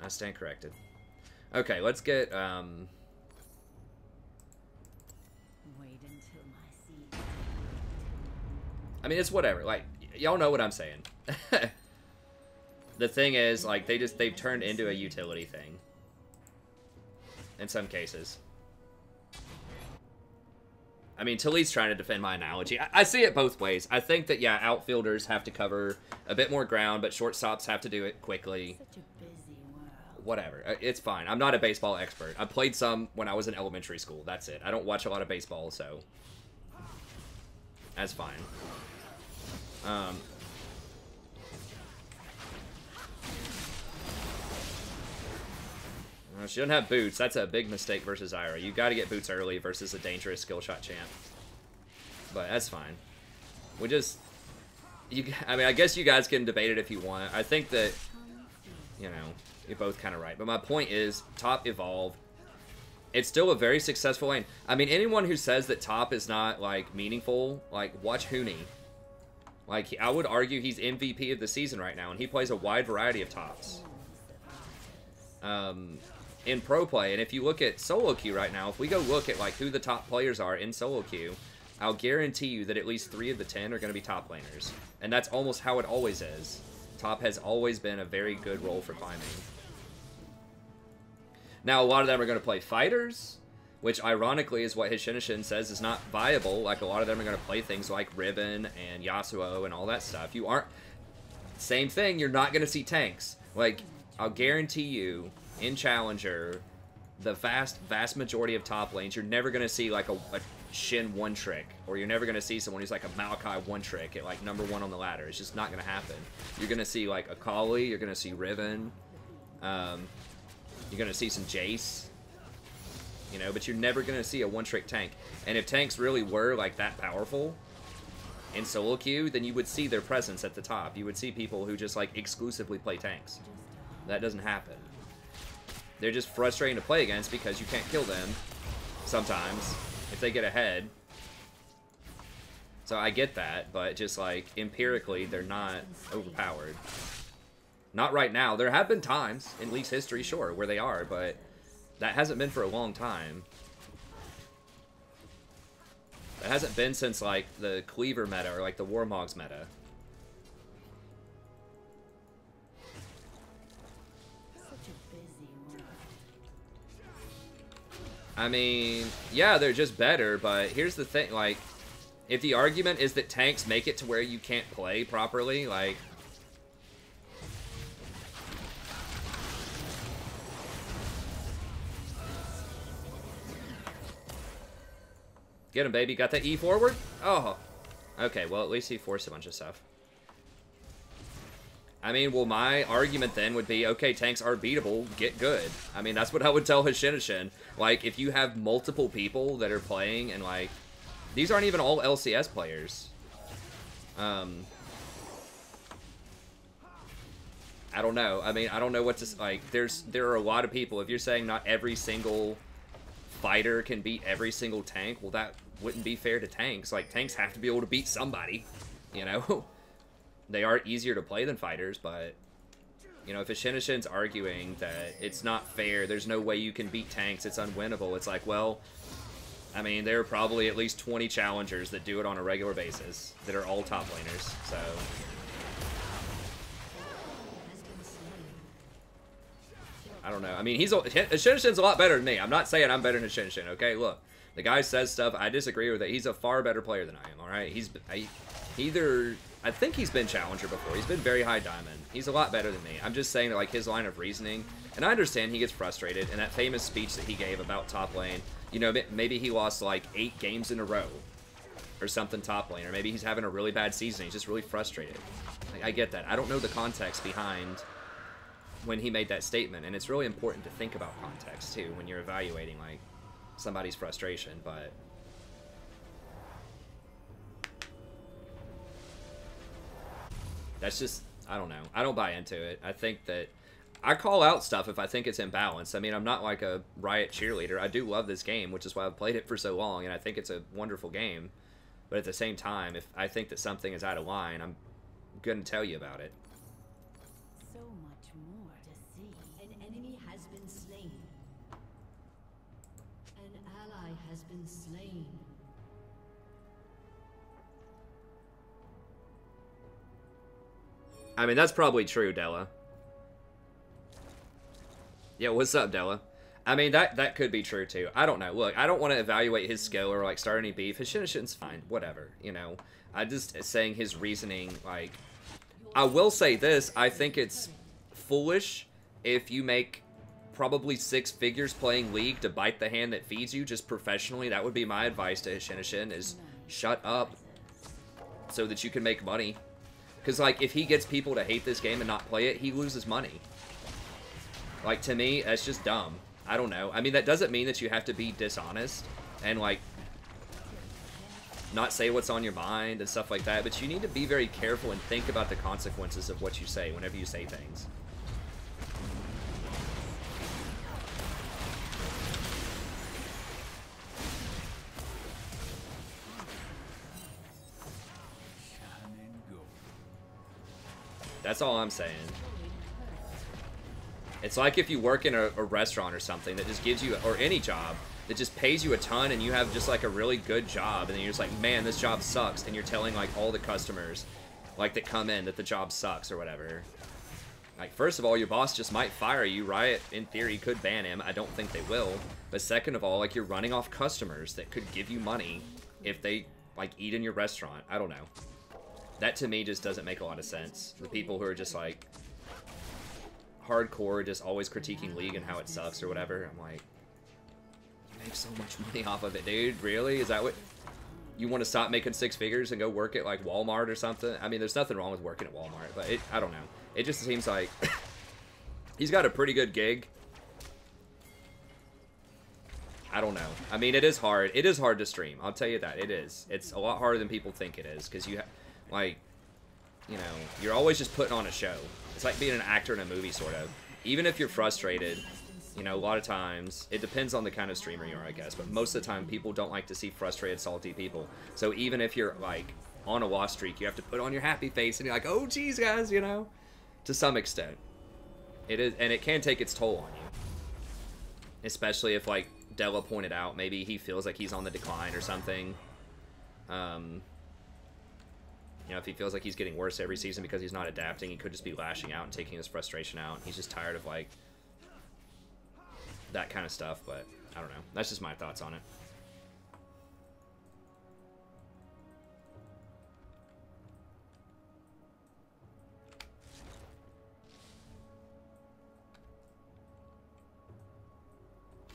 I stand corrected. Okay, let's get Wait until my seed. I mean, it's whatever. Like, y'all know what I'm saying. The thing is, like, they've turned into a utility thing. In some cases. I mean, Taliyah's trying to defend my analogy. I see it both ways. I think that, yeah, outfielders have to cover a bit more ground, but shortstops have to do it quickly. Such a busy world. Whatever. It's fine. I'm not a baseball expert. I played some when I was in elementary school. That's it. I don't watch a lot of baseball, so... That's fine. She doesn't have boots. That's a big mistake versus Ira. You got to get boots early versus a dangerous skill shot champ. But that's fine. We just... I mean, I guess you guys can debate it if you want. I think that, you know, you're both kind of right. But my point is, top evolved. It's still a very successful lane. I mean, anyone who says that top is not, like, meaningful, like, watch Huni. Like, I would argue he's MVP of the season right now, and he plays a wide variety of tops. In pro play, and if you look at solo queue right now, if we go look at like who the top players are in solo queue, I'll guarantee you that at least 3 of the 10 are going to be top laners, and that's almost how it always is. Top has always been a very good role for climbing. Now, a lot of them are going to play fighters, which ironically is what his Shinshin says is not viable. Like, a lot of them are going to play things like Riven and Yasuo and all that stuff. You aren't... Same thing, you're not going to see tanks. Like, I'll guarantee you, in Challenger, the vast majority of top lanes, you're never going to see, like, a Shin one-trick, or you're never going to see someone who's, like, a Maokai one-trick at, like, #1 on the ladder. It's just not going to happen. You're going to see, like, Akali, you're going to see Riven, you're going to see some Jace, you know, but you're never going to see a one-trick tank. And if tanks really were, like, that powerful, in solo queue, then you would see their presence at the top. You would see people who just like exclusively play tanks. That doesn't happen. They're just frustrating to play against because you can't kill them sometimes if they get ahead. So I get that, but just like empirically, they're not overpowered. Not right now. There have been times in League's history, sure, where they are, but that hasn't been for a long time. That hasn't been since like the Cleaver meta or like the Warmogs meta. I mean, yeah, they're just better, but here's the thing, like, if the argument is that tanks make it to where you can't play properly, like... Get him, baby. Got that E forward? Oh. Okay, well, at least he forced a bunch of stuff. I mean, well, my argument then would be, okay, tanks are beatable, get good. I mean, that's what I would tell Hishinishin. Like, if you have multiple people that are playing, and, like, these aren't even all LCS players. I don't know. I mean, I don't know what to, like, there are a lot of people. If you're saying not every single fighter can beat every single tank, well, that wouldn't be fair to tanks. Like, tanks have to be able to beat somebody, you know? They are easier to play than fighters, but, you know, if Hishinishin's arguing that it's not fair, there's no way you can beat tanks, it's unwinnable, it's like, well, I mean, there are probably at least 20 challengers that do it on a regular basis, that are all top laners, so... I don't know. I mean, Hishinishin's a lot better than me. I'm not saying I'm better than Hishinishin, okay? Look, the guy says stuff, I disagree with it. He's a far better player than I am, alright? I think he's been Challenger before. He's been very high Diamond. He's a lot better than me. I'm just saying that, like, his line of reasoning, and I understand he gets frustrated, and that famous speech that he gave about top lane, you know, maybe he lost, like, 8 games in a row, or something top lane, or maybe he's having a really bad season. He's just really frustrated. Like, I get that. I don't know the context behind when he made that statement, and it's really important to think about context, too, when you're evaluating, like, somebody's frustration, but... That's just, I don't know. I don't buy into it. I think that, I call out stuff if I think it's imbalanced. I mean, I'm not like a Riot cheerleader. I do love this game, which is why I've played it for so long, and I think it's a wonderful game. But at the same time, if I think that something is out of line, I'm going to tell you about it. So much more to see. An enemy has been slain. An ally has been slain. I mean, that's probably true, Della. Yeah, what's up, Della? I mean, that could be true, too. I don't know. Look, I don't want to evaluate his skill or, like, start any beef. His Shinishin's fine. Whatever, you know. I'm just saying his reasoning, like... I will say this. I think it's foolish if you make probably 6 figures playing League to bite the hand that feeds you just professionally. That would be my advice to Hishinishin, is shut up so that you can make money. Because, like, if he gets people to hate this game and not play it, he loses money. Like, to me, that's just dumb. I don't know. I mean, that doesn't mean that you have to be dishonest and, like, not say what's on your mind and stuff like that, but you need to be very careful and think about the consequences of what you say whenever you say things. That's all I'm saying. It's like if you work in a restaurant or something that just gives you, or any job, that just pays you a ton and you have just like a really good job, and then you're just like, man, this job sucks, and you're telling like all the customers like that come in that the job sucks or whatever. Like, first of all, your boss just might fire you. Riot, in theory, could ban him. I don't think they will. But second of all, like, you're running off customers that could give you money if they, like, eat in your restaurant. I don't know. That, to me, just doesn't make a lot of sense. The people who are just, like, hardcore, just always critiquing League and how it sucks or whatever, I'm like, you make so much money off of it, dude. Really? Is that what... You want to stop making 6 figures and go work at, like, Walmart or something? I mean, there's nothing wrong with working at Walmart, but I don't know. It just seems like he's got a pretty good gig. I don't know. I mean, it is hard. It is hard to stream. I'll tell you that. It is. It's a lot harder than people think it is. Because you, like, you know, you're always just putting on a show. It's like being an actor in a movie, sort of. Even if you're frustrated, you know, a lot of times, it depends on the kind of streamer you are, I guess. But most of the time, people don't like to see frustrated, salty people. So even if you're, like, on a loss streak, you have to put on your happy face. And you're like, oh, geez, guys, you know. To some extent. It is, and it can take its toll on you. Especially if, like, Della pointed out, maybe he feels like he's on the decline or something. You know, if he feels like he's getting worse every season because he's not adapting, he could just be lashing out and taking his frustration out. He's just tired of, like, that kind of stuff, but I don't know. That's just my thoughts on it.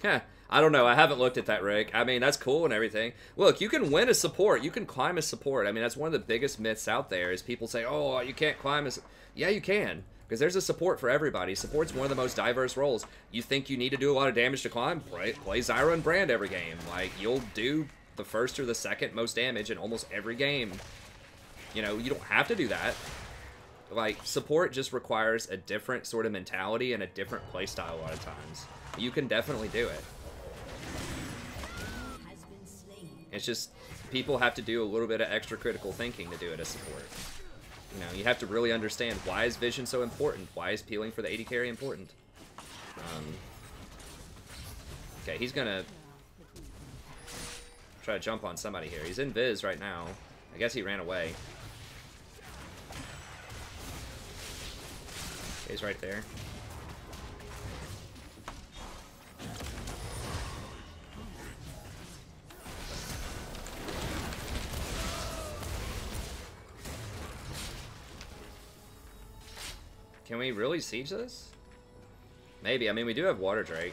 Yeah, I don't know. I haven't looked at that, Rick. I mean, that's cool and everything. Look, you can win as support. You can climb as support. I mean, that's one of the biggest myths out there is people say, oh, you can't climb as... Yeah, you can. Because there's a support for everybody. Support's one of the most diverse roles. You think you need to do a lot of damage to climb? Play Zyra and Brand every game. Like, you'll do the first or the second most damage in almost every game. You know, you don't have to do that. Like, support just requires a different sort of mentality and a different playstyle a lot of times. You can definitely do it. It's just, people have to do a little bit of extra critical thinking to do it as support. You know, you have to really understand, why is vision so important? Why is peeling for the AD carry important? Okay, he's gonna try to jump on somebody here. He's in Viz right now. I guess he ran away. He's right there. Can we really siege this? Maybe. I mean, we do have Water Drake.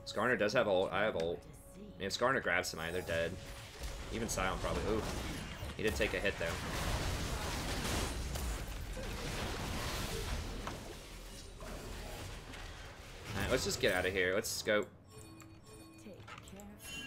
Skarner does have ult. I have ult. I mean, if Skarner grabs somebody, they're dead. Even Sion probably. Ooh. He did take a hit, though. Alright, let's just get out of here. Let's go. Take careful steps.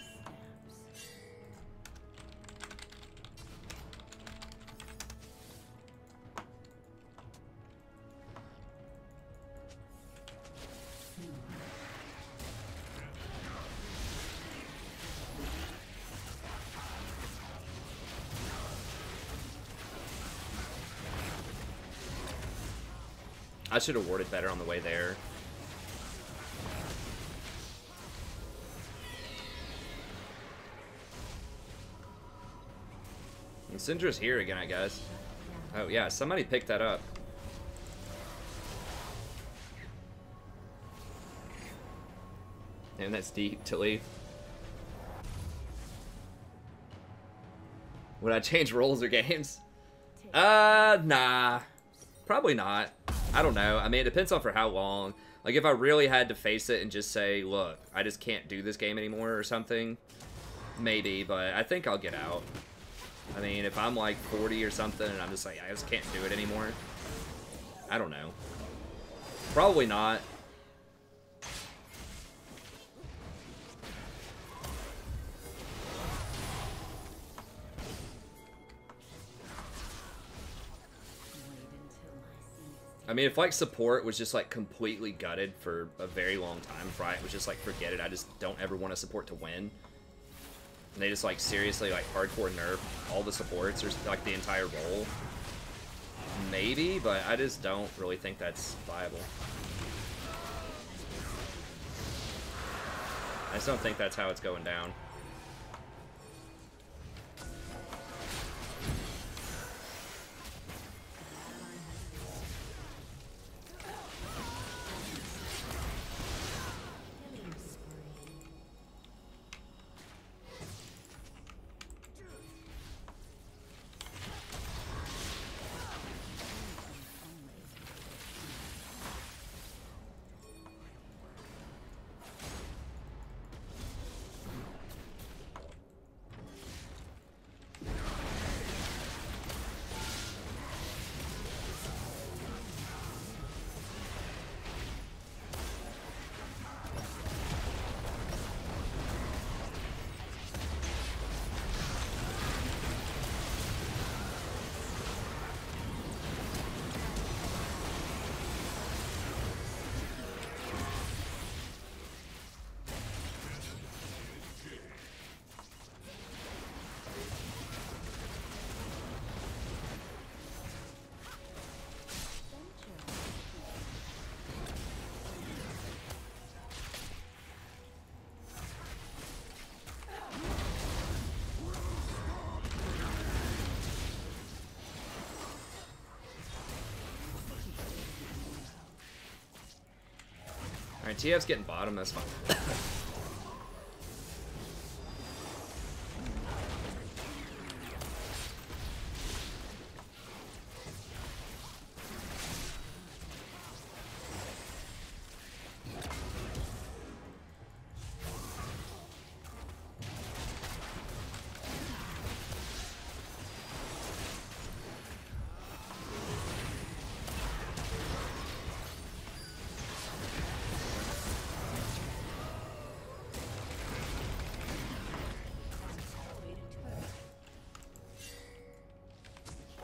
I should have warded better on the way there. And Syndra's here again, I guess. Oh, yeah, somebody picked that up. And that's deep to leave. Would I change roles or games? Nah. Probably not. I don't know. I mean, it depends on for how long. Like, if I really had to face it and just say, look, I just can't do this game anymore or something, maybe, but I think I'll get out. I mean, if I'm like 40 or something and I'm just like, I just can't do it anymore, I don't know. Probably not. I mean, if, like, support was just, like, completely gutted for a very long time, if Riot was just, like, forget it, I just don't ever want a support to win. And they just, like, seriously, like, hardcore nerf all the supports or, like, the entire role. Maybe, but I just don't really think that's viable. I just don't think that's how it's going down. Alright, TF's getting bottom, that's fine.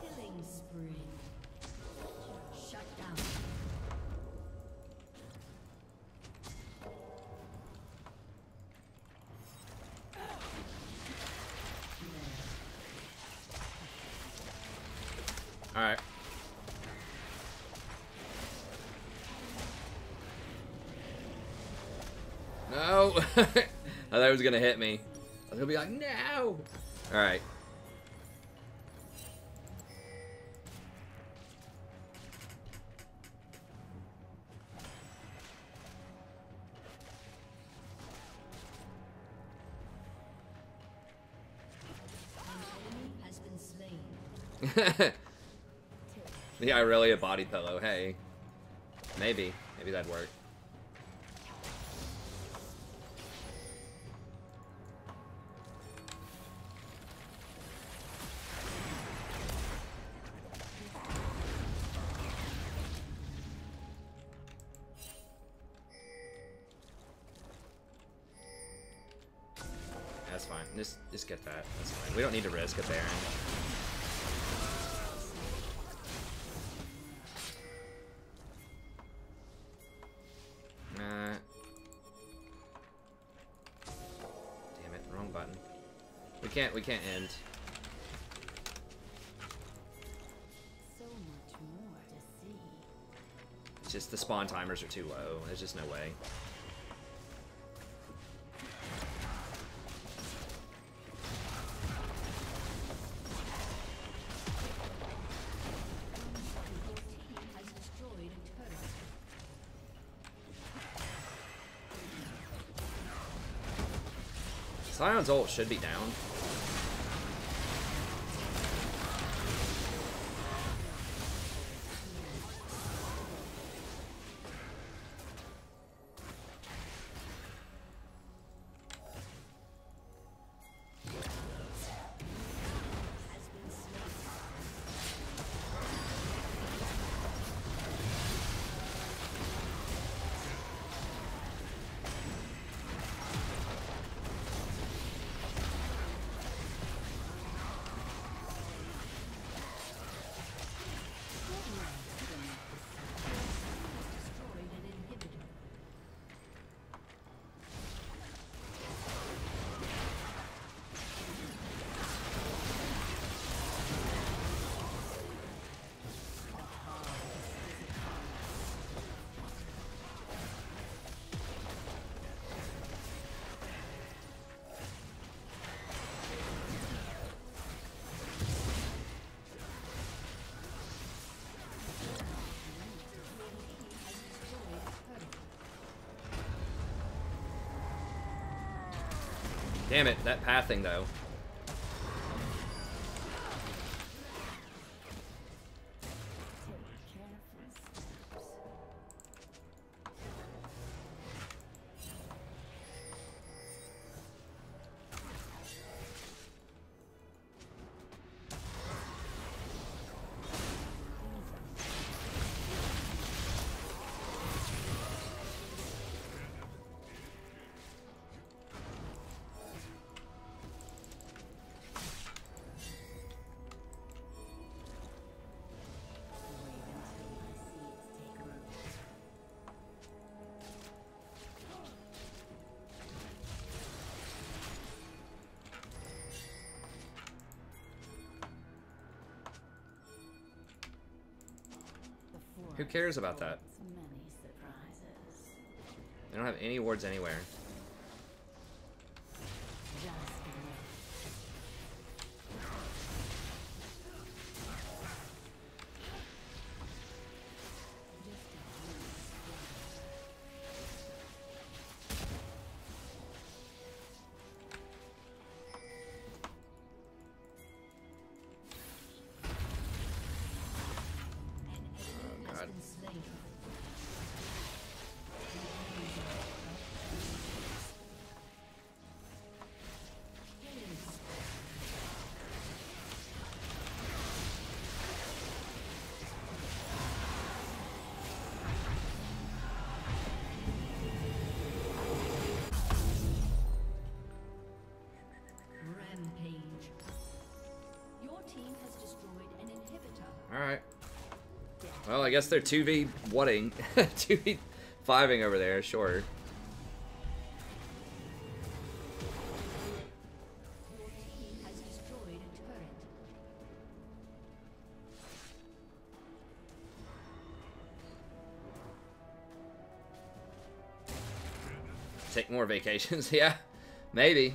Killing spree. Shut down. Alright. No! I thought it was gonna hit me. I was gonna be like, no! Alright. Has been slain. Yeah, really a body pillow. Hey. Maybe. Maybe that'd work. That's fine. Just get that. That's fine. We don't need to risk a Baron. Damn it, wrong button. We can't end. So much more to see. It's just the spawn timers are too low. There's just no way. Has destroyed a turret. Sion's ult should be down. Destroyed an inhibitor. Damn it, that pathing though. Take careful steps. Who cares about that? Many surprises. They don't have any wards anywhere. Just wait. destroyed an inhibitor. Alright. Well, I guess they're 2v whatting. 2v 5ing over there, sure. Your team has destroyed a turret. Take more vacations, yeah. Maybe.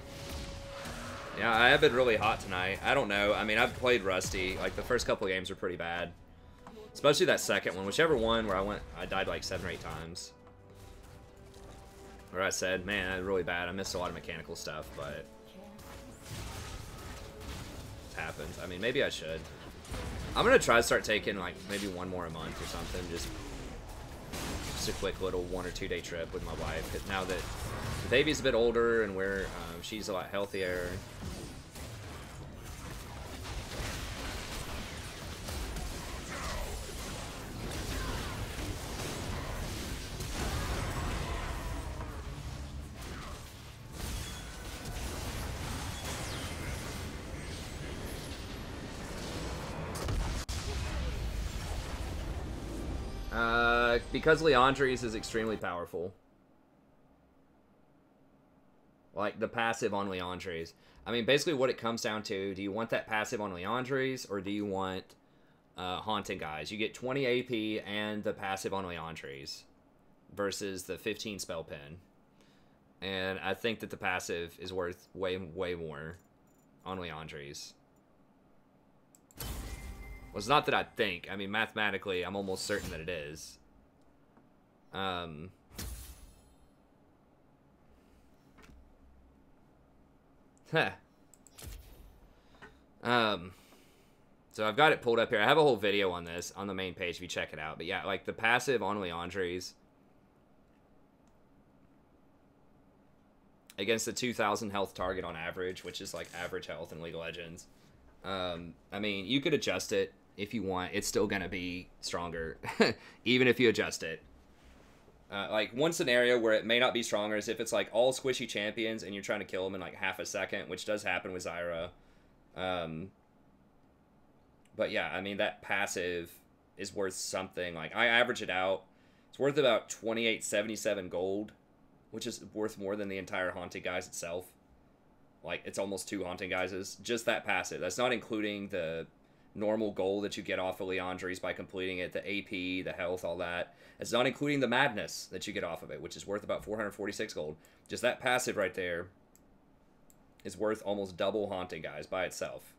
Yeah, I have been really hot tonight. I don't know. I mean, I've played Rusty. Like, the first couple of games were pretty bad. Especially that second one. Whichever one where I died like 7 or 8 times. Where I said, man, really bad. I missed a lot of mechanical stuff, but it happens. I mean, maybe I should. I'm going to try to start taking, like, maybe one more a month or something. Just a quick little 1 or 2 day trip with my wife. 'Cause now that the baby's a bit older and she's a lot healthier. Because Leandre's is extremely powerful. Like, the passive on Leandre's. I mean, basically what it comes down to, do you want that passive on Leandre's, or do you want Haunting Guys? You get 20 AP and the passive on Leandre's versus the 15 spell pin. And I think that the passive is worth way more on Leandre's. Well, it's not that I think. I mean, mathematically, I'm almost certain that it is. So I've got it pulled up here. I have a whole video on this on the main page if you check it out. But yeah, like the passive on Leandre's against the 2,000 health target on average, which is like average health in League of Legends. I mean, you could adjust it if you want. It's still going to be stronger, even if you adjust it. Like, one scenario where it may not be stronger is if it's, like, all squishy champions and you're trying to kill them in, like, half a second, which does happen with Zyra. But, yeah, I mean, that passive is worth something. Like, I average it out. It's worth about 28.77 gold, which is worth more than the entire Haunting Guys itself. Like, it's almost 2 Haunting Guises. Just that passive. That's not including the normal gold that you get off of Leandre's by completing it, the AP, the health, all that. It's not including the madness that you get off of it, which is worth about 446 gold. Just that passive right there is worth almost double Haunting Guys by itself.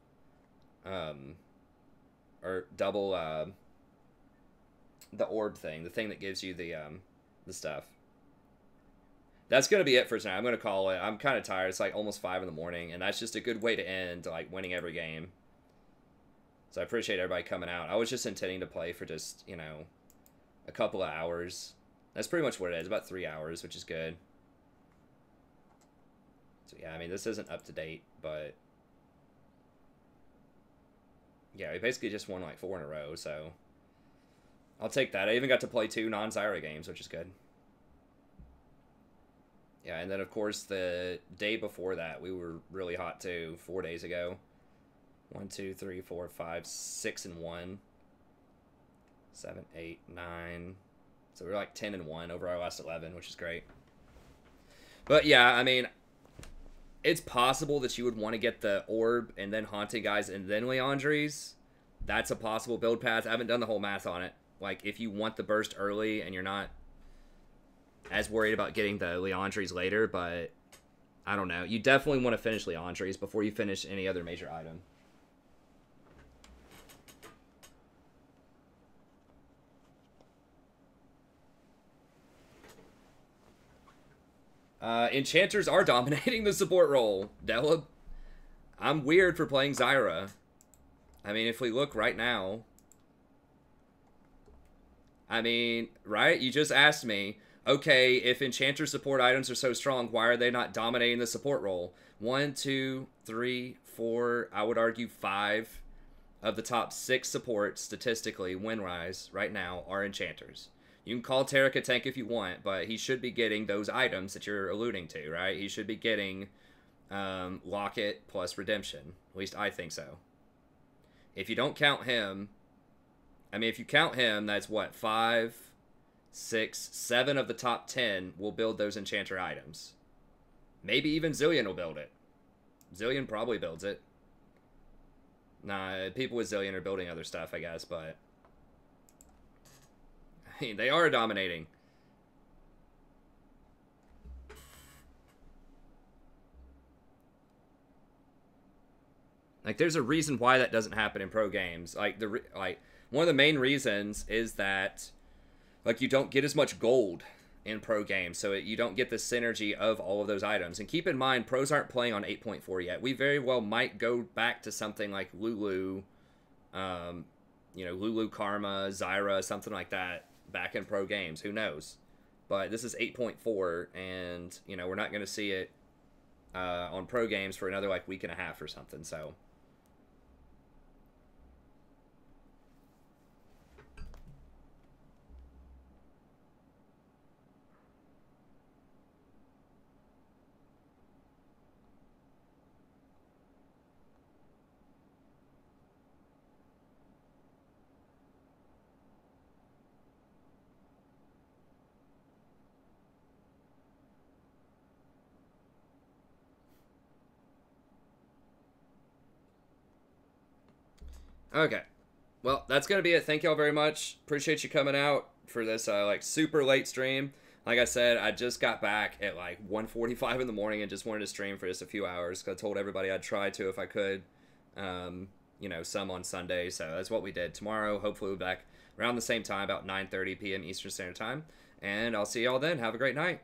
Or double the orb thing, the thing that gives you the stuff. That's going to be it for tonight. I'm going to call it. I'm kind of tired. It's like almost 5 in the morning, and that's just a good way to end, like, winning every game. So I appreciate everybody coming out. I was just intending to play for just, you know, a couple of hours. That's pretty much what it is, about 3 hours, which is good. So yeah, I mean, this isn't up to date, but yeah, we basically just won like 4 in a row, so I'll take that. I even got to play 2 non-Zyra games, which is good. Yeah, and then of course the day before that, we were really hot too, 4 days ago. 1, 2, 3, 4, 5, 6 and 1. 7, 8, 9. So we're like 10 and 1 over our last 11, which is great. But yeah, I mean, it's possible that you would want to get the orb and then Haunting Guys and then Leandre's. That's a possible build path. I haven't done the whole math on it. Like, if you want the burst early and you're not as worried about getting the Leandre's later, but I don't know. You definitely want to finish Leandre's before you finish any other major item. Enchanters are dominating the support role, Della. I'm weird for playing Zyra. I mean, if we look right now, I mean, right? You just asked me, okay, if Enchanter support items are so strong, why are they not dominating the support role? 1, 2, 3, 4, I would argue 5 of the top 6 supports, statistically, win-wise, right now, are Enchanters. You can call Tarek a tank if you want, but he should be getting those items that you're alluding to, right? He should be getting Locket plus Redemption. At least I think so. If you don't count him, I mean, if you count him, that's what, 5, 6, 7 of the top 10 will build those Enchanter items. Maybe even Zillion will build it. Zillion probably builds it. Nah, people with Zillion are building other stuff, I guess, but... I mean, they are dominating. Like, there's a reason why that doesn't happen in pro games. Like, one of the main reasons is that, like, you don't get as much gold in pro games, so you don't get the synergy of all of those items. And keep in mind, pros aren't playing on 8.4 yet. We very well might go back to something like Lulu, you know, Lulu Karma, Zyra, something like that, back in pro games. Who knows? But this is 8.4, and, you know, we're not going to see it on pro games for another, like, week and a half or something, so... Okay. Well, that's going to be it. Thank y'all very much. Appreciate you coming out for this, like, super late stream. Like I said, I just got back at, like, 1:45 in the morning and just wanted to stream for just a few hours. I told everybody I'd try to if I could. You know, some on Sunday, so that's what we did. Tomorrow, hopefully we'll be back around the same time, about 9:30 p.m. Eastern Standard Time. And I'll see y'all then. Have a great night.